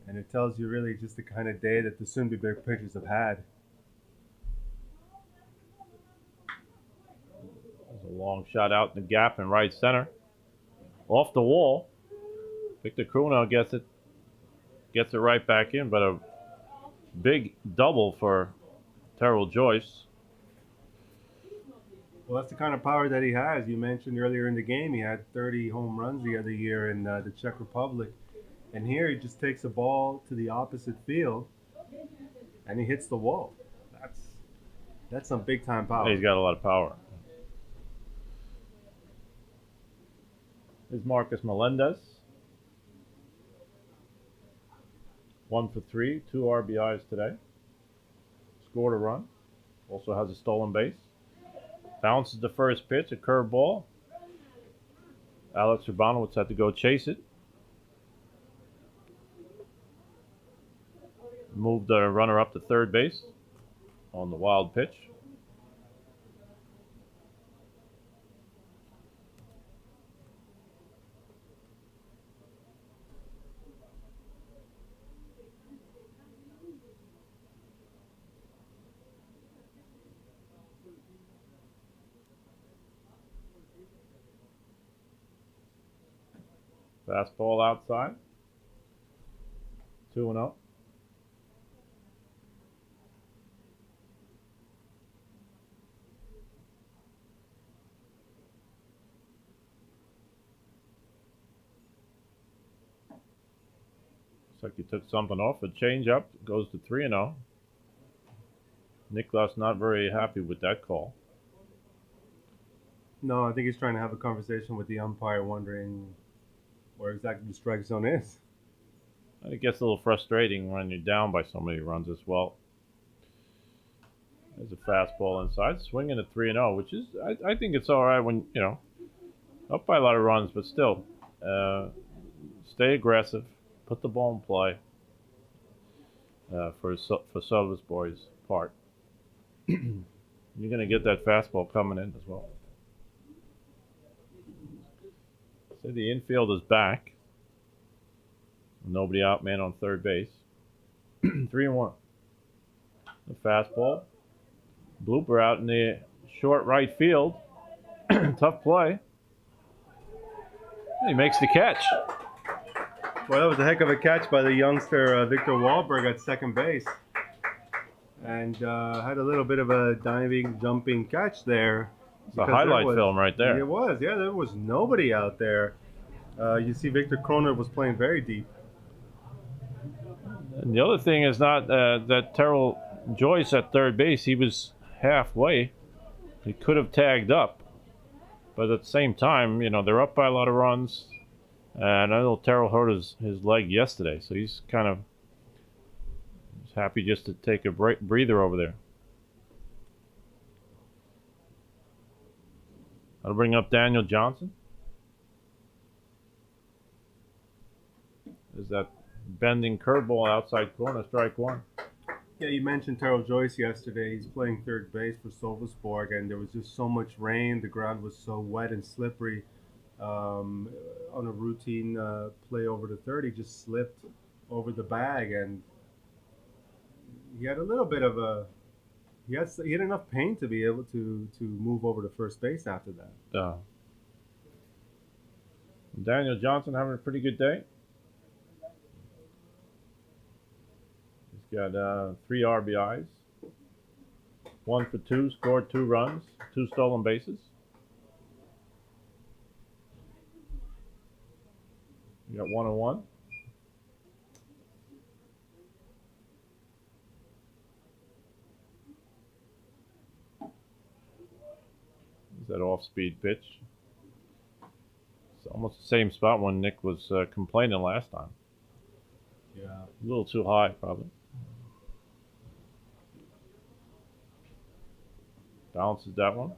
And it tells you really just the kind of day that the Sundbyberg pitchers have had. There's a long shot out in the gap in right center. Off the wall. Victor Kruna gets it right back in, but a big double for Terrell Joyce. Well, that's the kind of power that he has. You mentioned earlier in the game he had 30 home runs the other year in the Czech Republic. And here he just takes a ball to the opposite field and he hits the wall. That's some big time power. He's got a lot of power. Here's Marcus Melendez. 1 for 3, 2 RBIs today. Scored a run. Also has a stolen base. Bounces the first pitch, a curveball. Alex Urbanowicz had to go chase it. Moved the runner up to third base on the wild pitch. Fastball outside. 2-0. Looks like he took something off. A changeup goes to 3-0. Niklas not very happy with that call. No, I think he's trying to have a conversation with the umpire, wondering where exactly the strike zone is. It gets a little frustrating when you're down by so many runs as well. There's a fastball inside, swinging at 3-0, which is, I think it's all right when, you know, up by a lot of runs, but still, stay aggressive, put the ball in play for Sölvesborg's part. You're going to get that fastball coming in as well. So the infield is back. Nobody out, man on third base. 3-1. The fastball. Blooper out in the short right field. Tough play. He makes the catch. Well, that was a heck of a catch by the youngster Victor Wahlberg at second base. And had a little bit of a diving, jumping catch there. It's a highlight film right there. It was, yeah. There was nobody out there. You see Victor Kroner was playing very deep. And the other thing is not that Terrell Joyce at third base, he was halfway. He could have tagged up. But at the same time, you know, they're up by a lot of runs. And I know Terrell hurt his leg yesterday, so he's kind of happy just to take a breather over there. I'll bring up Daniel Johnson. There's that bending curveball outside corner, strike one. Yeah, you mentioned Terrell Joyce yesterday. He's playing third base for Sölvesborg, and there was just so much rain. The ground was so wet and slippery. On a routine play over to third, he just slipped over the bag, and he had a little bit of a. He had enough pain to be able to move over to first base after that. Daniel Johnson having a pretty good day. He's got 3 RBIs, 1 for 2, scored 2 runs, 2 stolen bases. You got 1-1. that off-speed pitch. It's almost the same spot when Nick was complaining last time. Yeah. A little too high, probably. Bounces that one.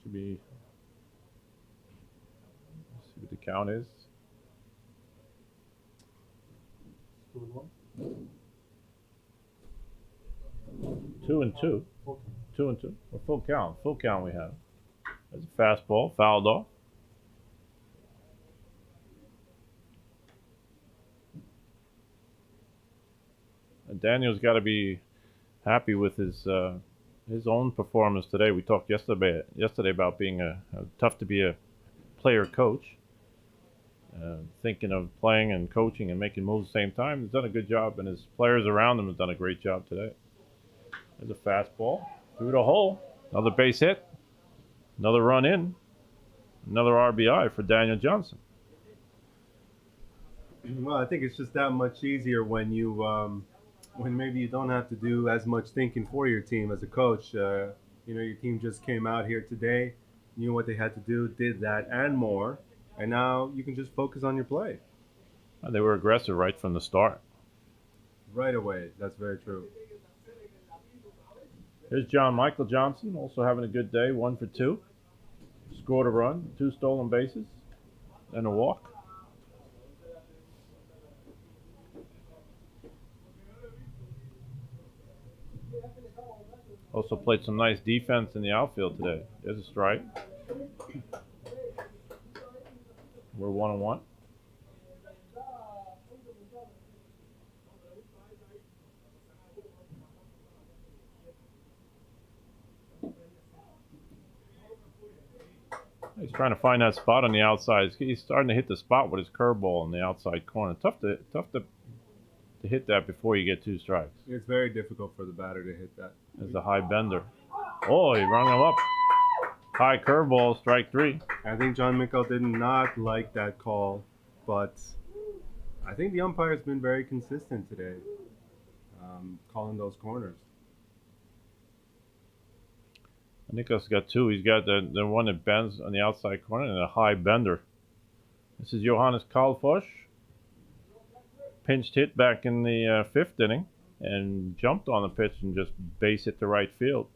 Should be. Let's see what the count is. 2-2. 2-2. Or full count. Full count we have. There's a fastball, fouled off. And Daniel's got to be happy with his own performance today. We talked yesterday about being tough to be a player coach, thinking of playing and coaching and making moves at the same time. He's done a good job, and his players around him have done a great job today. There's a fastball through the hole. Another base hit. Another run in. Another RBI for Daniel Johnson. Well, I think it's just that much easier when you when maybe you don't have to do as much thinking for your team as a coach. You know, your team just came out here today, knew what they had to do, did that and more, and now you can just focus on your play. And they were aggressive right from the start. Right away. That's very true. Here's John Michael Johnson, also having a good day, 1 for 2. Scored a run, 2 stolen bases, and a walk. Also played some nice defense in the outfield today. There's a strike. We're 1-1. He's trying to find that spot on the outside. He's starting to hit the spot with his curveball in the outside corner. Tough to hit that before you get 2 strikes. It's very difficult for the batter to hit that. There's a high bender. Oh, he rung him up. High curveball, strike 3. I think John Mickle did not like that call, but I think the umpire's been very consistent today, calling those corners. Nicholas got 2. He's got the one that bends on the outside corner and a high bender. This is Johannes Karlfors. Pinched hit back in the 5th inning and jumped on the pitch and just base hit to right field.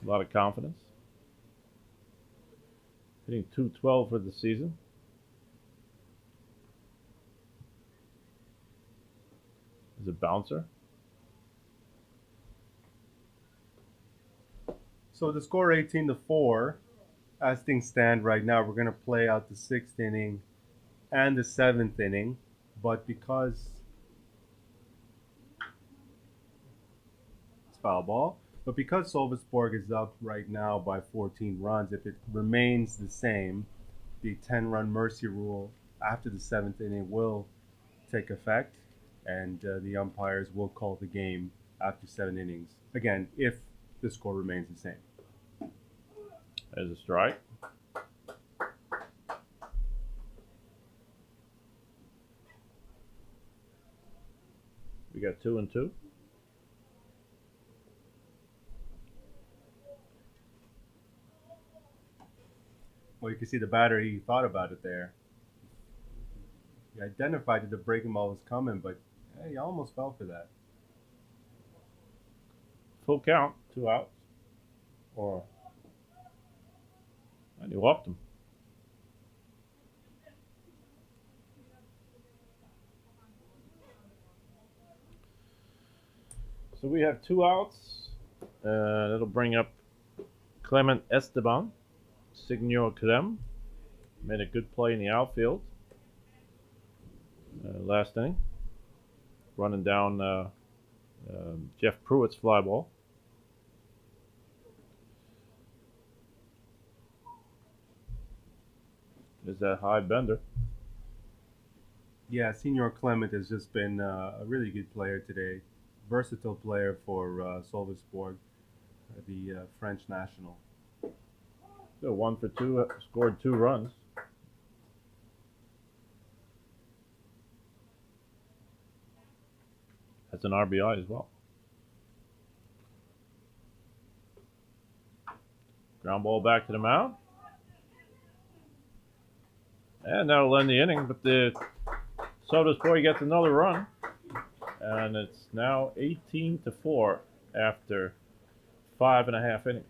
A lot of confidence. Hitting .212 for the season. There's a bouncer. So the score 18-4. As things stand right now, we're going to play out the 6th inning and the 7th inning. But because it's foul ball, but because Sölvesborg is up right now by 14 runs, if it remains the same, the 10-run mercy rule after the 7th inning will take effect, and the umpires will call the game after 7 innings. Again, if the score remains the same. There's a strike. We got 2-2. Well, you can see the batter, he thought about it there. He identified that the breaking ball was coming, but he almost fell for that. Full count, 2 outs. And he walked him. So we have 2 outs. That'll bring up Clement Esteban. Signor Clem made a good play in the outfield last inning, running down Jeff Pruitt's fly ball. There's that high bender. Yeah, Senior Clement has just been a really good player today. Versatile player for Sölvesborg, the French national. So 1 for 2, scored 2 runs. has an RBI as well. Ground ball back to the mound. And that'll end the inning, but the Sölvesborg gets another run. And it's now 18-4 after 5.5 innings.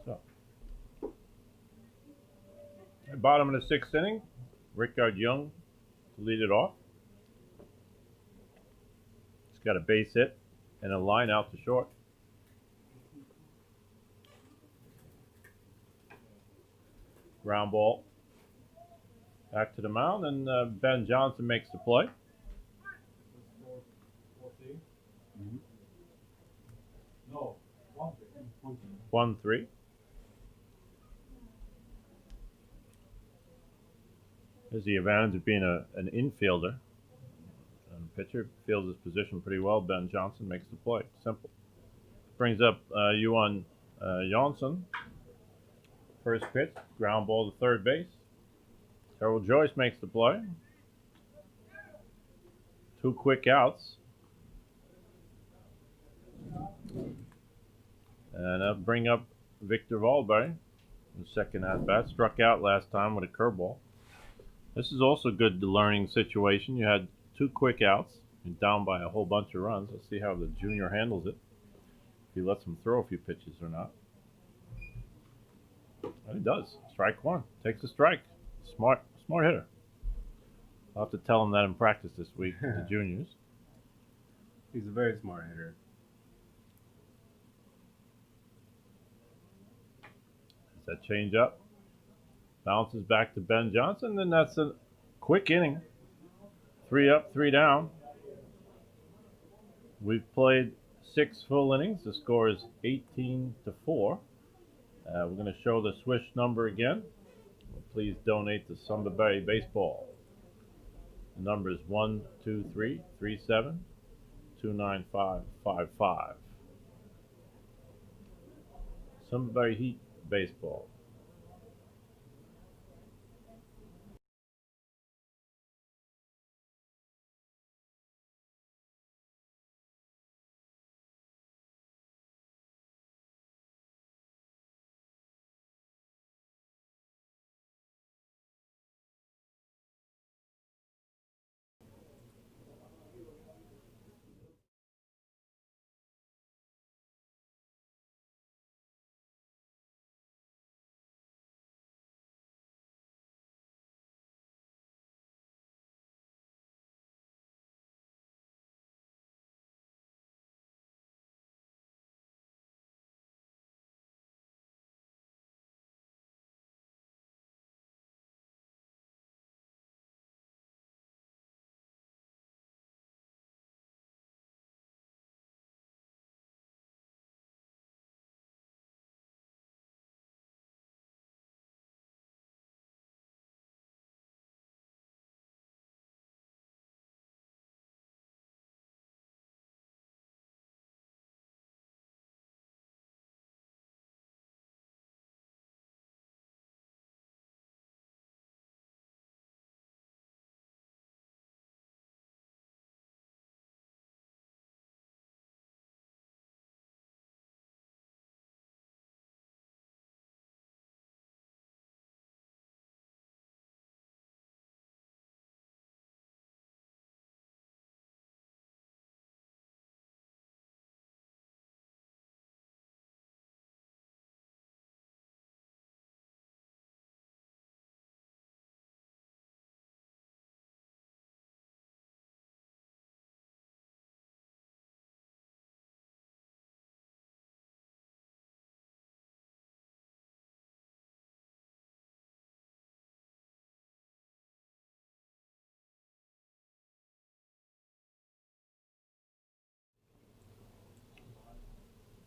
So, at bottom of the 6th inning, Rickard Young to lead it off. He's got a base hit and a line out to short. Ground ball back to the mound, and Ben Johnson makes the play. 14. No, 1-3. 1-3. There's the advantage of being an infielder. And pitcher fields his position pretty well. Ben Johnson makes the play. Simple. Brings up Johan Jansson. First pitch, ground ball to third base. Terrell Joyce makes the play. 2 quick outs. And that'll bring up Victor Wahlberg. The second at bat. Struck out last time with a curveball. This is also a good learning situation. You had 2 quick outs. You're down by a whole bunch of runs. Let's see how the junior handles it. If he lets him throw a few pitches or not. And he does. Strike 1. Takes a strike. Smart hitter. I'll have to tell him that in practice this week with the juniors. He's a very smart hitter. That change up. Bounces back to Ben Johnson, and that's a quick inning. 3 up, 3 down. We've played 6 full innings. The score is 18-4. We're going to show the Swish number again. Please donate to Sundbyberg Baseball. The number is 12337295555. Sundbyberg Heat Baseball.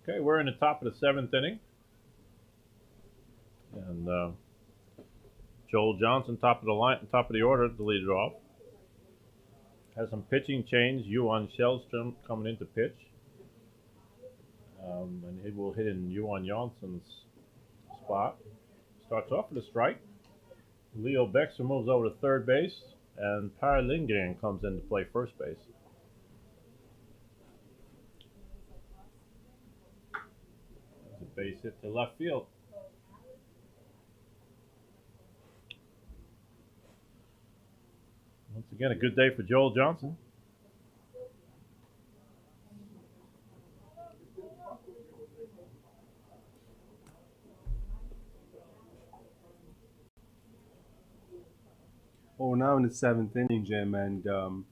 Okay, we're in the top of the 7th inning. And Joel Johnson, top of the line, top of the order, to lead it off. Has some pitching change. Johan Shellstrom coming in to pitch. And he will hit in Johan Jansson's spot. Starts off with a strike. Leo Bexer moves over to third base. And Per Lindgren comes in to play first base. There's a base hit to left field. Once again, a good day for Joel Johnson. Oh, now in the 7th inning, Jim, and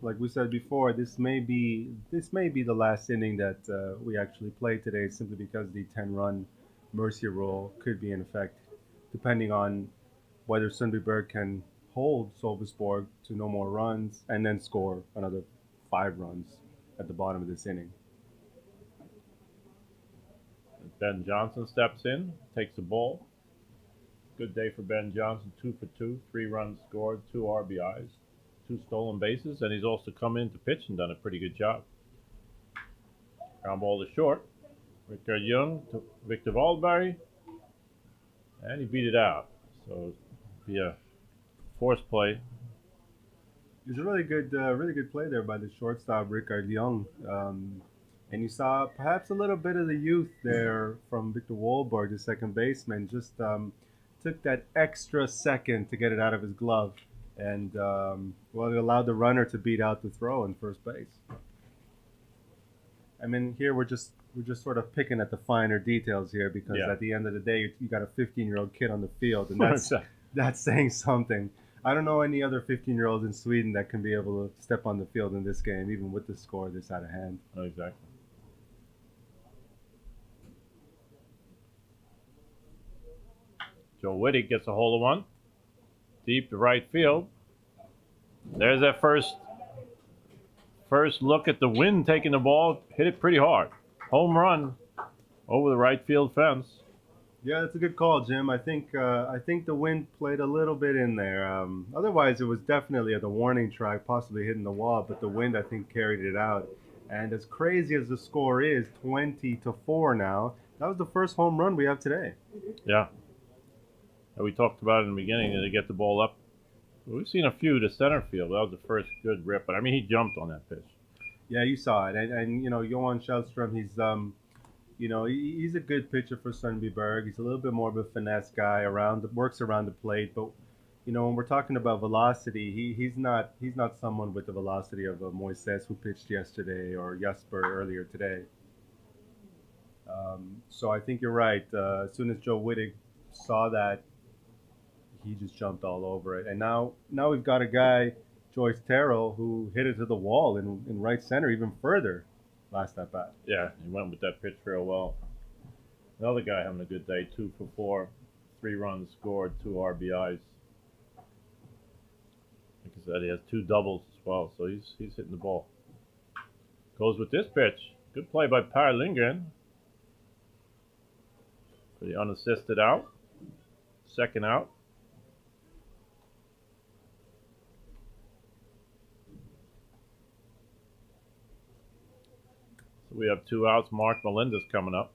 like we said before, this may be the last inning that we actually play today, simply because the 10-run mercy rule could be in effect, depending on whether Sundbyberg can hold Sölvesborg to no more runs and then score another 5 runs at the bottom of this inning. Ben Johnson steps in, takes the ball. Good day for Ben Johnson, 2 for 2, 3 runs scored, 2 RBIs, 2 stolen bases, and he's also come in to pitch and done a pretty good job. Ground ball to short. Rickard Young to Victor Waldberg, and he beat it out. So be a force play. It was a really good play there by the shortstop Rickard Young. And you saw perhaps a little bit of the youth there from Victor Waldberg, the second baseman, just took that extra second to get it out of his glove, and well, it allowed the runner to beat out the throw in first base. I mean, here we're just sort of picking at the finer details here, because at the end of the day, you got a 15-year-old kid on the field, and that's saying something. I don't know any other 15-year-olds in Sweden that can be able to step on the field in this game, even with the score this out of hand. Oh, exactly. Joe Wittig gets a hold of one. Deep to right field. There's that first look at the wind taking the ball. Hit it pretty hard. Home run over the right field fence. Yeah, that's a good call, Jim. I think the wind played a little bit in there. Otherwise, it was definitely at the warning track, possibly hitting the wall, but the wind, I think, carried it out. And as crazy as the score is, 20-4 now, that was the first home run we have today. Yeah. We talked about it in the beginning to get the ball up. We've seen a few to center field. That was the first good rip, but I mean, he jumped on that pitch. Yeah, you saw it, and you know, Johan Shellstrom, he's he's a good pitcher for Sundbyberg. He's a little bit more of a finesse guy, works around the plate, but you know, when we're talking about velocity, he's not someone with the velocity of Moises, who pitched yesterday, or Jesper earlier today. So I think you're right. As soon as Joe Wittig saw that, he just jumped all over it. And now we've got a guy, Joyce Terrell, who hit it to the wall in right center even further last at bat. Yeah, he went with that pitch real well. Another guy having a good day, 2 for 4, 3 runs scored, 2 RBIs. Like I said, he has 2 doubles as well, so he's hitting the ball. Goes with this pitch. Good play by Per Lindgren for the unassisted out. Second out. So we have 2 outs. Mark Melendez coming up.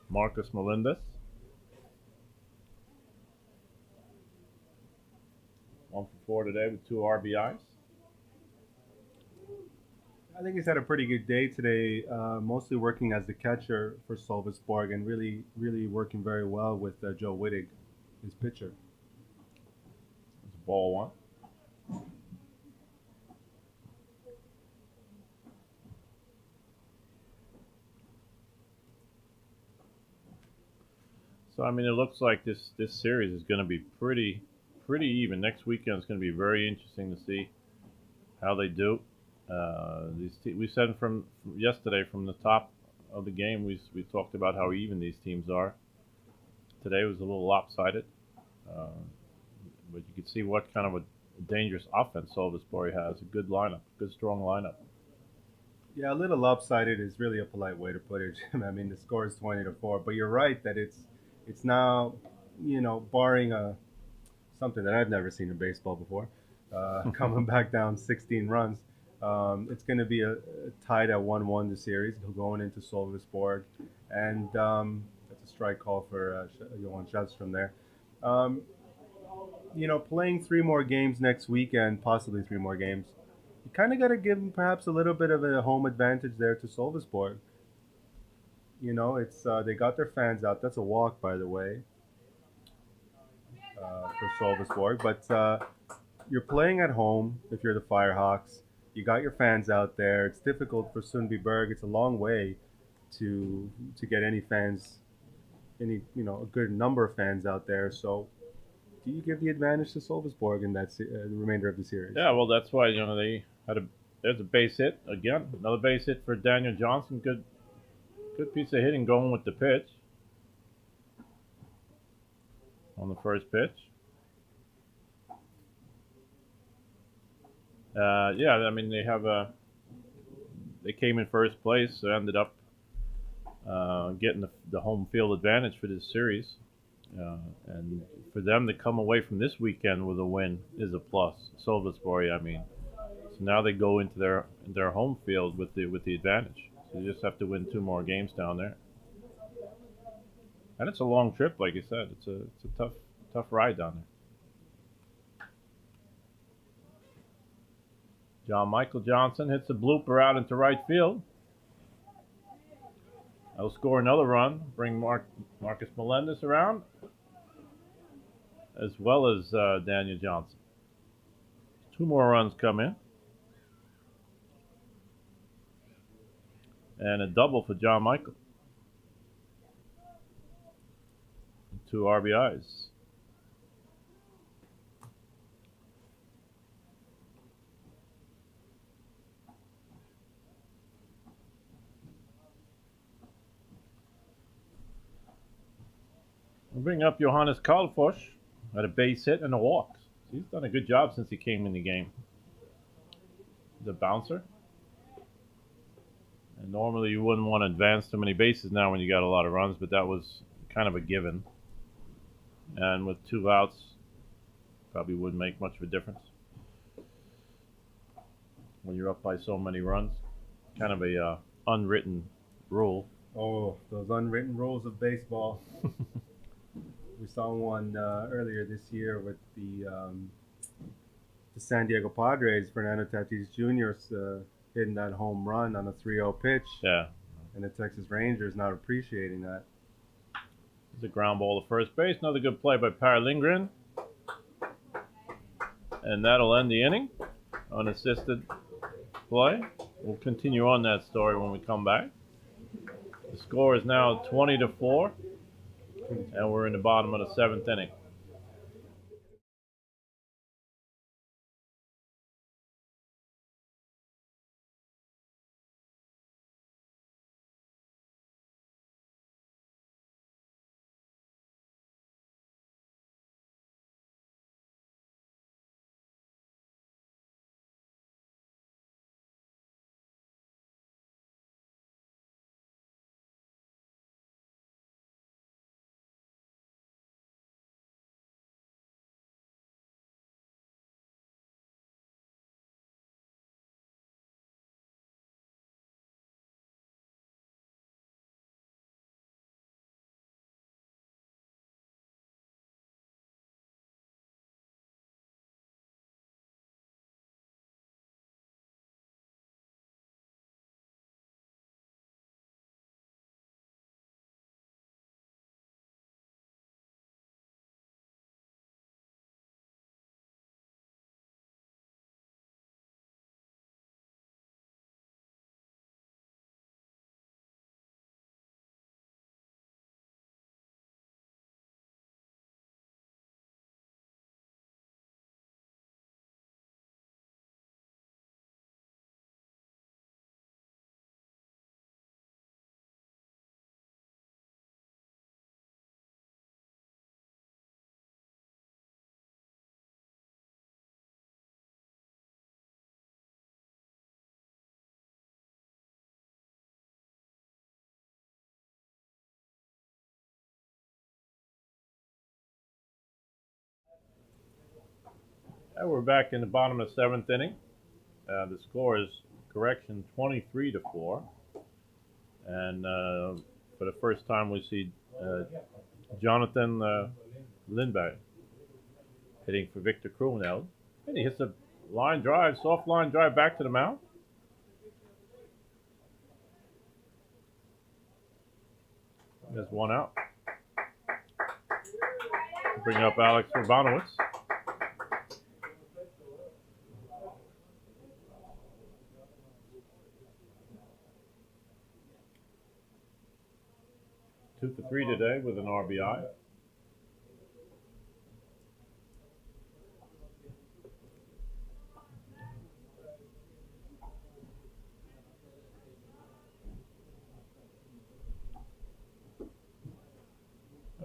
Marcus Melendez. 1 for 4 today with 2 RBIs. I think he's had a pretty good day today, mostly working as the catcher for Sölvesborg, and really working very well with Joe Wittig, his pitcher. It's ball 1. So I mean, it looks like this series is going to be pretty even. Next weekend is going to be very interesting to see how they do. We said from yesterday, from the top of the game, we talked about how even these teams are. Today was a little lopsided, but you can see what kind of a dangerous offense Sölvesborg has. A good lineup, good strong lineup. Yeah, a little lopsided is really a polite way to put it, Jim. I mean, the score is 20-4, but you're right that it's now, barring a something that I've never seen in baseball before, coming back down 16 runs. It's going to be a tied at 1-1 the series going into Sölvesborg, and that's a strike call for Johan Sjöström there. Um, playing three more games next weekend, possibly three more games. You kind of got to give them perhaps a little bit of a home advantage there to Sölvesborg. It's they got their fans out. That's a walk, by the way, for Sölvesborg. But you're playing at home if you're the Firehawks. You got your fans out there. It's difficult for Sundbyberg. It's a long way to get any fans, a good number of fans out there. So, do you give the advantage to Sölvesborg in the remainder of the series? Yeah, well, that's why they had a. There's a base hit again. Another base hit for Daniel Johnson. Good piece of hitting going with the pitch on the first pitch. Yeah, I mean they came in first place, so ended up getting the home field advantage for this series, and for them to come away from this weekend with a win is a plus. Sölvesborg, I mean, so now they go into their home field with the advantage. So you just have to win two more games down there, and it's a long trip, like you said. It's a tough ride down there. John Michael Johnson hits a blooper out into right field. That'll score another run, bring Marcus Melendez around, as well as Daniel Johnson. Two more runs come in. And a double for John Michael. 2 RBIs. We'll bring up Johannes Karlfors. Had a base hit and a walk. So he's done a good job since he came in the game. The bouncer. And normally you wouldn't want to advance too many bases now when you got a lot of runs, but that was kind of a given. And with 2 outs, probably wouldn't make much of a difference when you're up by so many runs. Kind of a unwritten rule. Oh, those unwritten rules of baseball. We saw one earlier this year with the San Diego Padres. Fernando Tatis Jr. Hitting that home run on a 3-0 pitch. Yeah. And the Texas Rangers not appreciating that. It's a ground ball to first base. Another good play by Per Lindgren. And that'll end the inning. Unassisted play. We'll continue on that story when we come back. The score is now 20-4. And we're in the bottom of the 7th inning. And we're back in the bottom of the 7th inning. The score is, correction, 23-4. And for the first time, we see Jonathan Lindberg hitting for Victor Krumel. And he hits a line drive, soft line drive back to the mound. There's one out. Bring up Alex Urbanowitz. Two for three today with an RBI.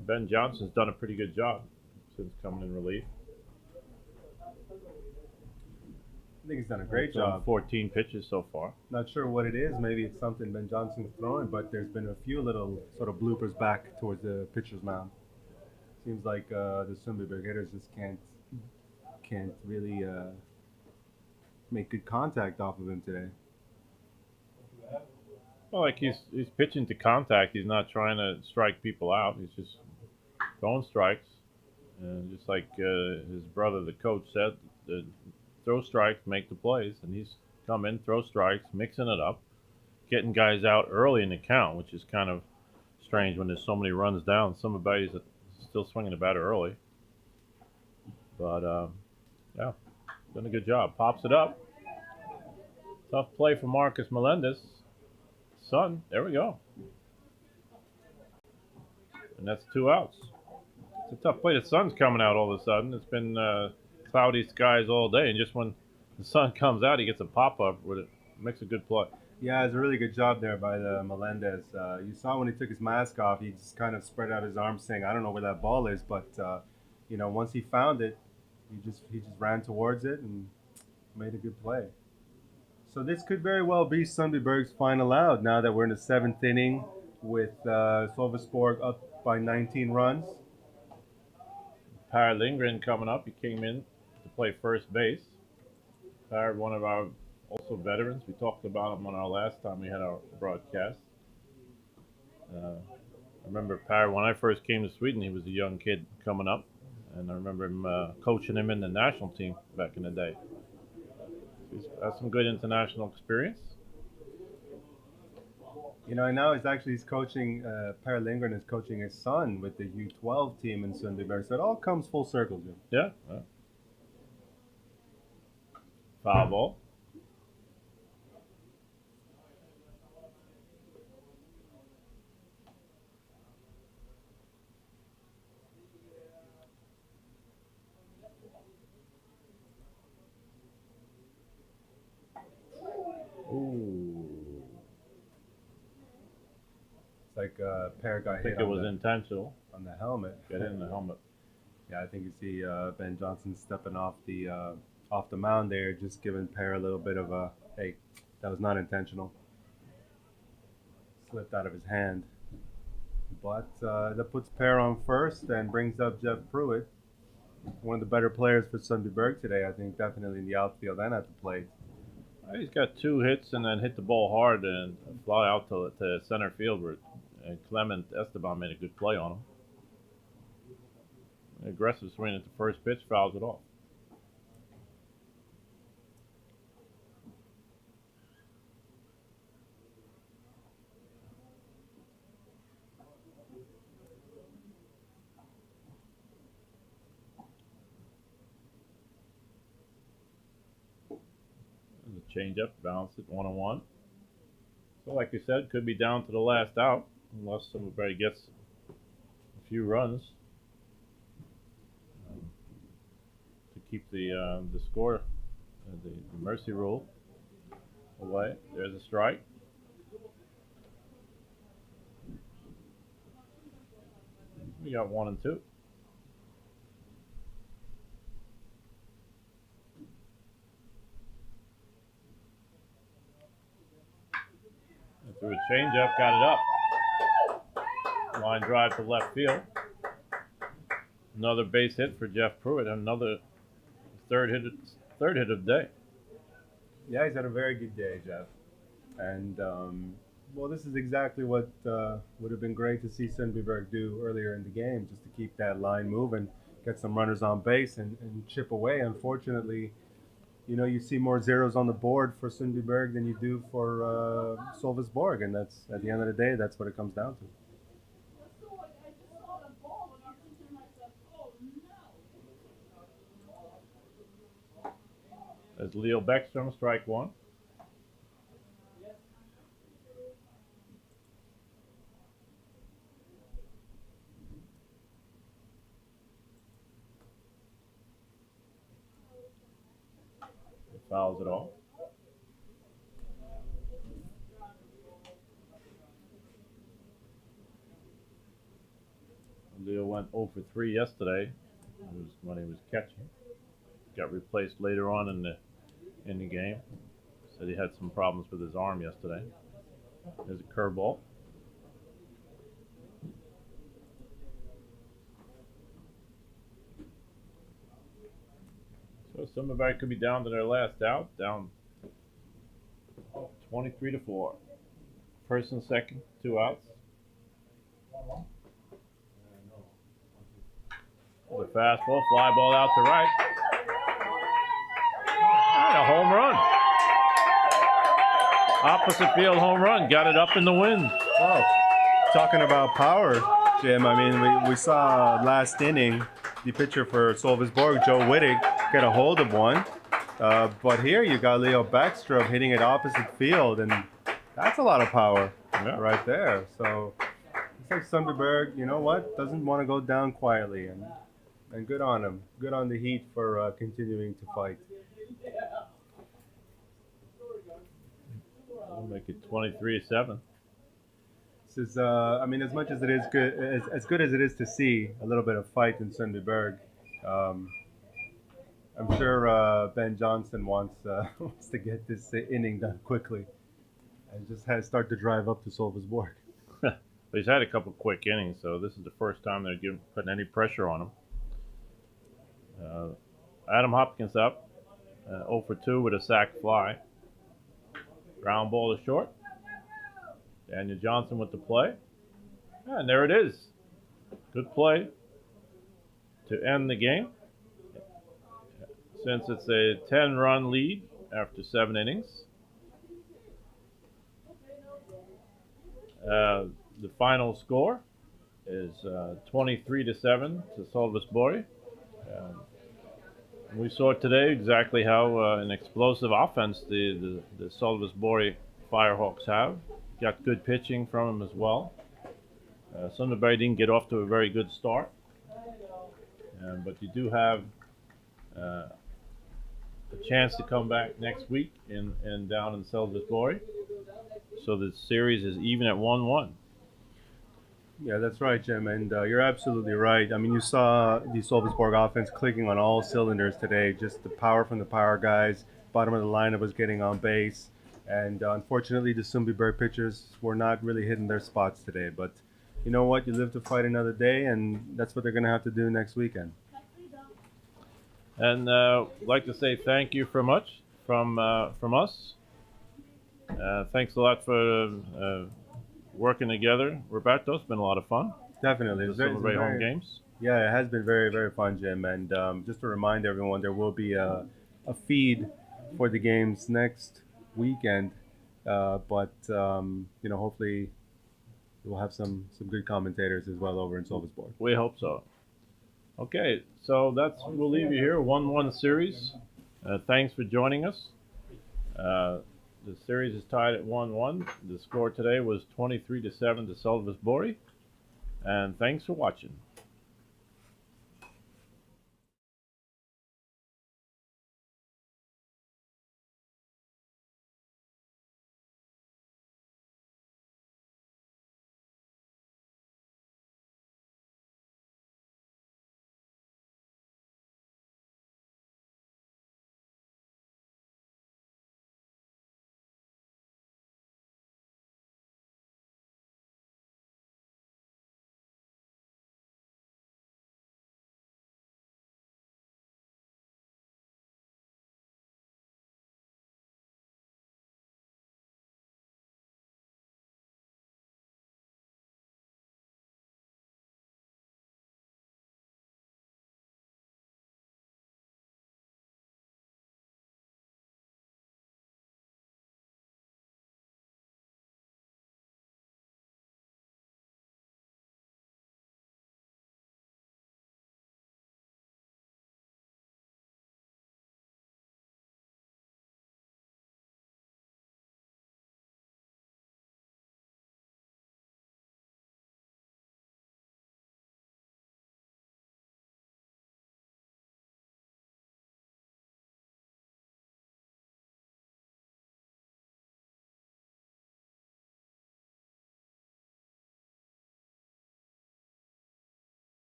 Ben Johnson's done a pretty good job since coming in relief. I think he's done a great job. 14 pitches so far. Not sure what it is. Maybe it's something Ben Johnson's throwing, but there's been a few little sort of bloopers back towards the pitcher's mound. Seems like the Sundbyberg hitters just can't really make good contact off of him today. Well, like he's pitching to contact. He's not trying to strike people out. He's just throwing strikes. And just like his brother, the coach, said, throw strikes, make the plays. And he's come in, throw strikes, mixing it up, getting guys out early in the count, which is kind of strange when there's so many runs down. Somebody's still swinging the bat early. But, yeah, done a good job. Pops it up. Tough play for Marcus Melendez. Son, there we go. And that's 2 outs. It's a tough play. The sun's coming out all of a sudden. It's been cloudy skies all day, and just when the sun comes out, he gets a pop-up with it. Makes a good play. Yeah, it's a really good job there by the Melendez. You saw when he took his mask off, he just kind of spread out his arms saying, I don't know where that ball is, but you know, once he found it, he just ran towards it and made a good play. So this could very well be Sundbyberg's final out now that we're in the 7th inning with Sölvesborg up by 19 runs. Per Lindgren coming up. He came in to play first base. Per, one of our also veterans. We talked about him on our last time we had our broadcast. I remember Per, when I first came to Sweden, he was a young kid coming up. And I remember him coaching him in the national team back in the day. He's got some good international experience. You know, and now he's coaching, Per Lindgren is coaching his son with the U12 team in Sundbyberg. So it all comes full circle, Jim. Yeah. Foul ball. Ooh. It's like Per got I think hit it was intentional. on the helmet. Got hit in the helmet. Yeah, I think you see Ben Johnson stepping off the mound there, just giving Per a little bit of a, hey, that was not intentional. Slipped out of his hand. But that puts Per on first and brings up Jeff Pruitt, one of the better players for Sundbyberg today, I think, definitely in the outfield and at the plate. He's got 2 hits and then hit the ball hard and fly out to center field where Clement Esteban made a good play on him. Aggressive swing at the first pitch, fouls it off. Change up, balance it 1-1. So, like you said, could be down to the last out unless somebody gets a few runs to keep the score, the mercy rule away. There's a strike. We got 1 and 2. Threw a changeup, got it up. Line drive to left field. Another base hit for Jeff Pruitt. Another third hit of the day. Yeah, he's had a very good day, Jeff. And well, this is exactly what would have been great to see Sundbyberg do earlier in the game, just to keep that line moving, get some runners on base, and chip away. Unfortunately, you know, you see more zeros on the board for Sundbyberg than you do for Sölvesborg, and that's at the end of the day, that's what it comes down to. As Leo Bäckström, strike one. He fouls it off. Leo went 0 for 3 yesterday. It was when he was catching. Got replaced later on in the game. Said he had some problems with his arm yesterday. There's a curveball. So Sundbyberg could be down to their last out, down 23-4. First and second, 2 outs. The fastball, fly ball out to right. And a home run. Opposite field home run. Got it up in the wind. Oh, talking about power, Jim. I mean, we saw last inning the pitcher for Sölvesborg, Joe Wittig, get a hold of one. But here you got Leo Bäckström hitting it opposite field, and that's a lot of power right there. So it's like Sundbyberg, you know what, doesn't want to go down quietly, and good on him. Good on the Heat for continuing to fight. We'll make it 23-7. This is, I mean, as much as it is good, as good as it is to see a little bit of fight in Sundbyberg, I'm sure Ben Johnson wants to get this inning done quickly and just start to drive up to Sölvesborg. But he's had a couple quick innings, so this is the first time they're putting any pressure on him. Adam Hopkins up, 0 for 2 with a sac fly. Ground ball to short. Daniel Johnson with the play. And there it is. Good play to end the game. Since it's a 10-run lead after 7 innings. The final score is 23-7 to Sölvesborg. We saw today exactly how an explosive offense the Sölvesborg Firehawks have. Got good pitching from them as well. Sundbyberg didn't get off to a very good start, but you do have a chance to come back next week in down in Sölvesborg. So the series is even at 1-1. Yeah, that's right, Jim, and you're absolutely right. I mean, you saw the Sölvesborg offense clicking on all cylinders today. Just the power from the power guys. Bottom of the lineup was getting on base, and unfortunately, the Sundbyberg pitchers were not really hitting their spots today. But you know what? You live to fight another day, and that's what they're going to have to do next weekend. And I'd like to say thank you from us. Thanks a lot for working together. Roberto, it's been a lot of fun. Definitely. It's some very home games. Yeah, it has been very, very fun, Jim. And just to remind everyone, there will be a feed for the games next weekend. But you know, hopefully we'll have some good commentators as well over in Sölvesborg. We hope so. Okay, so we'll leave you here. 1-1 series. Thanks for joining us. The series is tied at 1-1. The score today was 23-7 to Sölvesborg. And thanks for watching.